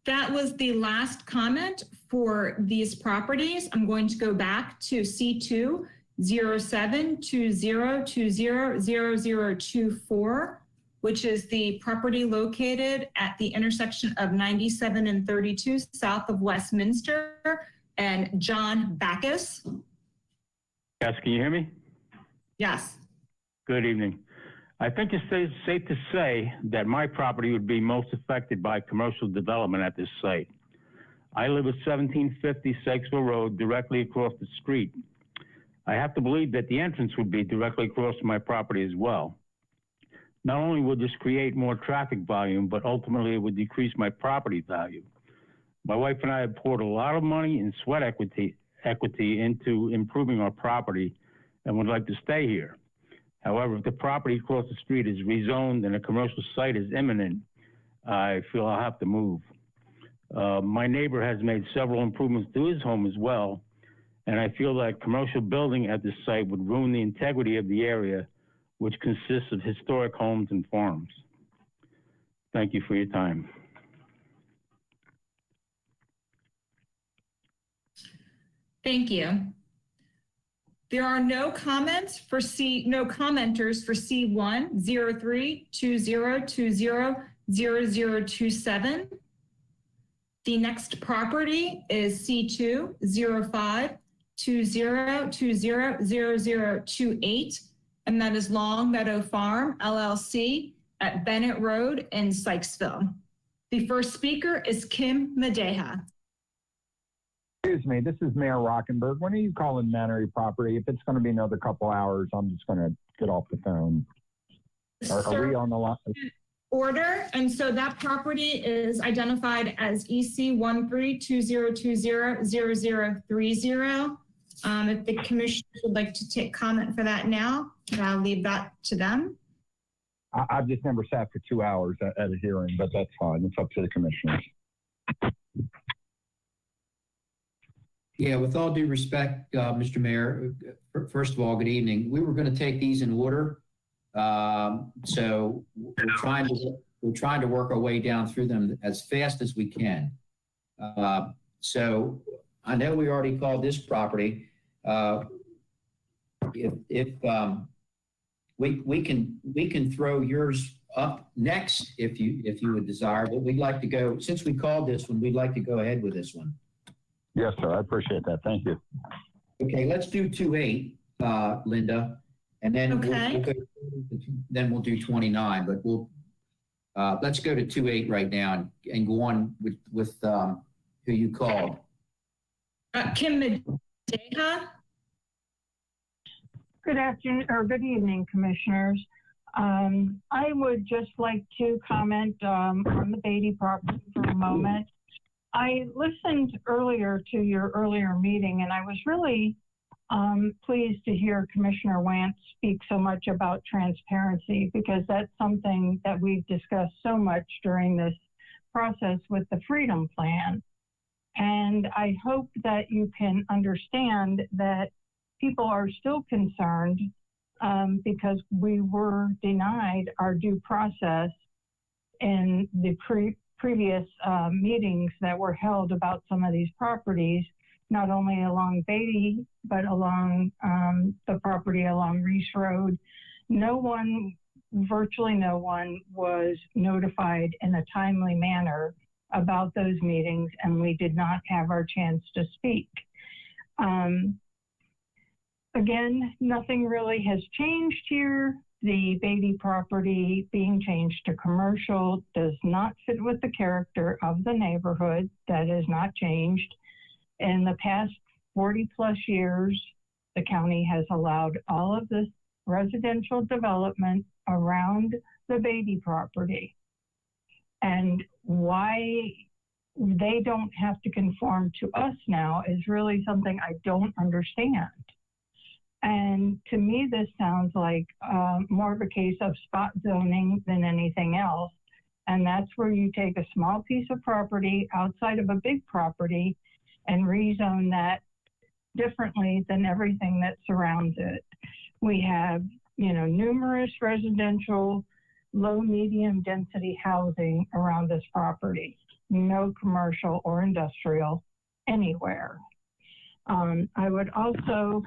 That was the last comment for these properties. I'm going to go back to C2 0720200024, which is the property located at the intersection of 97 and 32 south of Westminster, and John Backus. Yes, can you hear me? Yes. Good evening. I think it's safe to say that my property would be most affected by commercial development at this site. I live at 1750 Sykesville Road, directly across the street. I have to believe that the entrance would be directly across my property as well. Not only would this create more traffic volume, but ultimately it would decrease my property value. My wife and I have poured a lot of money and sweat equity into improving our property and would like to stay here. However, if the property across the street is rezoned and a commercial site is imminent, I feel I'll have to move. My neighbor has made several improvements to his home as well, and I feel that commercial building at this site would ruin the integrity of the area, which consists of historic homes and farms. Thank you for your time. Thank you. There are no comments for no commenters for C1 0320200027. The next property is C2 0520200028, and that is Long Meadow Farm LLC at Bennett Road in Sykesville. The first speaker is Kim Madeha. Excuse me, this is Mayor Rockenberg. When are you calling Mannery property? If it's going to be another couple hours, I'm just going to get off the phone. Are we on the line? Order, and so that property is identified as EC 1320200030. If the commissioners would like to take comment for that now, I'll leave that to them. I've just never sat for 2 hours at a hearing, but that's fine. It's up to the commissioners. Yeah, with all due respect, Mr. Mayor, first of all, good evening. We were going to take these in order. So we're trying to work our way down through them as fast as we can. So I know we already called this property. If we can throw yours up next if you would desire, but we'd like to go, since we called this one, we'd like to go ahead with this one. Yes, sir. I appreciate that. Thank you. Okay, let's do 2-8, Linda, and then then we'll do 29. But let's go to 2-8 right now and go on with who you called. Kim Madeha. Good afternoon or good evening, commissioners. I would just like to comment on the Beatty property for a moment. I listened earlier to your earlier meeting, and I was really pleased to hear Commissioner Wantz speak so much about transparency, because that's something that we've discussed so much during this process with the Freedom Plan. And I hope that you can understand that people are still concerned because we were denied our due process in the previous meetings that were held about some of these properties, not only along Beatty, but along the property along Reese Road. Virtually no one was notified in a timely manner about those meetings, and we did not have our chance to speak. Again, nothing really has changed here. The Beatty property being changed to commercial does not fit with the character of the neighborhood. That has not changed. In the past 40 plus years, the county has allowed all of this residential development around the Beatty property. And why they don't have to conform to us now is really something I don't understand. And to me, this sounds like more of a case of spot zoning than anything else. And that's where you take a small piece of property outside of a big property and rezone that differently than everything that surrounds it. We have, numerous residential, low, medium density housing around this property. No commercial or industrial anywhere. I would also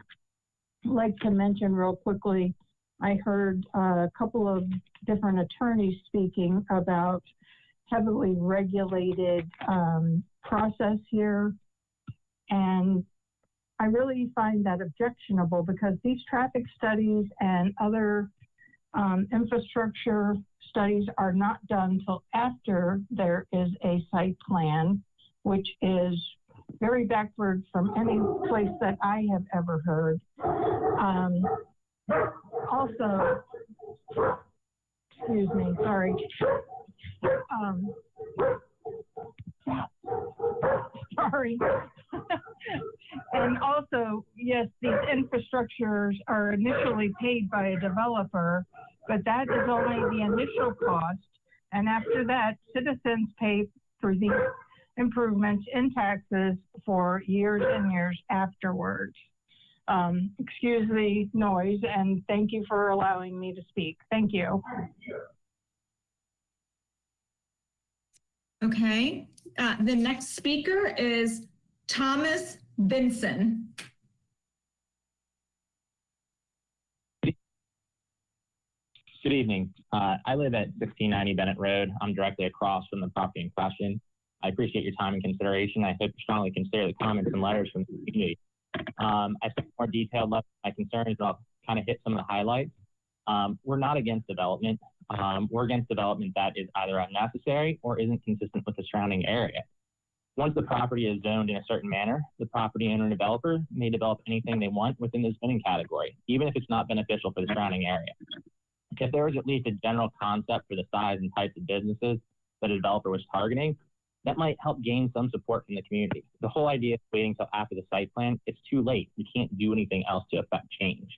like to mention real quickly, I heard a couple of different attorneys speaking about heavily regulated process here. And I really find that objectionable, because these traffic studies and other infrastructure studies are not done till after there is a site plan, which is very backward from any place that I have ever heard. Also, excuse me, sorry. Sorry. And also, yes, these infrastructures are initially paid by a developer, but that is only the initial cost. And after that, citizens pay for these improvements in taxes for years and years afterwards. Excuse the noise, and thank you for allowing me to speak. Thank you. Okay. The next speaker is Thomas Benson. Good evening. I live at 1690 Bennett Road. I'm directly across from the property in question. I appreciate your time and consideration. I hope you strongly consider the comments and letters from the community. I spent more detailed level my concerns, and I'll kind of hit some of the highlights. We're not against development. We're against development that is either unnecessary or isn't consistent with the surrounding area. Once the property is zoned in a certain manner, the property owner and developer may develop anything they want within the zoning category, even if it's not beneficial for the surrounding area. If there was at least a general concept for the size and types of businesses that a developer was targeting, that might help gain some support from the community. The whole idea of waiting until after the site plan, it's too late. We can't do anything else to affect change.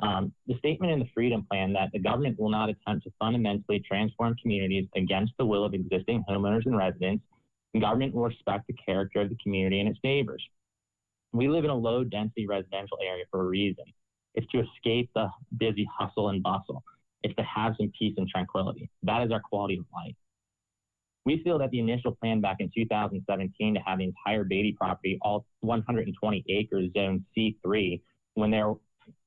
The statement in the Freedom Plan that the government will not attempt to fundamentally transform communities against the will of existing homeowners and residents, the government will respect the character of the community and its neighbors. We live in a low-density residential area for a reason. It's to escape the busy hustle and bustle. It's to have some peace and tranquility. That is our quality of life. We feel that the initial plan back in 2017 to have the entire Beatty property, all 120 acres, zone C3, when there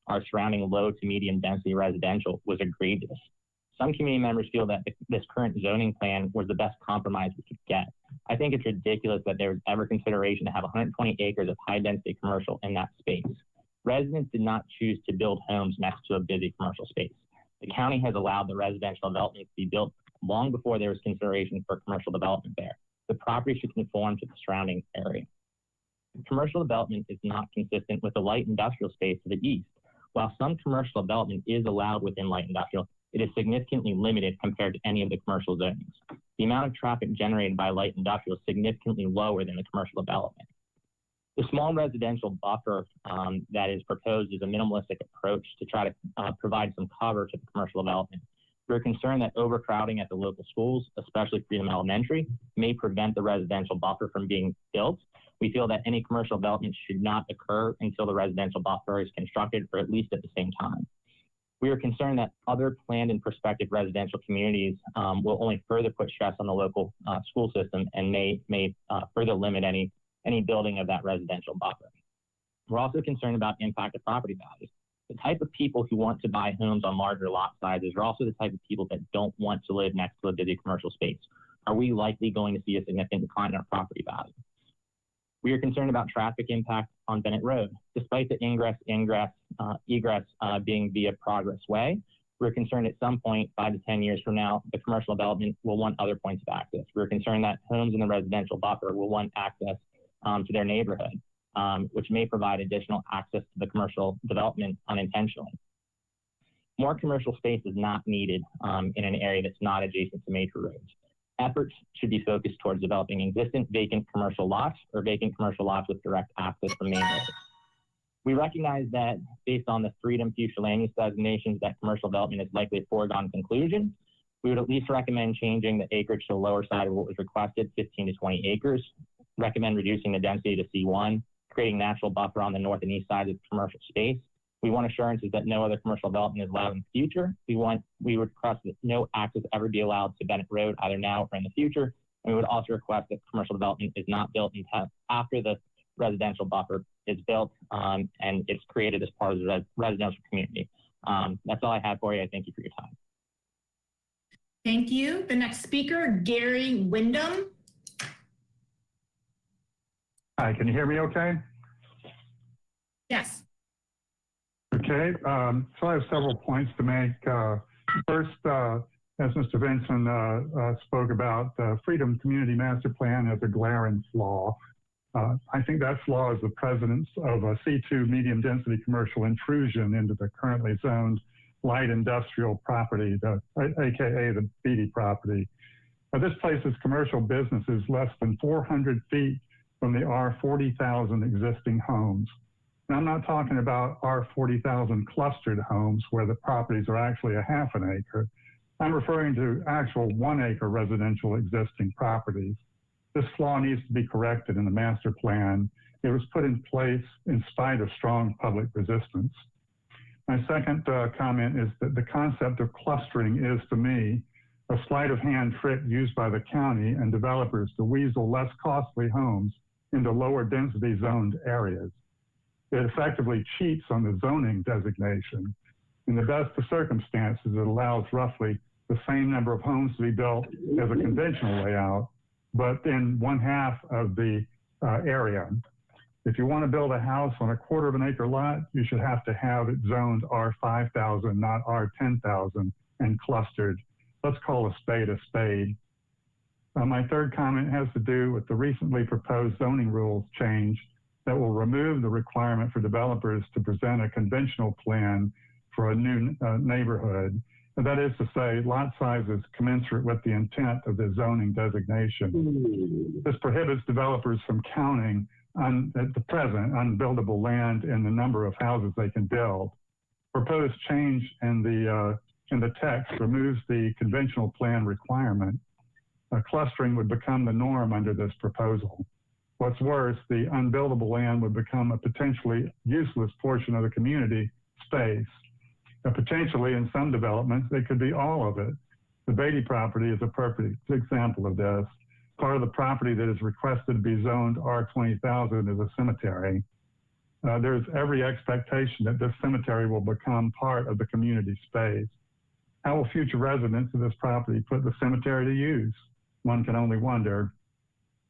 are surrounding low to medium density residential, was egregious. Some community members feel that this current zoning plan was the best compromise we could get. I think it's ridiculous that there was ever consideration to have 120 acres of high density commercial in that space. Residents did not choose to build homes next to a busy commercial space. The county has allowed the residential development to be built long before there was consideration for commercial development there. The property should conform to the surrounding area. Commercial development is not consistent with the light industrial space to the east. While some commercial development is allowed within light industrial, it is significantly limited compared to any of the commercial zonings. The amount of traffic generated by light industrial is significantly lower than the commercial development. The small residential buffer that is proposed is a minimalistic approach to try to provide some cover to the commercial development. We're concerned that overcrowding at the local schools, especially Freedom Elementary, may prevent the residential buffer from being built. We feel that any commercial development should not occur until the residential buffer is constructed, or at least at the same time. We are concerned that other planned and prospective residential communities will only further put stress on the local school system and may further limit any building of that residential buffer. We're also concerned about impact of property values. The type of people who want to buy homes on larger lot sizes are also the type of people that don't want to live next to a busy commercial space. Are we likely going to see a significant decline in our property value? We are concerned about traffic impact on Bennett Road. Despite the egress being via Progress Way, we're concerned at some point, 5 to 10 years from now, the commercial development will want other points of access. We're concerned that homes in the residential buffer will want access to their neighborhood, which may provide additional access to the commercial development unintentionally. More commercial space is not needed in an area that's not adjacent to major roads. Efforts should be focused towards developing existing vacant commercial lots or vacant commercial lots with direct access from main roads. We recognize that based on the Freedom Future Land Use designations that commercial development is likely a foregone conclusion. We would at least recommend changing the acreage to the lower side of what was requested, 15 to 20 acres, recommend reducing the density to C1, creating natural buffer on the north and east side of the commercial space. We want assurances that no other commercial development is allowed in the future. We would request that no access ever be allowed to Bennett Road, either now or in the future. And we would also request that commercial development is not built until after the residential buffer is built and it's created as part of the residential community. That's all I have for you. I thank you for your time. Thank you. The next speaker, Gary Wyndham. Hi, can you hear me okay? Yes. Okay, so I have several points to make. First, as Mr. Vinson spoke about, the Freedom Community Master Plan has a glaring flaw. I think that flaw is the presence of a C2 medium density commercial intrusion into the currently zoned light industrial property, aka the Beatty property. This places commercial businesses less than 400 feet from the R40,000 existing homes. Now, I'm not talking about R40,000 clustered homes where the properties are actually a half an acre. I'm referring to actual 1 acre residential existing properties. This flaw needs to be corrected in the master plan. It was put in place in spite of strong public resistance. My second comment is that the concept of clustering is, to me, a sleight of hand trick used by the county and developers to weasel less costly homes into lower density zoned areas. It effectively cheats on the zoning designation. In the best of circumstances, it allows roughly the same number of homes to be built as a conventional layout, but in 1/2 of the area. If you want to build a house on a 1/4 of an acre lot, you should have to have it zoned R5000, not R10,000, and clustered. Let's call a spade a spade. My third comment has to do with the recently proposed zoning rules change that will remove the requirement for developers to present a conventional plan for a new neighborhood. And that is to say, lot sizes commensurate with the intent of the zoning designation. This prohibits developers from counting at the present unbuildable land and the number of houses they can build. Proposed change in the text removes the conventional plan requirement. Clustering would become the norm under this proposal. What's worse, the unbuildable land would become a potentially useless portion of the community space. Potentially, in some developments, it could be all of it. The Beatty property is a perfect example of this. Part of the property that is requested to be zoned R20,000 is a cemetery. There's every expectation that this cemetery will become part of the community space. How will future residents of this property put the cemetery to use? One can only wonder.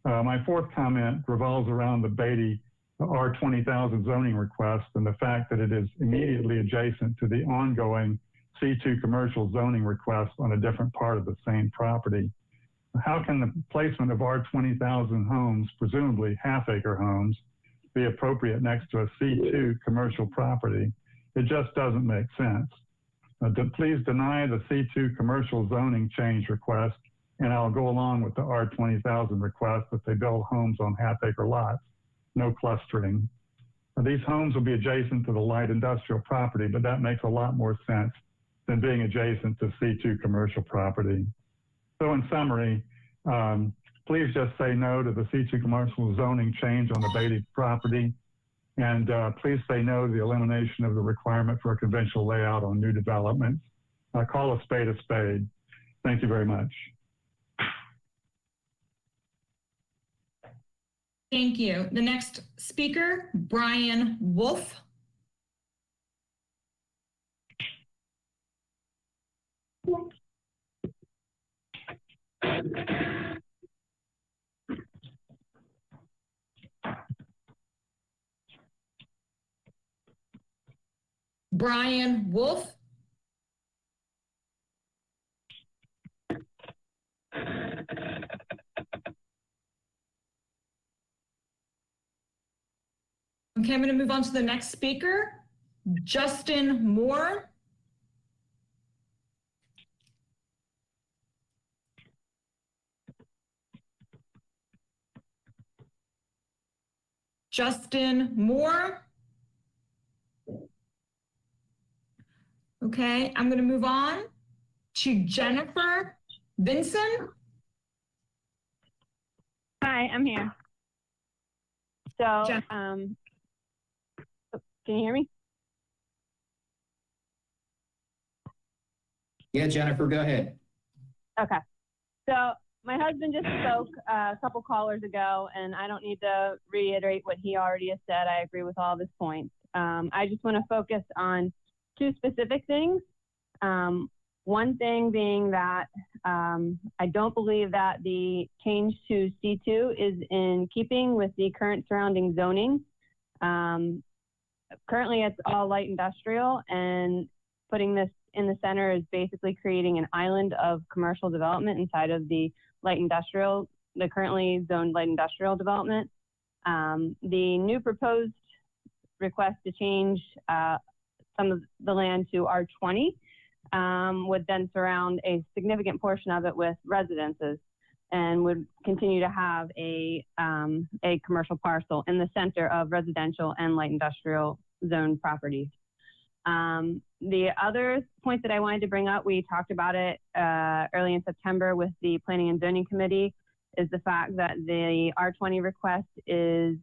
My fourth comment revolves around the Beatty R20,000 zoning request and the fact that it is immediately adjacent to the ongoing C2 commercial zoning request on a different part of the same property. How can the placement of R20,000 homes, presumably half-acre homes, be appropriate next to a C2 commercial property? It just doesn't make sense. Please deny the C2 commercial zoning change request, and I'll go along with the R20,000 request that they build homes on half-acre lots. No clustering. These homes will be adjacent to the light industrial property, but that makes a lot more sense than being adjacent to C2 commercial property. So in summary, please just say no to the C2 commercial zoning change on the Beatty property, and please say no to the elimination of the requirement for a conventional layout on new developments. Call a spade a spade. Thank you very much. Thank you. The next speaker, Brian Wolf. Brian Wolf. Okay, I'm going to move on to the next speaker, Justin Moore. Justin Moore. Okay, I'm going to move on to Jennifer Vinson. Hi, I'm here. So, can you hear me? Yeah, Jennifer, go ahead. Okay. So my husband just spoke a couple callers ago, and I don't need to reiterate what he already has said. I agree with all of his points. I just want to focus on two specific things. One thing being that I don't believe that the change to C2 is in keeping with the current surrounding zoning. Currently, it's all light industrial, and putting this in the center is basically creating an island of commercial development inside of the light industrial, the currently zoned light industrial development. The new proposed request to change some of the land to R20 would then surround a significant portion of it with residences and would continue to have a commercial parcel in the center of residential and light industrial zone properties. The other point that I wanted to bring up, we talked about it early in September with the Planning and Zoning Committee, is the fact that the R20 request is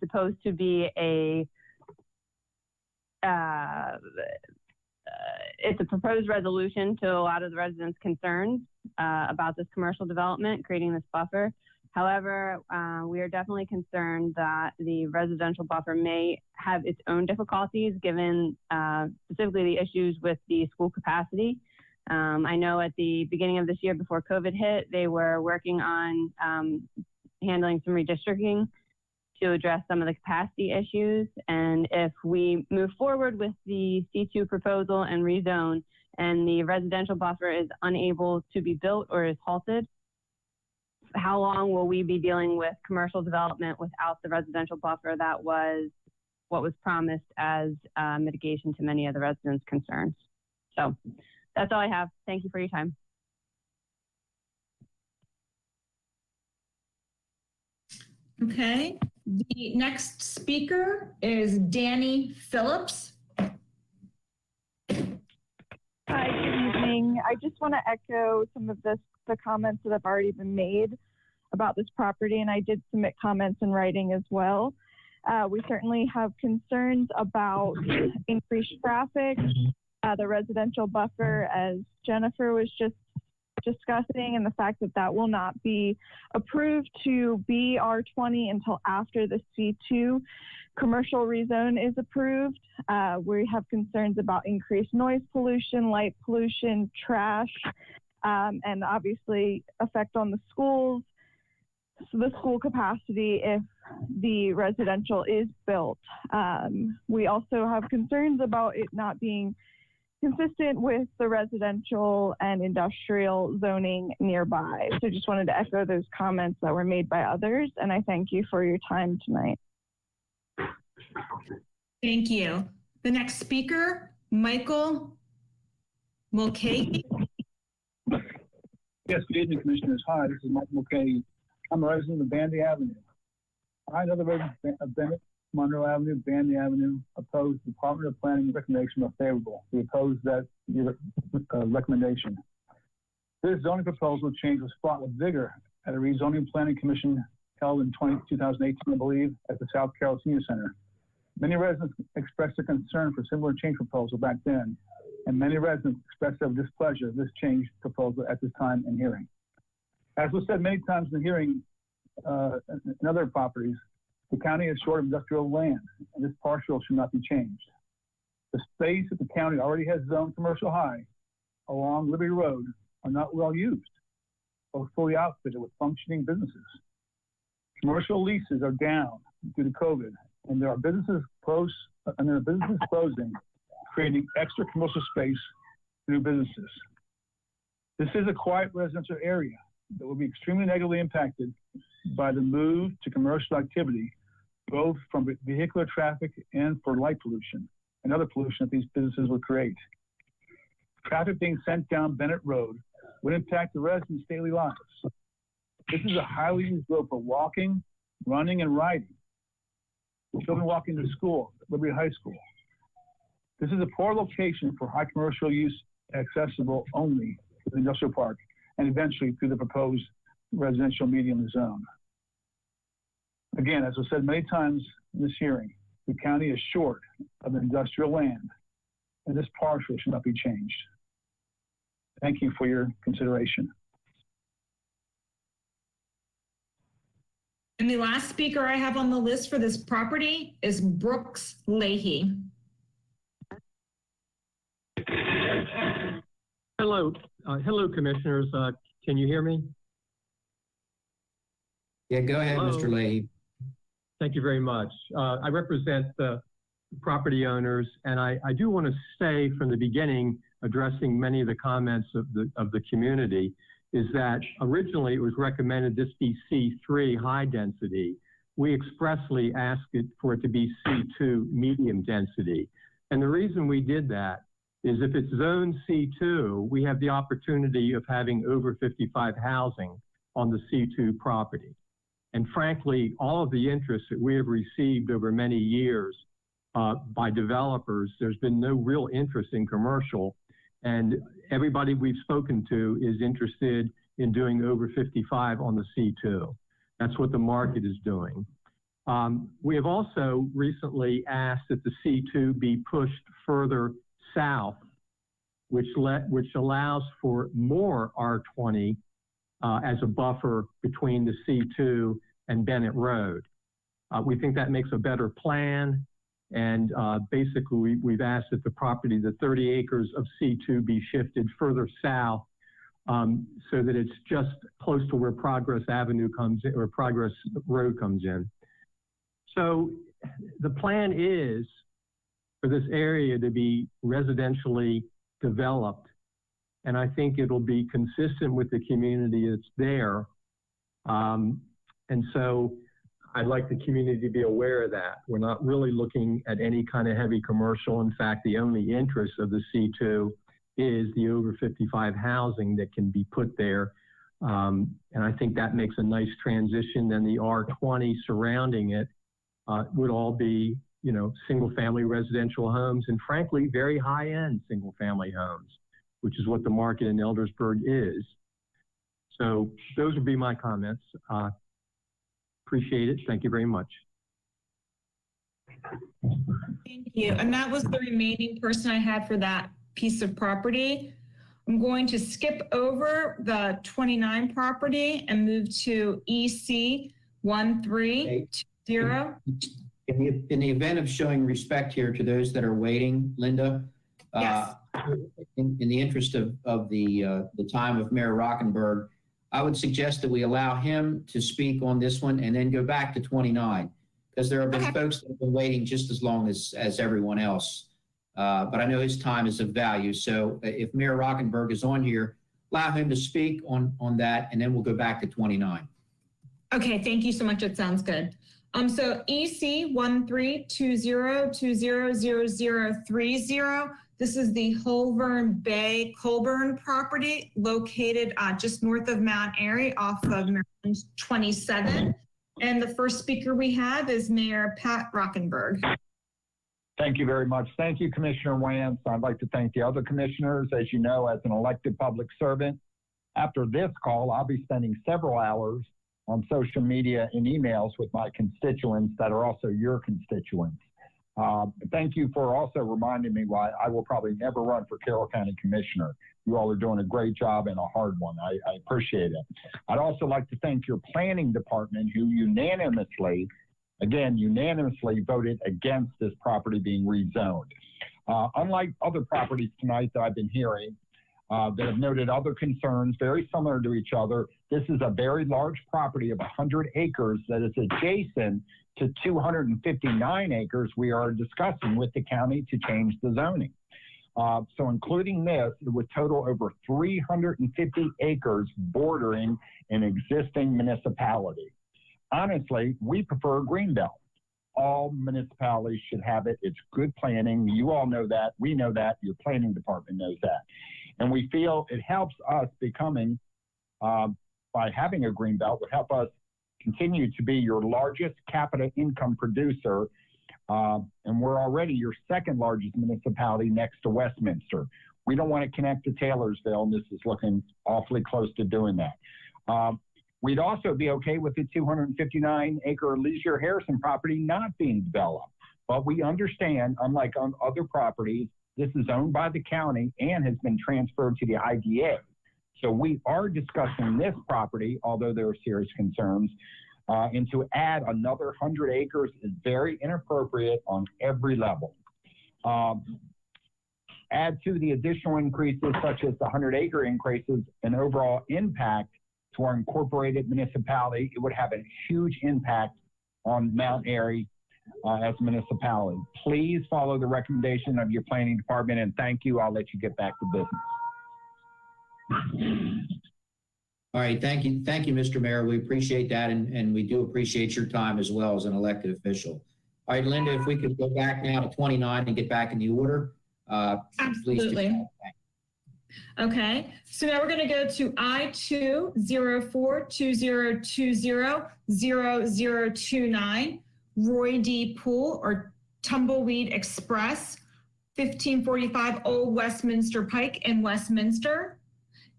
supposed to be it's a proposed resolution to a lot of the residents' concerns about this commercial development, creating this buffer. However, we are definitely concerned that the residential buffer may have its own difficulties given specifically the issues with the school capacity. I know at the beginning of this year before COVID hit, they were working on handling some redistricting to address some of the capacity issues. And if we move forward with the C2 proposal and rezone and the residential buffer is unable to be built or is halted, how long will we be dealing with commercial development without the residential buffer that was what was promised as mitigation to many of the residents' concerns? So that's all I have. Thank you for your time. Okay. The next speaker is Danny Phillips. Hi, good evening. I just want to echo some of the comments that have already been made about this property, and I did submit comments in writing as well. We certainly have concerns about increased traffic, the residential buffer, as Jennifer was just discussing, and the fact that that will not be approved to be R20 until after the C2 commercial rezone is approved. We have concerns about increased noise pollution, light pollution, trash, and obviously effect on the schools, so the school capacity if the residential is built. We also have concerns about it not being consistent with the residential and industrial zoning nearby. So just wanted to echo those comments that were made by others, and I thank you for your time tonight. Thank you. The next speaker, Michael Mulcahy. Yes, good evening, Commissioners. Hi, this is Michael Mulcahy. I'm a resident of Bandy Avenue. I, another resident of Bennett, Monroe Avenue, Bandy Avenue, opposed the Department of Planning recommendation of favorable. We oppose that recommendation. This zoning proposal change was fought with vigor at a rezoning planning commission held in 2018, I believe, at the South Carroll Senior Center. Many residents expressed their concern for similar change proposal back then, and many residents expressed their displeasure of this change proposal at this time in hearing. As was said many times in the hearing in other properties, the county is short of industrial land, and this partial should not be changed. The space that the county already has zoned commercial high along Liberty Road are not well used or fully outfitted with functioning businesses. Commercial leases are down due to COVID, and there are businesses closing, creating extra commercial space for new businesses. This is a quiet residential area that will be extremely negatively impacted by the move to commercial activity, both from vehicular traffic and for light pollution and other pollution that these businesses will create. Traffic being sent down Bennett Road would impact the residents' daily lives. This is a highly used road for walking, running, and riding. Children walking to school at Liberty High School. This is a poor location for high commercial use, accessible only to the industrial park and eventually through the proposed residential medium zone. Again, as was said many times in this hearing, the county is short of industrial land, and this partial should not be changed. Thank you for your consideration. And the last speaker I have on the list for this property is Brooks Leahy. Hello, hello, Commissioners. Can you hear me? Yeah, go ahead, Hello. Mr. Leahy. Thank you very much. I represent the property owners, and I do want to say from the beginning, addressing many of the comments of the community, is that originally it was recommended this be C3 high density. We expressly asked it for it to be C2 medium density. And the reason we did that is if it's zone C2, we have the opportunity of having over 55 housing on the C2 property. And frankly, all of the interest that we have received over many years by developers, there's been no real interest in commercial. And everybody we've spoken to is interested in doing over 55 on the C2. That's what the market is doing. We have also recently asked that the C2 be pushed further south, which allows for more R20 as a buffer between the C2 and Bennett Road. We think that makes a better plan, and basically we've asked that the property, the 30 acres of C2, be shifted further south so that it's just close to where Progress Avenue comes in, or Progress Road comes in. So the plan is for this area to be residentially developed, and I think it'll be consistent with the community that's there. And so I'd like the community to be aware of that. We're not really looking at any kind of heavy commercial. In fact, the only interest of the C2 is the over 55 housing that can be put there. And I think that makes a nice transition. Then the R20 surrounding it would all be, you know, single family residential homes, and frankly, very high end single family homes, which is what the market in Eldersburg is. So those would be my comments. Appreciate it. Thank you very much. Thank you. And that was the remaining person I had for that piece of property. I'm going to skip over the 29 property and move to EC 1320. In the event of showing respect here to those that are waiting, Linda, Yes. In the interest of the time of Mayor Rockenberg, I would suggest that we allow him to speak on this one and then go back to 29, because there have been folks that have been waiting just as long as everyone else. But I know his time is of value. So if Mayor Rockenberg is on here, allow him to speak on that, and then we'll go back to 29. Okay, thank you so much. It sounds good. So EC 1320000030. This is the Holborn Bay Colburn property located just north of Mount Airy off of Maryland 27. And the first speaker we have is Mayor Pat Rockenberg. Thank you very much. Thank you, Commissioner Wance. I'd like to thank the other commissioners. As you know, as an elected public servant, after this call, I'll be spending several hours on social media and emails with my constituents that are also your constituents. Thank you for also reminding me why I will probably never run for Carroll County Commissioner. You all are doing a great job and a hard one. I appreciate it. I'd also like to thank your planning department, who unanimously voted against this property being rezoned. Unlike other properties tonight that I've been hearing that have noted other concerns very similar to each other, this is a very large property of 100 acres that is adjacent to 259 acres we are discussing with the county to change the zoning. So including this, it would total over 350 acres bordering an existing municipality. Honestly, we greenbelt. All municipalities should have it. It's good planning. You all know that. We know that. Your planning department knows that. And we feel it helps us becoming, by having a greenbelt, would help us continue to be your largest capita income producer. And we're already your second largest municipality next to Westminster. We don't want to connect to Taylorsville, and this is looking awfully close to doing that. We'd also be okay with the 259-acre Leisure Harrison property not being developed. But we understand, unlike on other properties, this is owned by the county and has been transferred to the IDA. So we are discussing this property, although there are serious concerns, and to add another 100 acres is very inappropriate on every level. Add to the additional increases, such as the 100-acre increases, an overall impact to our incorporated municipality. It would have a huge impact on Mount Airy as a municipality. Please follow the recommendation of your planning department, and thank you. I'll let you get back to business. All right, thank you, Mr. Mayor. We appreciate that, and we do appreciate your time as well as an elected official. All right, Linda, if we could go back now to 29 and get back in the order. Absolutely. Please do. Okay, so now we're going to go to I-204-2020-0029, Roy D. Pool or Tumbleweed Express, 1545 Old Westminster Pike in Westminster.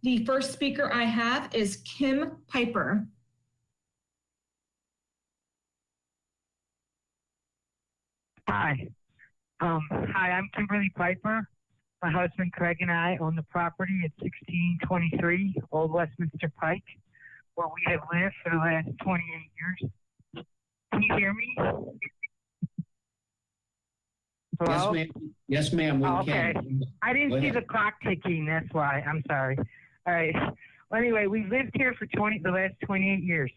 The first speaker I have is Kim Piper. Hi. Hi, I'm Kimberly Piper. My husband Craig and I own the property at 1623 Old Westminster Pike, where we have lived for the last 28 years. Can you hear me? Yes, Hello? ma'am. Yes, ma'am, we Okay. can. I didn't Go see ahead. the clock ticking, that's why. I'm sorry. All right. Well, anyway, we've lived here for the last 28 years.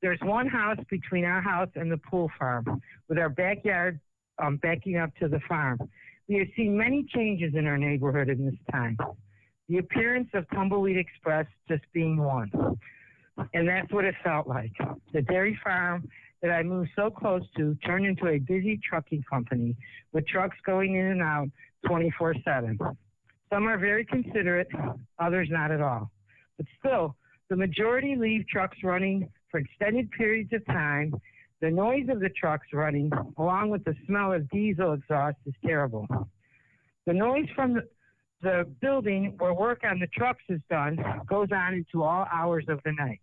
There's one house between our house and the pool farm, with our backyard backing up to the farm. We have seen many changes in our neighborhood in this time. The appearance of Tumbleweed Express just being one. And that's what it felt like. The dairy farm that I moved so close to turned into a busy trucking company with trucks going in and out 24/7. Some are very considerate, others not at all. But still, the majority leave trucks running for extended periods of time. The noise of the trucks running, along with the smell of diesel exhaust, is terrible. The noise from the building where work on the trucks is done goes on into all hours of the night.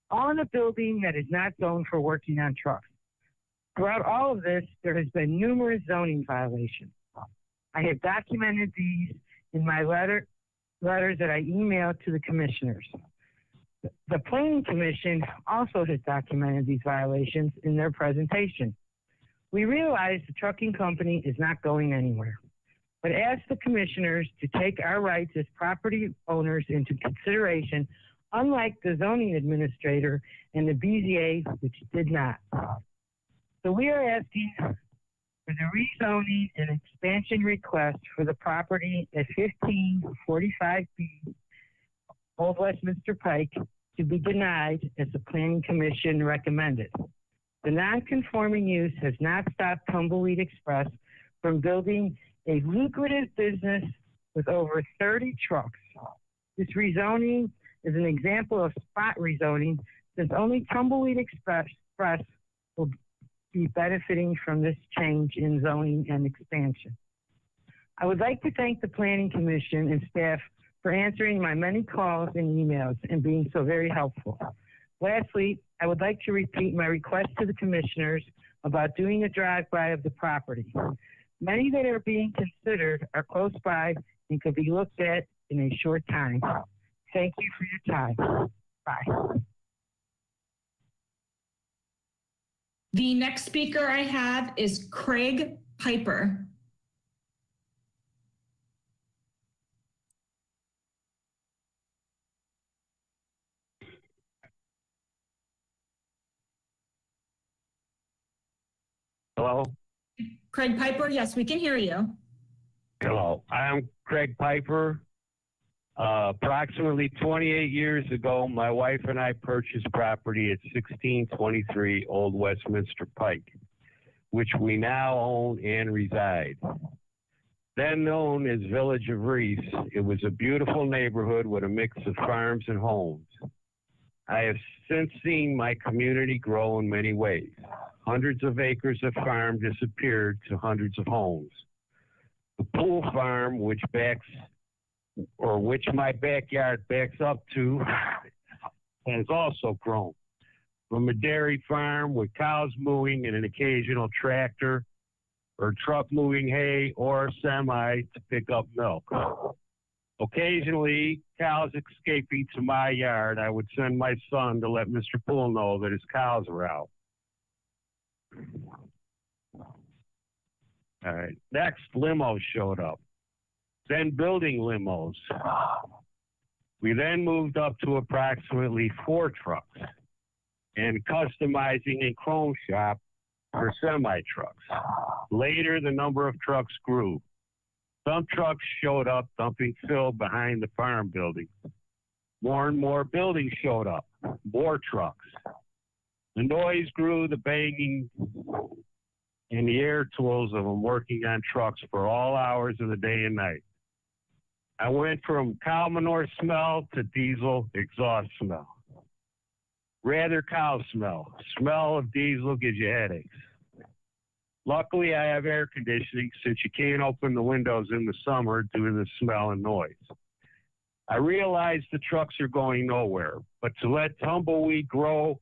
All in a building that is not zoned for working on trucks. Throughout all of this, there has been numerous zoning violations. I have documented these in my letters that I emailed to the commissioners. The Planning Commission also has documented these violations in their presentation. We realize the trucking company is not going anywhere, but ask the commissioners to take our rights as property owners into consideration, unlike the zoning administrator and the BZA, which did not. So we are asking for the rezoning and expansion request for the property at 1545B Old Westminster Pike to be denied as the Planning Commission recommended. The non-conforming use has not stopped Tumbleweed Express from building a lucrative business with over 30 trucks. This rezoning is an example of spot rezoning, since only Tumbleweed Express will be benefiting from this change in zoning and expansion. I would like to thank the Planning Commission and staff for answering my many calls and emails and being so very helpful. Lastly, I would like to repeat my request to the commissioners about doing a drive-by of the property. Many that are being considered are close by and could be looked at in a short time. Thank you for your time. Bye. The next speaker I have is Craig Piper. Hello? Craig Piper, yes, we can hear you. Hello. I'm Craig Piper. Approximately 28 years ago, my wife and I purchased property at 1623 Old Westminster Pike, which we now own and reside. Then known as Village of Reese, it was a beautiful neighborhood with a mix of farms and homes. I have since seen my community grow in many ways. Hundreds of acres of farm disappeared to hundreds of homes. The pool farm, which my backyard backs up to, has also grown. From a dairy farm with cows mooing and an occasional tractor or truck moving hay or a semi to pick up milk. Occasionally, cows escaping to my yard, I would send my son to let Mr. Poole know that his cows were out. All right. Next, limos showed up. Then building limos. We then moved up to approximately 4 trucks and customizing a chrome shop for semi-trucks. Later, the number of trucks grew. Some trucks showed up dumping fill behind the farm building. More and more buildings showed up, more trucks. The noise grew, the banging, and the air tools of them working on trucks for all hours of the day and night. I went from cow manure smell to diesel exhaust smell. Rather cow smell. Smell of diesel gives you headaches. Luckily, I have air conditioning since you can't open the windows in the summer due to the smell and noise. I realize the trucks are going nowhere, but to let tumbleweed grow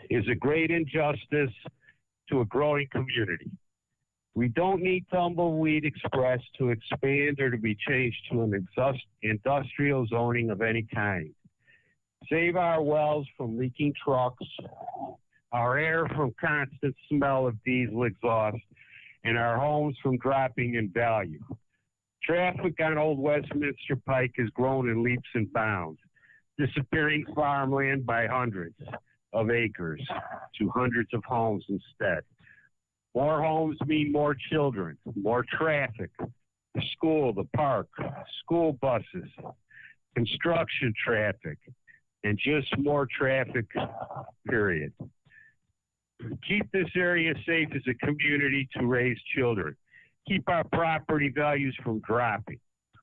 is a great injustice to a growing community. We don't need Tumbleweed Express to expand or to be changed to an industrial zoning of any kind. Save our wells from leaking trucks, our air from constant smell of diesel exhaust, and our homes from dropping in value. Traffic on Old Westminster Pike has grown in leaps and bounds, disappearing farmland by hundreds of acres to hundreds of homes instead. More homes mean more children, more traffic, the school, the park, school buses, construction traffic, and just more traffic, period. Keep this area safe as a community to raise children. Keep our property values from dropping.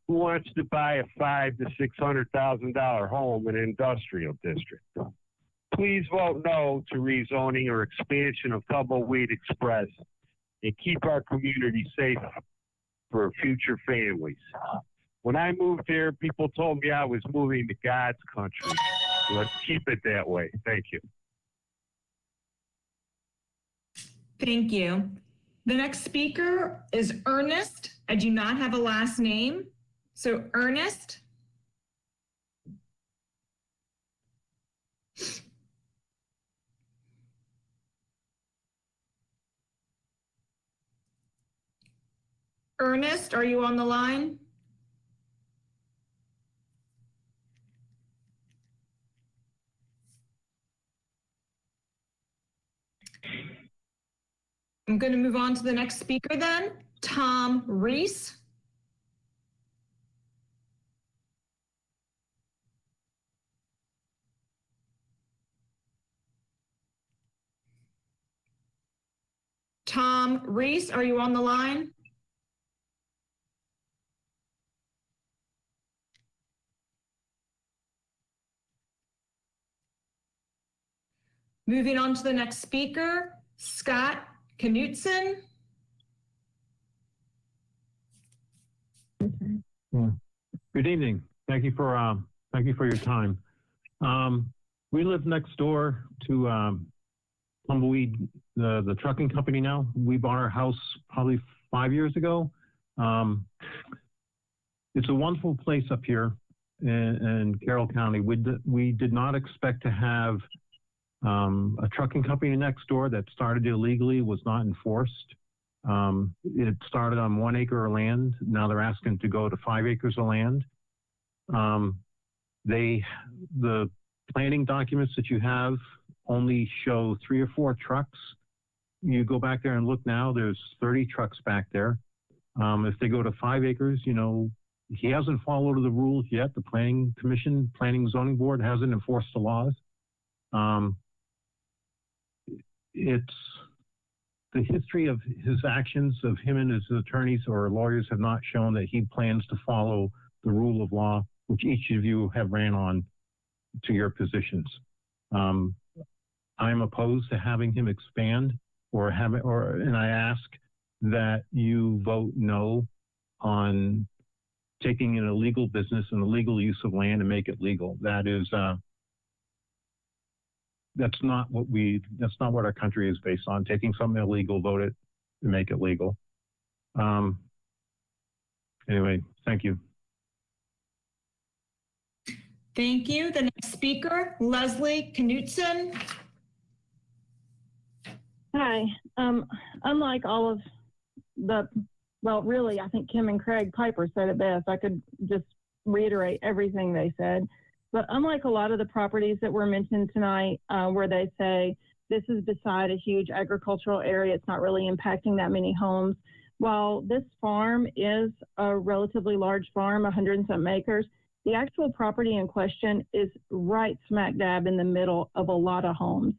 Who wants to buy a $500,000 to $600,000 home in an industrial district? Please vote no to rezoning or expansion of Tumbleweed Express and keep our community safe for future families. When I moved here, people told me I was moving to God's country. Let's keep it that way. Thank you. Thank you. The next speaker is Ernest. I do not have a last name. So Ernest. Ernest, are you on the line? I'm going to move on to the next speaker then, Tom Reese. Tom Reese, are you on the line? Moving on to the next speaker, Scott Knutson. Good evening. Thank you for your time. We live next door to Tumbleweed, the trucking company now. We bought our house probably 5 years ago. It's a wonderful place up here in Carroll County. We did not expect to have a trucking company next door that started illegally, was not enforced. It started on 1 acre of land. Now they're asking to go to 5 acres of land. The planning documents that you have only show 3 or 4 trucks. You go back there and look now, there's 30 trucks back there. If they go to 5 acres, you know, he hasn't followed the rules yet. The Planning Commission, Planning Zoning Board hasn't enforced the laws. It's the history of his actions, of him and his attorneys or lawyers, have not shown that he plans to follow the rule of law, which each of you have ran on to your positions. I'm opposed to having him expand and I ask that you vote no on taking an illegal business and illegal use of land and make it legal. That is, that's not what our country is based on. Taking something illegal, vote it and make it legal. Anyway, thank you. Thank you. The next speaker, Leslie Knutson. Hi. Unlike all of well, really, I think Kim and Craig Piper said it best. I could just reiterate everything they said. But unlike a lot of the properties that were mentioned tonight, where they say this is beside a huge agricultural area, it's not really impacting that many homes. While this farm is a relatively large farm, 100 and some acres, the actual property in question is right smack dab in the middle of a lot of homes.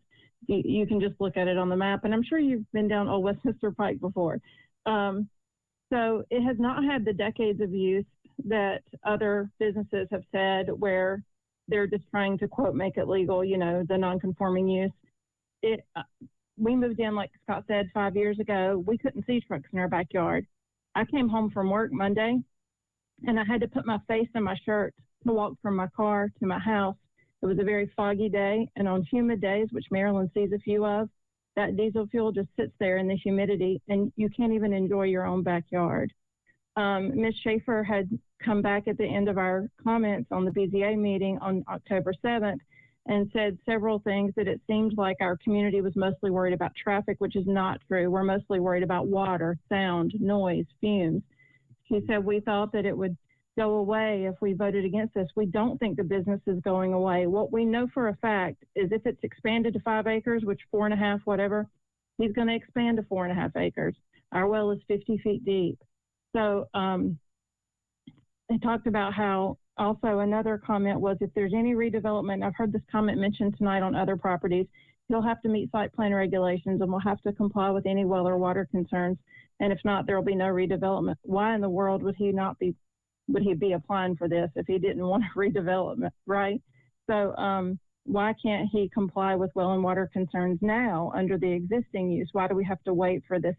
You can just look at it on the map, and I'm sure you've been down Old Westminster Pike before. So it has not had the decades of use that other businesses have said, where they're just trying to, quote, make it legal, you know, the non-conforming use. We moved in, like Scott said, 5 years ago. We couldn't see trucks in our backyard. I came home from work Monday, and I had to put my face in my shirt to walk from my car to my house. It was a very foggy day, and on humid days, which Maryland sees a few of, that diesel fuel just sits there in the humidity, and you can't even enjoy your own backyard. Ms. Schaefer had come back at the end of our comments on the BZA meeting on October 7th and said several things that it seemed like our community was mostly worried about traffic, which is not true. We're mostly worried about water, sound, noise, fumes. She said we thought that it would go away if we voted against this. We don't think the business is going away. What we know for a fact is if it's expanded to 5 acres, which 4.5, whatever, he's going to expand to 4.5 acres. Our well is 50 feet deep. So they talked about how also another comment was if there's any redevelopment, I've heard this comment mentioned tonight on other properties, he'll have to meet site plan regulations and will have to comply with any well or water concerns. And if not, there will be no redevelopment. Why in the world would he be applying for this if he didn't want a redevelopment, right? So why can't he comply with well and water concerns now under the existing use? Why do we have to wait for this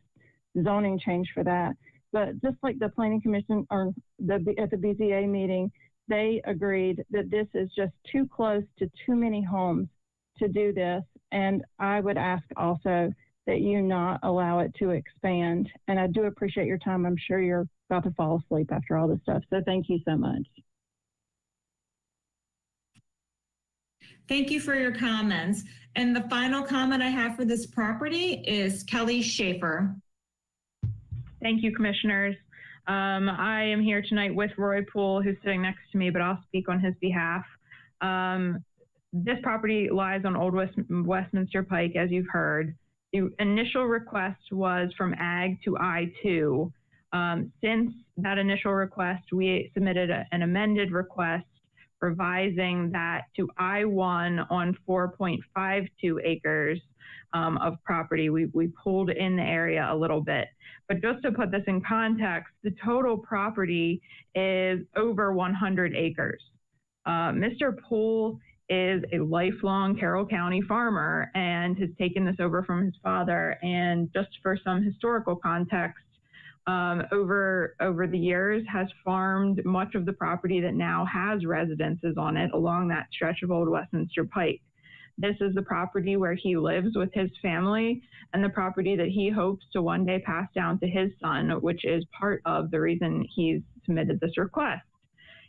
zoning change for that? But just like the Planning Commission or at the BZA meeting, they agreed that this is just too close to too many homes to do this. And I would ask also that you not allow it to expand. And I do appreciate your time. I'm sure you're about to fall asleep after all this stuff. So thank you so much. Thank you for your comments. And the final comment I have for this property is Kelly Schaefer. Thank you, commissioners. I am here tonight with Roy Poole, who's sitting next to me, but I'll speak on his behalf. This property lies on Old Westminster Pike, as you've heard. The initial request was from Ag to I-2. Since that initial request, we submitted an amended request revising that to I-1 on 4.52 acres of property. We pulled in the area a little bit. But just to put this in context, the total property is over 100 acres. Mr. Poole is a lifelong Carroll County farmer and has taken this over from his father. And just for some historical context, over the years has farmed much of the property that now has residences on it along that stretch of Old Westminster Pike. This is the property where he lives with his family and the property that he hopes to one day pass down to his son, which is part of the reason he's submitted this request.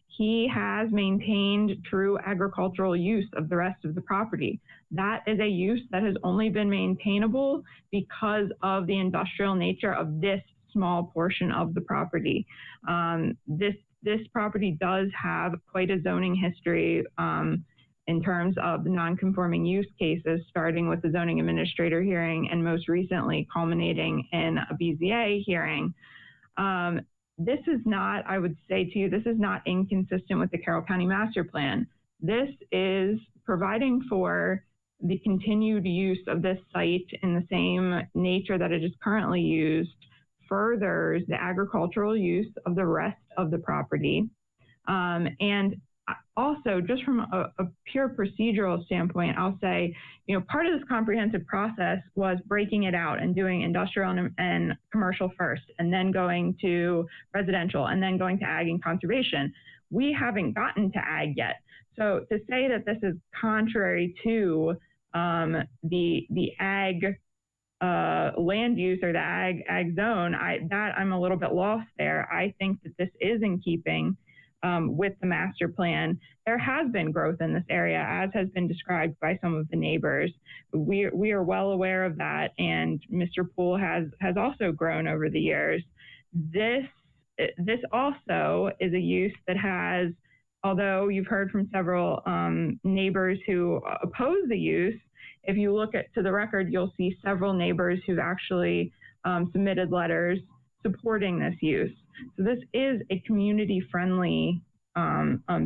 He has maintained true agricultural use of the rest of the property. That is a use that has only been maintainable because of the industrial nature of this small portion of the property. This property does have quite a zoning history in terms of the non-conforming use cases, starting with the zoning administrator hearing and most recently culminating in a BZA hearing. This is not, I would say to you, this is not inconsistent with the Carroll County Master Plan. This is providing for the continued use of this site in the same nature that it is currently used, furthers the agricultural use of the rest of the property. And also, just from a pure procedural standpoint, I'll say, part of this comprehensive process was breaking it out and doing industrial and commercial first, and then going to residential, and then going to ag and conservation. We haven't gotten to ag yet. So to say that this is contrary to the ag land use or the ag zone, I'm a little bit lost there. I think that this is in keeping with the master plan. There has been growth in this area, as has been described by some of the neighbors. We are well aware of that, and Mr. Poole has also grown over the years. This also is a use that has, although you've heard from several neighbors who oppose the use, if you look to the record, you'll see several neighbors who've actually submitted letters supporting this use. So this is a community-friendly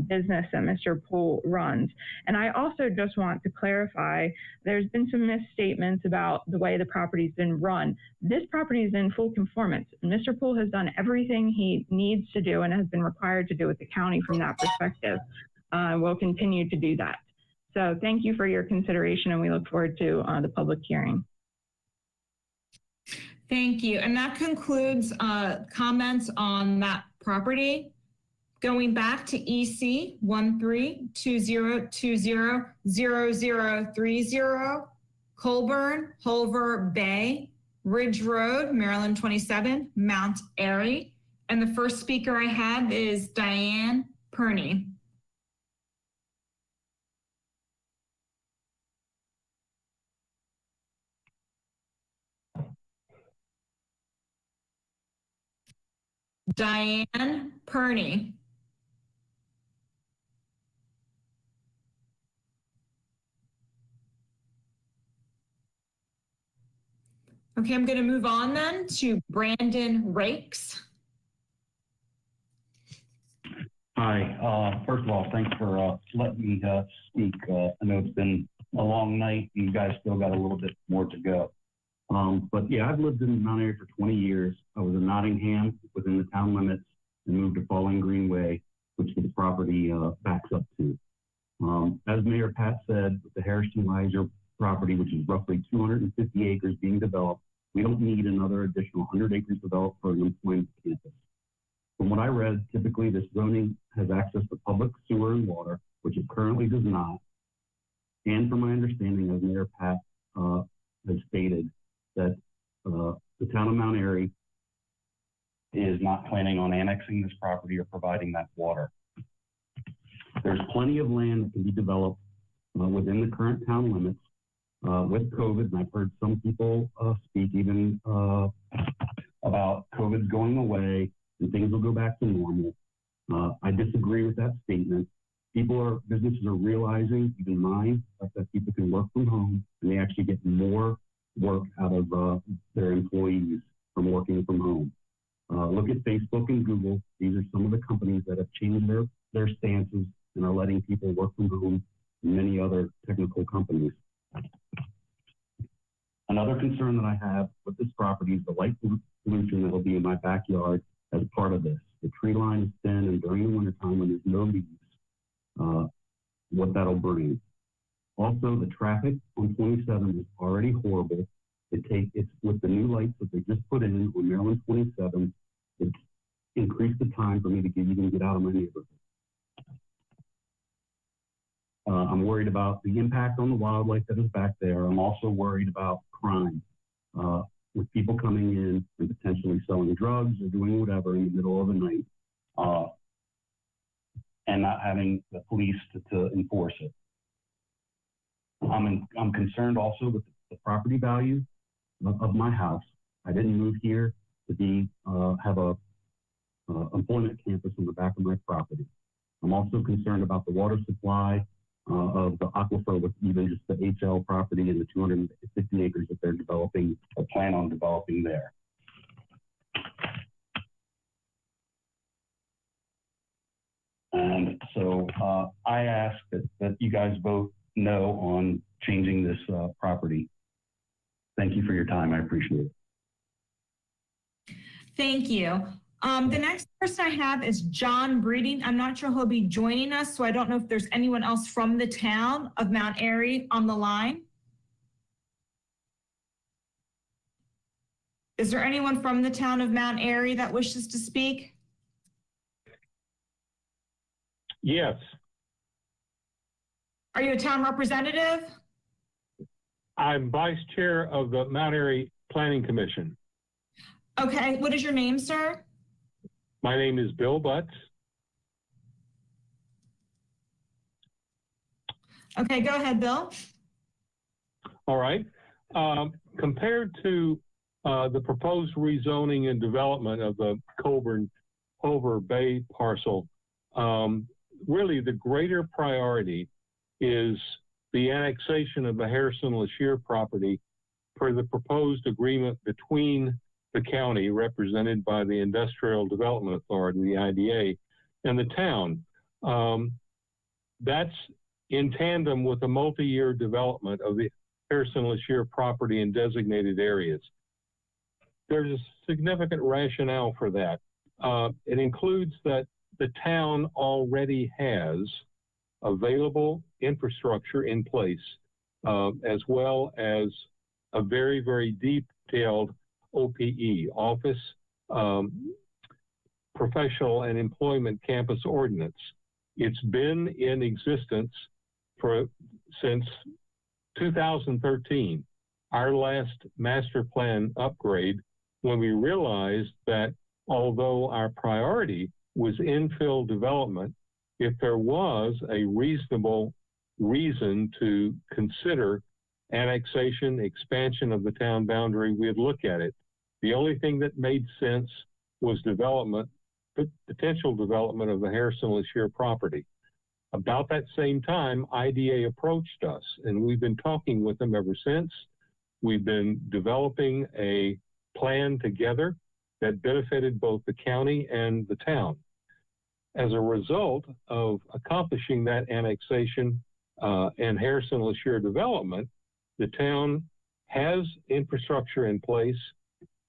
business that Mr. Poole runs. And I also just want to clarify, there's been some misstatements about the way the property's been run. This property is in full conformance. Mr. Poole has done everything he needs to do and has been required to do with the county from that perspective. We'll continue to do that. So thank you for your consideration, and we look forward to the public hearing. Thank you. And that concludes comments on that property. Going back to EC 1320200030, Colburn, Culver Bay, Ridge Road, Maryland 27, Mount Airy. And the first speaker I have is Diane Perney. Diane Perney. Okay, I'm going to move on then to Brandon Rakes. Hi. First of all, thanks for letting me speak. I know it's been a long night and you guys still got a little bit more to go. But yeah, I've lived in Mount Airy for 20 years. I was in Nottingham within the town limits and moved to Falling Greenway, which the property backs up to. As Mayor Pat said, with the Harrison Weiser property, which is roughly 250 acres being developed, we don't need another additional 100 acres developed for an employment campus. From what I read, typically this zoning has access to public sewer and water, which it currently does not. And from my understanding, as Mayor Pat has stated, that the town of Mount Airy is not planning on annexing this property or providing that water. There's plenty of land that can be developed within the current town limits. With COVID, and I've heard some people speak even about COVID going away and things will go back to normal. I disagree with that statement. Businesses are realizing, even mine, that people can work from home and they actually get more work out of their employees from working from home. Look at Facebook and Google. These are some of the companies that have changed their stances and are letting people work from home, and many other technical companies. Another concern that I have with this property is the light pollution that will be in my backyard as part of this. The tree line is thin, and during the wintertime when there's no leaves, what that'll bring. Also, the traffic on 27 is already horrible. It's with the new lights that they just put in on Maryland 27, it's increased the time for me to even get out of my neighborhood. I'm worried about the impact on the wildlife that is back there. I'm also worried about crime, with people coming in and potentially selling drugs or doing whatever in the middle of the night, and not having the police to enforce it. I'm concerned also with the property value of my house. I didn't move here to have a employment campus on the back of my property. I'm also concerned about the water supply of the aquifer with even just the HL property and the 250 acres that they're developing or plan on developing there. And so I ask that you guys vote no on changing this property. Thank you for your time. I appreciate it. Thank you. The next person I have is John Breeding. I'm not sure he'll be joining us, so I don't know if there's anyone else from the town of Mount Airy on the line. Is there anyone from the town of Mount Airy that wishes to speak? Yes. Are you a town representative? I'm vice chair of the Mount Airy Planning Commission. Okay, what is your name, sir? My name is Bill Butts. Okay, go ahead, Bill. All right. Compared to the proposed rezoning and development of the Culver Bay parcel, really the greater priority is the annexation of the Harrison-LaShire property per the proposed agreement between the county, represented by the Industrial Development Authority, the IDA, and the town. That's in tandem with a multi-year development of the Harrison-LaShire property in designated areas. There's a significant rationale for that. It includes that the town already has available infrastructure in place, as well as a very, very detailed OPE, office professional and employment campus ordinance. It's been in existence since 2013, our last master plan upgrade, when we realized that although our priority was infill development, if there was a reasonable reason to consider annexation, expansion of the town boundary, we'd look at it. The only thing that made sense was development, potential development of the Harrison-LaShire property. About that same time, IDA approached us, and we've been talking with them ever since. We've been developing a plan together that benefited both the county and the town. As a result of accomplishing that annexation and Harrison-LaShire development, the town has infrastructure in place.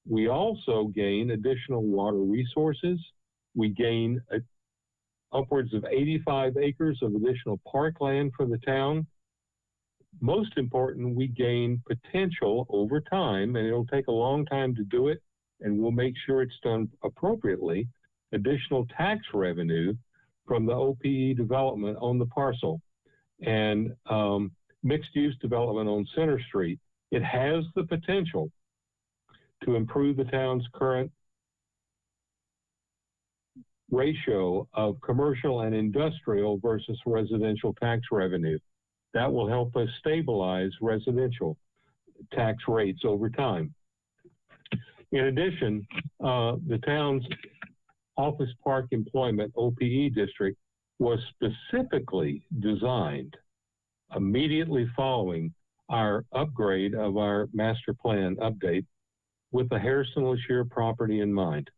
We also gain additional water resources. We gain upwards of 85 acres of additional parkland for the town. Most important, we gain potential over time, and it'll take a long time to do it, and we'll make sure it's done appropriately, additional tax revenue from the OPE development on the parcel and mixed-use development on Center Street. It has the potential to improve the town's current ratio of commercial and industrial versus residential tax revenue. That will help us stabilize residential tax rates over time. In addition, the town's Office Park Employment, OPE district, was specifically designed immediately following our upgrade of our master plan update with the Harrison-LaShire property in mind.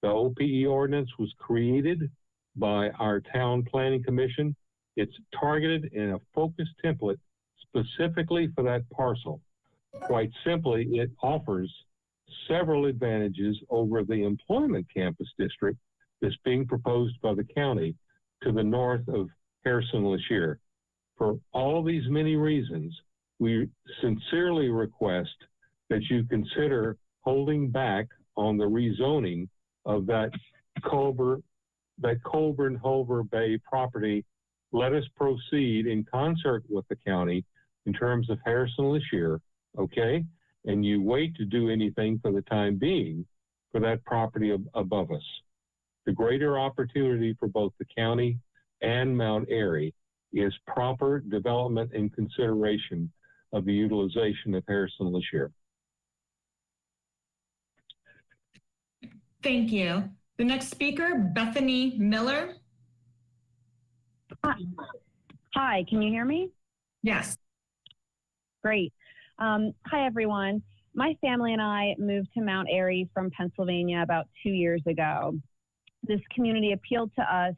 The OPE ordinance was created by our town planning commission. It's targeted in a focused template specifically for that parcel. Quite simply, it offers several advantages over the employment campus district that's being proposed by the county to the north of Harrison-LaShire. For all these many reasons, we sincerely request that you consider holding back on the rezoning of that Colburn-Hulver Bay property. Let us proceed in concert with the county in terms of Harrison-LaShire, okay? And you wait to do anything for the time being for that property above us. The greater opportunity for both the county and Mount Airy is proper development and consideration of the utilization of Harrison-LaShire. Thank you. The next speaker, Bethany Miller. Hi, can you hear me? Yes. Great. Hi, everyone. My family and I moved to Mount Airy from Pennsylvania about 2 years ago. This community appealed to us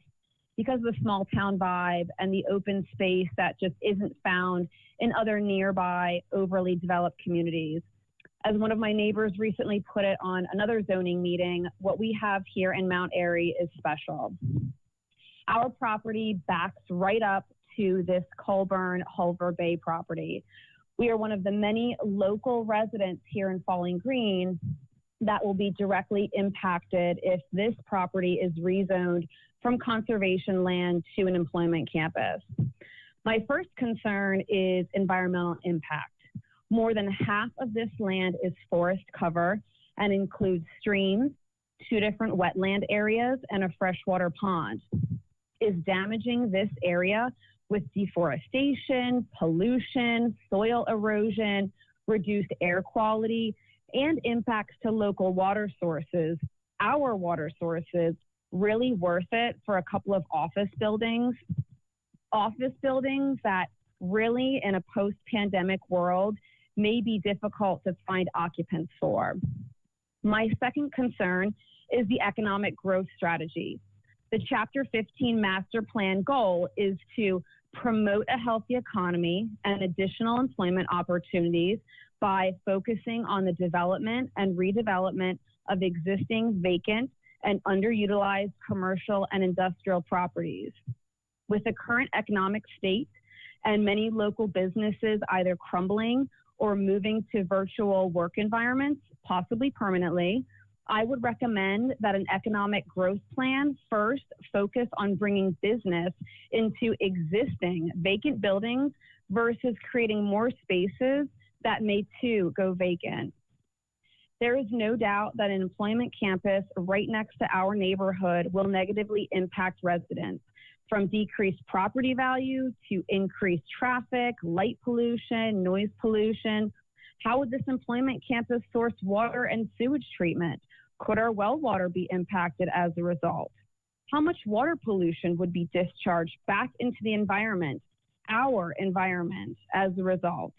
because of the small town vibe and the open space that just isn't found in other nearby overly developed communities. As one of my neighbors recently put it on another zoning meeting, what we have here in Mount Airy is special. Our property backs right up to this Colburn-Hulver Bay property. We are one of the many local residents here in Falling Green that will be directly impacted if this property is rezoned from conservation land to an employment campus. My first concern is environmental impact. More than half of this land is forest cover and includes streams, 2 different wetland areas, and a freshwater pond. Is damaging this area with deforestation, pollution, soil erosion, reduced air quality, and impacts to local water sources, our water sources, really worth it for a couple of office buildings? Office buildings that really, in a post-pandemic world, may be difficult to find occupants for. My second concern is the economic growth strategy. The Chapter 15 Master Plan goal is to promote a healthy economy and additional employment opportunities by focusing on the development and redevelopment of existing vacant and underutilized commercial and industrial properties. With the current economic state and many local businesses either crumbling or moving to virtual work environments, possibly permanently, I would recommend that an economic growth plan first focus on bringing business into existing vacant buildings versus creating more spaces that may too go vacant. There is no doubt that an employment campus right next to our neighborhood will negatively impact residents, from decreased property value to increased traffic, light pollution, noise pollution. How would this employment campus source water and sewage treatment? Could our well water be impacted as a result? How much water pollution would be discharged back into the environment, our environment, as a result?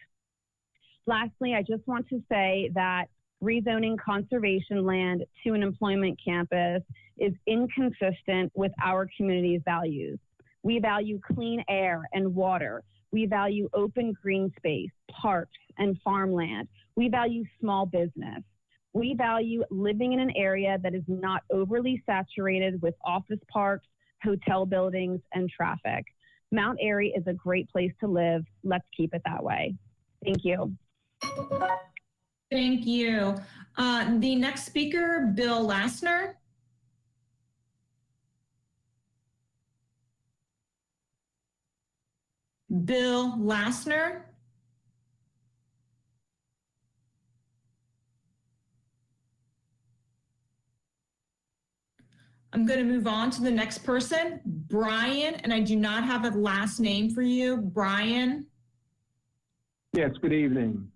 Lastly, I just want to say that rezoning conservation land to an employment campus is inconsistent with our community's values. We value clean air and water. We value open green space, parks, and farmland. We value small business. We value living in an area that is not overly saturated with office parks, hotel buildings, and traffic. Mount Airy is a great place to live. Let's keep it that way. Thank you. Thank you. The next speaker, Bill Lassner. Bill Lassner. I'm going to move on to the next person, Brian, and I do not have a last name for you. Brian. Yes, good evening.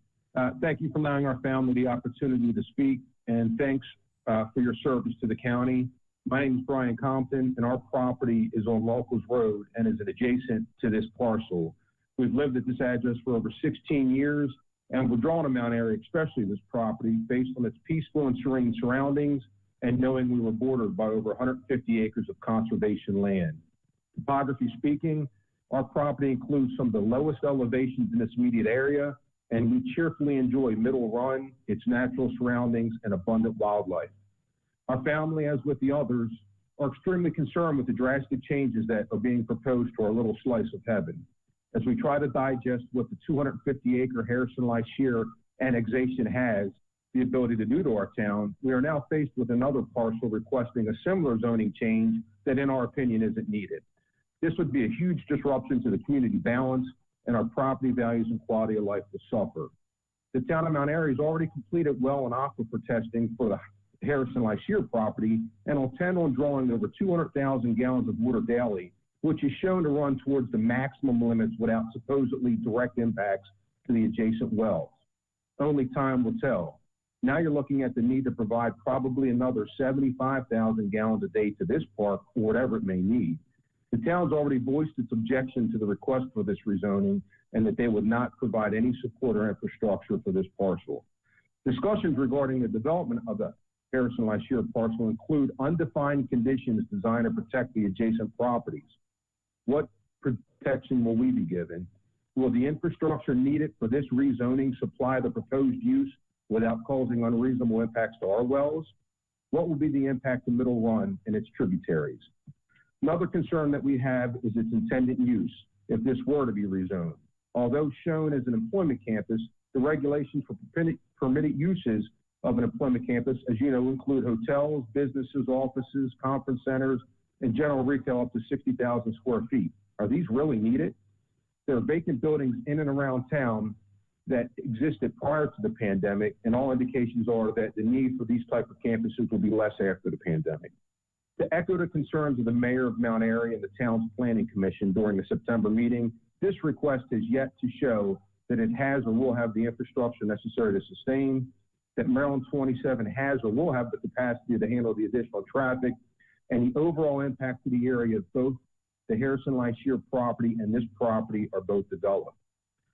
Thank you for allowing our family the opportunity to speak, and thanks for your service to the county. My name is Brian Compton, and our property is on Locals Road and is adjacent to this parcel. We've lived at this address for over 16 years, and we're drawn to Mount Airy, especially this property, based on its peaceful and serene surroundings, and knowing we were bordered by over 150 acres of conservation land. Topography speaking, our property includes some of the lowest elevations in this immediate area, and we cheerfully enjoy Middle Run, its natural surroundings, and abundant wildlife. Our family, as with the others, are extremely concerned with the drastic changes that are being proposed to our little slice of heaven. As we try to digest what the 250-acre Harrison-Lashir annexation has the ability to do to our town, we are now faced with another parcel requesting a similar zoning change that, in our opinion, isn't needed. This would be a huge disruption to the community balance, and our property values and quality of life will suffer. The town of Mount Airy has already completed well and aquifer testing for the Harrison-Lashir property and will intend on drawing over 200,000 gallons of water daily, which is shown to run towards the maximum limits without supposedly direct impacts to the adjacent wells. Only time will tell. Now you're looking at the need to provide probably another 75,000 gallons a day to this park for whatever it may need. The town's already voiced its objection to the request for this rezoning and that they would not provide any support or infrastructure for this parcel. Discussions regarding the development of the Harrison-Lashir parcel include undefined conditions designed to protect the adjacent properties. What protection will we be given? Will the infrastructure needed for this rezoning supply the proposed use without causing unreasonable impacts to our wells? What will be the impact to Middle Run and its tributaries? Another concern that we have is its intended use if this were to be rezoned. Although shown as an employment campus, the regulations for permitted uses of an employment campus, as you know, include hotels, businesses, offices, conference centers, and general retail up to 60,000 square feet. Are these really needed? There are vacant buildings in and around town that existed prior to the pandemic, and all indications are that the need for these type of campuses will be less after the pandemic. To echo the concerns of the mayor of Mount Airy and the town's planning commission during the September meeting, this request has yet to show that it has or will have the infrastructure necessary to sustain, that Maryland 27 has or will have the capacity to handle the additional traffic, and the overall impact to the area of both the Harrison-Lashir property and this property are both developed.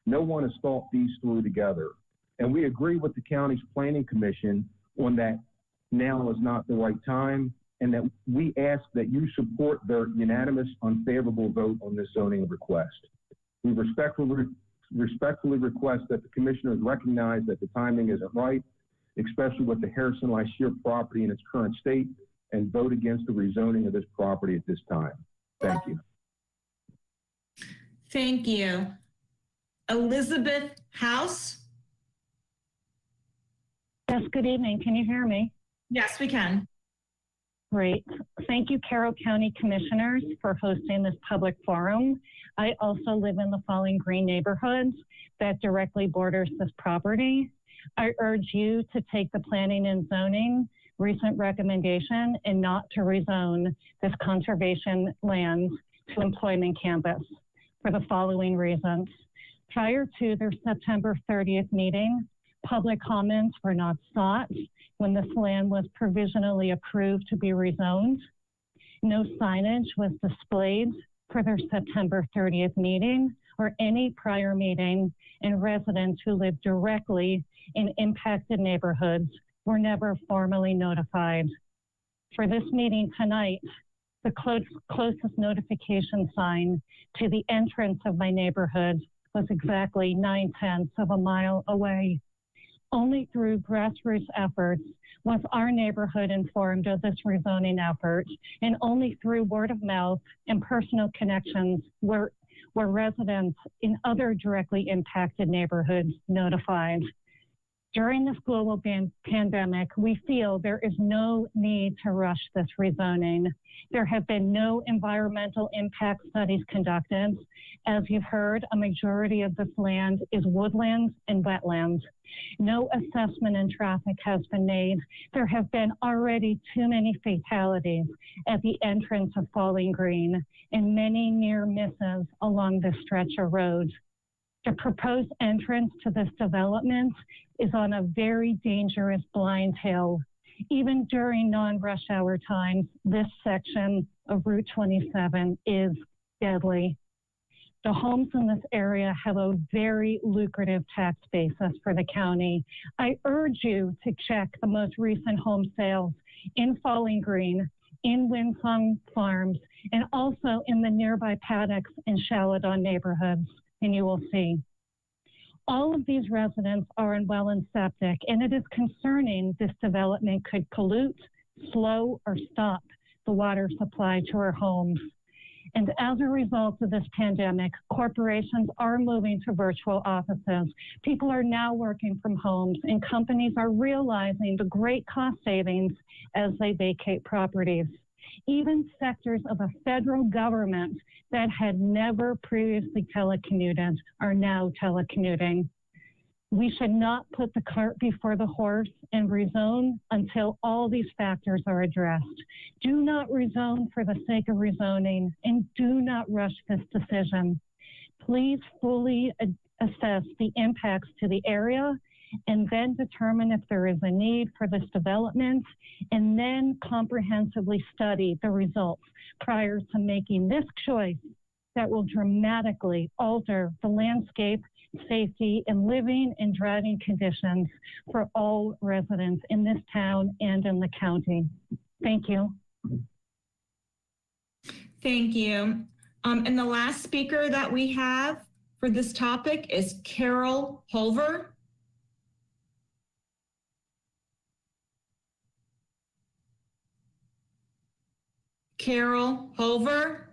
No one has thought these through together, and we agree with the county's planning commission on that now is not the right time, and that we ask that you support their unanimous unfavorable vote on this zoning request. We respectfully request that the commissioners recognize that the timing isn't right, especially with the Harrison-Lashir property in its current state, and vote against the rezoning of this property at this time. Thank you. Thank you. Elizabeth House. Yes, good evening. Can you hear me? Yes, we can. Great. Thank you, Carroll County Commissioners, for hosting this public forum. I also live in the Falling Green neighborhood that directly borders this property. I urge you to take the planning and zoning recent recommendation and not to rezone this conservation land to employment campus for the following reasons. Prior to their September 30th meeting, public comments were not sought when this land was provisionally approved to be rezoned. No signage was displayed for their September 30th meeting or any prior meeting, and residents who live directly in impacted neighborhoods were never formally notified. For this meeting tonight, the closest notification sign to the entrance of my neighborhood was exactly 9/10 of a mile away. Only through grassroots efforts was our neighborhood informed of this rezoning effort, and only through word of mouth and personal connections were residents in other directly impacted neighborhoods notified. During this global pandemic, we feel there is no need to rush this rezoning. There have been no environmental impact studies conducted. As you've heard, a majority of this land is woodlands and wetlands. No assessment and traffic has been made. There have been already too many fatalities at the entrance of Falling Green and many near misses along this stretch of road. The proposed entrance to this development is on a very dangerous blind hill. Even during non-rush hour times, this section of Route 27 is deadly. The homes in this area have a very lucrative tax basis for the county. I urge you to check the most recent home sales in Falling Green, in Winsong Farms, and also in the nearby Paddocks and Shaladon neighborhoods, and you will see. All of these residents are in well and septic, and it is concerning this development could pollute, slow, or stop the water supply to our homes. And as a result of this pandemic, corporations are moving to virtual offices. People are now working from homes, and companies are realizing the great cost savings as they vacate properties. Even sectors of a federal government that had never previously telecommuted are now telecommuting. We should not put the cart before the horse and rezone until all these factors are addressed. Do not rezone for the sake of rezoning, and do not rush this decision. Please fully assess the impacts to the area and then determine if there is a need for this development, and then comprehensively study the results prior to making this choice that will dramatically alter the landscape, safety, and living and driving conditions for all residents in this town and in the county. Thank you. Thank you. And the last speaker that we have for this topic is Carol Holver. Carol Holver.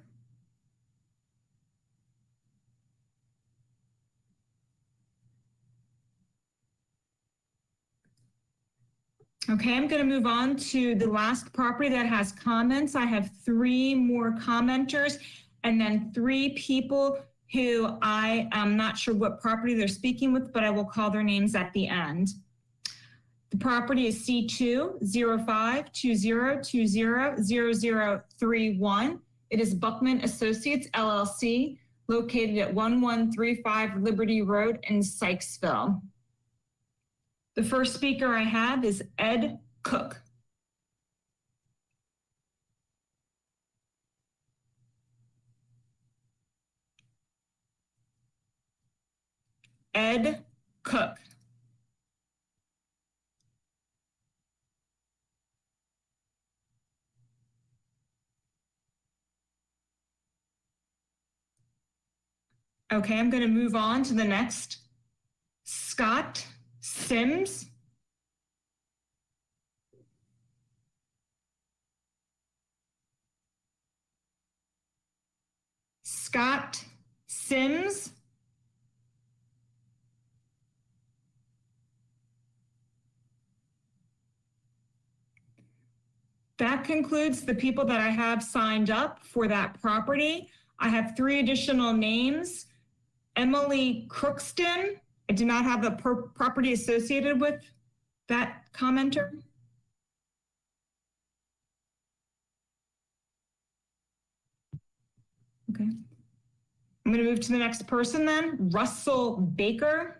Okay, I'm going to move on to the last property that has comments. I have 3 more commenters and then 3 people who I am not sure what property they're speaking with, but I will call their names at the end. The property is C2-05-2020-0031. It is Buckman Associates, LLC, located at 1135 Liberty Road in Sykesville. The first speaker I have is Ed Cook. Ed Cook. Okay, I'm going to move on to the next. Scott Sims. Scott Sims. That concludes the people that I have signed up for that property. I have 3 additional names. Emily Crookston. I do not have the property associated with that commenter. Okay. I'm going to move to the next person then. Russell Baker.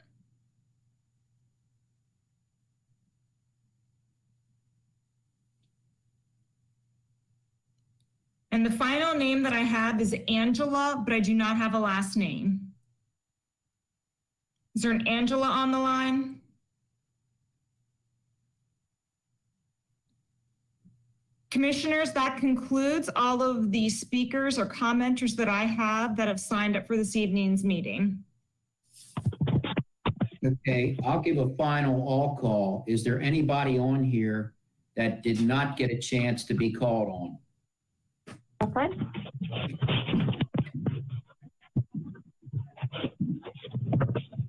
And the final name that I have is Angela, but I do not have a last name. Is there an Angela on the line? Commissioners, that concludes all of the speakers or commenters that I have that have signed up for this evening's meeting. Okay, I'll give a final all call. Is there anybody on here that did not get a chance to be called on? Okay.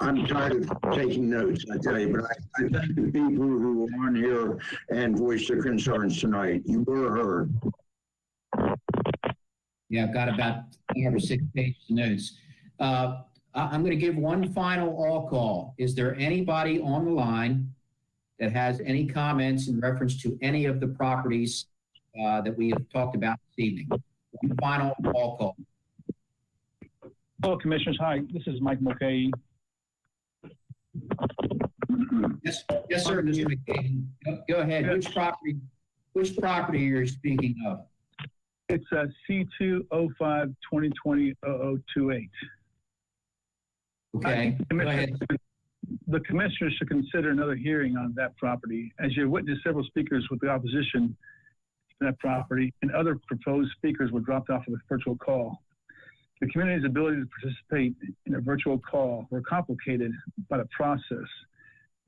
I'm tired of taking notes, I tell you, but I thank the people who were on here and voiced their concerns tonight. You were heard. Yeah, I've got about 5 or 6 pages of notes. I'm going to give one final all call. Is there anybody on the line that has any comments in reference to any of the properties that we have talked about this evening? One final all call. Hello, Commissioners. Hi, this is Mike Mulcahy. Yes, sir, Mr. McCain. Go ahead. Which property you're speaking of? It's C205-2020-0028. Okay, go ahead. The Commissioners should consider another hearing on that property, as you witnessed several speakers with the opposition to that property, and other proposed speakers were dropped off of the virtual call. The community's ability to participate in a virtual call were complicated by the process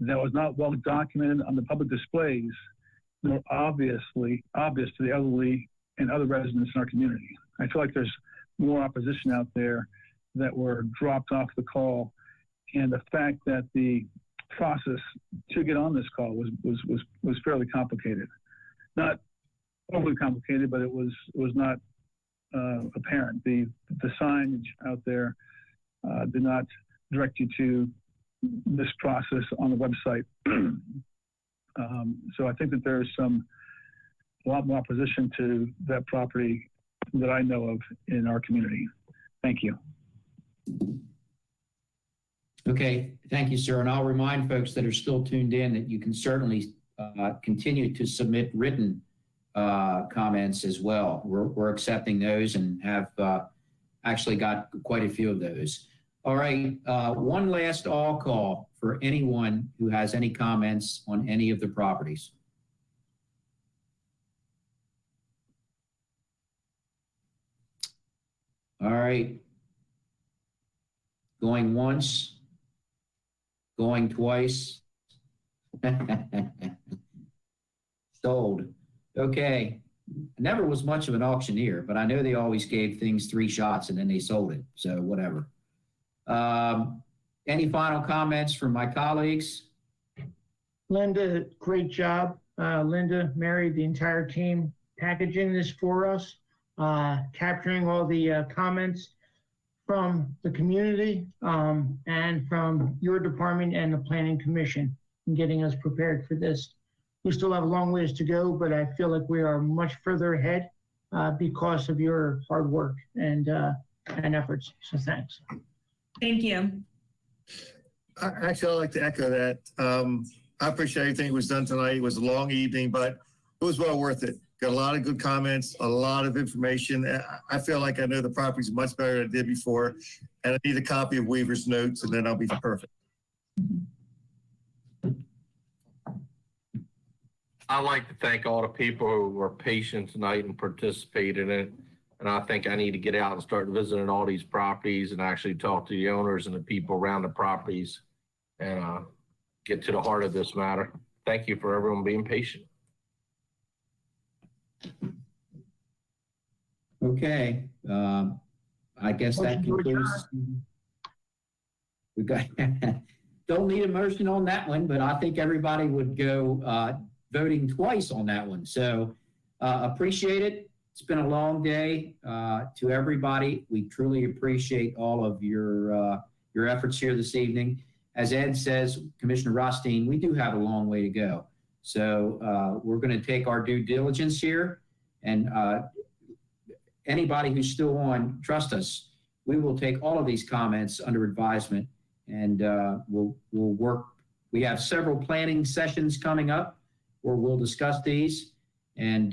that was not well documented on the public displays, nor obvious to the elderly and other residents in our community. I feel like there's more opposition out there that were dropped off the call, and the fact that the process to get on this call was fairly complicated. Not overly complicated, but it was not apparent. The signage out there did not direct you to this process on the website. So I think that there's a lot more opposition to that property that I know of in our community. Thank you. Okay, thank you, sir. And I'll remind folks that are still tuned in that you can certainly continue to submit written comments as well. We're accepting those and have actually got quite a few of those. All right, one last all call for anyone who has any comments on any of the properties. All right. Going once, going twice. Sold. Okay. Never was much of an auctioneer, but I know they always gave things 3 shots and then they sold it. So whatever. Any final comments from my colleagues? Linda, great job. Linda, Mary, the entire team packaging this for us, capturing all the comments from the community and from your department and the Planning Commission in getting us prepared for this. We still have a long ways to go, but I feel like we are much further ahead because of your hard work and efforts. So thanks. Thank you. Actually, I'd like to echo that. I appreciate everything that was done tonight. It was a long evening, but it was well worth it. Got a lot of good comments, a lot of information. I feel like I know the properties much better than I did before, and I need a copy of Weaver's notes, and then I'll be perfect. I'd like to thank all the people who were patient tonight and participated in it. And I think I need to get out and start visiting all these properties and actually talk to the owners and the people around the properties and get to the heart of this matter. Thank you for everyone being patient. Okay. I guess that concludes. We got, don't need a motion on that one, but I think everybody would go voting twice on that one. So Appreciate it. It's been a long day. To everybody, we truly appreciate all of your efforts here this evening. As Ed says, Commissioner Rothstein, we do have a long way to go. So we're going to take our due diligence here, and anybody who's still on, trust us, we will take all of these comments under advisement, and we'll work. We have several planning sessions coming up where we'll discuss these, and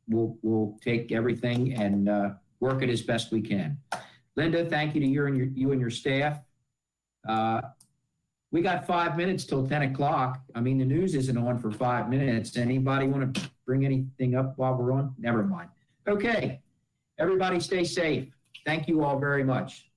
we'll take everything and work it as best we can. Linda, thank you to you and your staff. We got 5 minutes till 10 o'clock. I mean, the news isn't on for 5 minutes. Anybody want to bring anything up while we're on? Never mind. Okay. Everybody stay safe. Thank you all very much.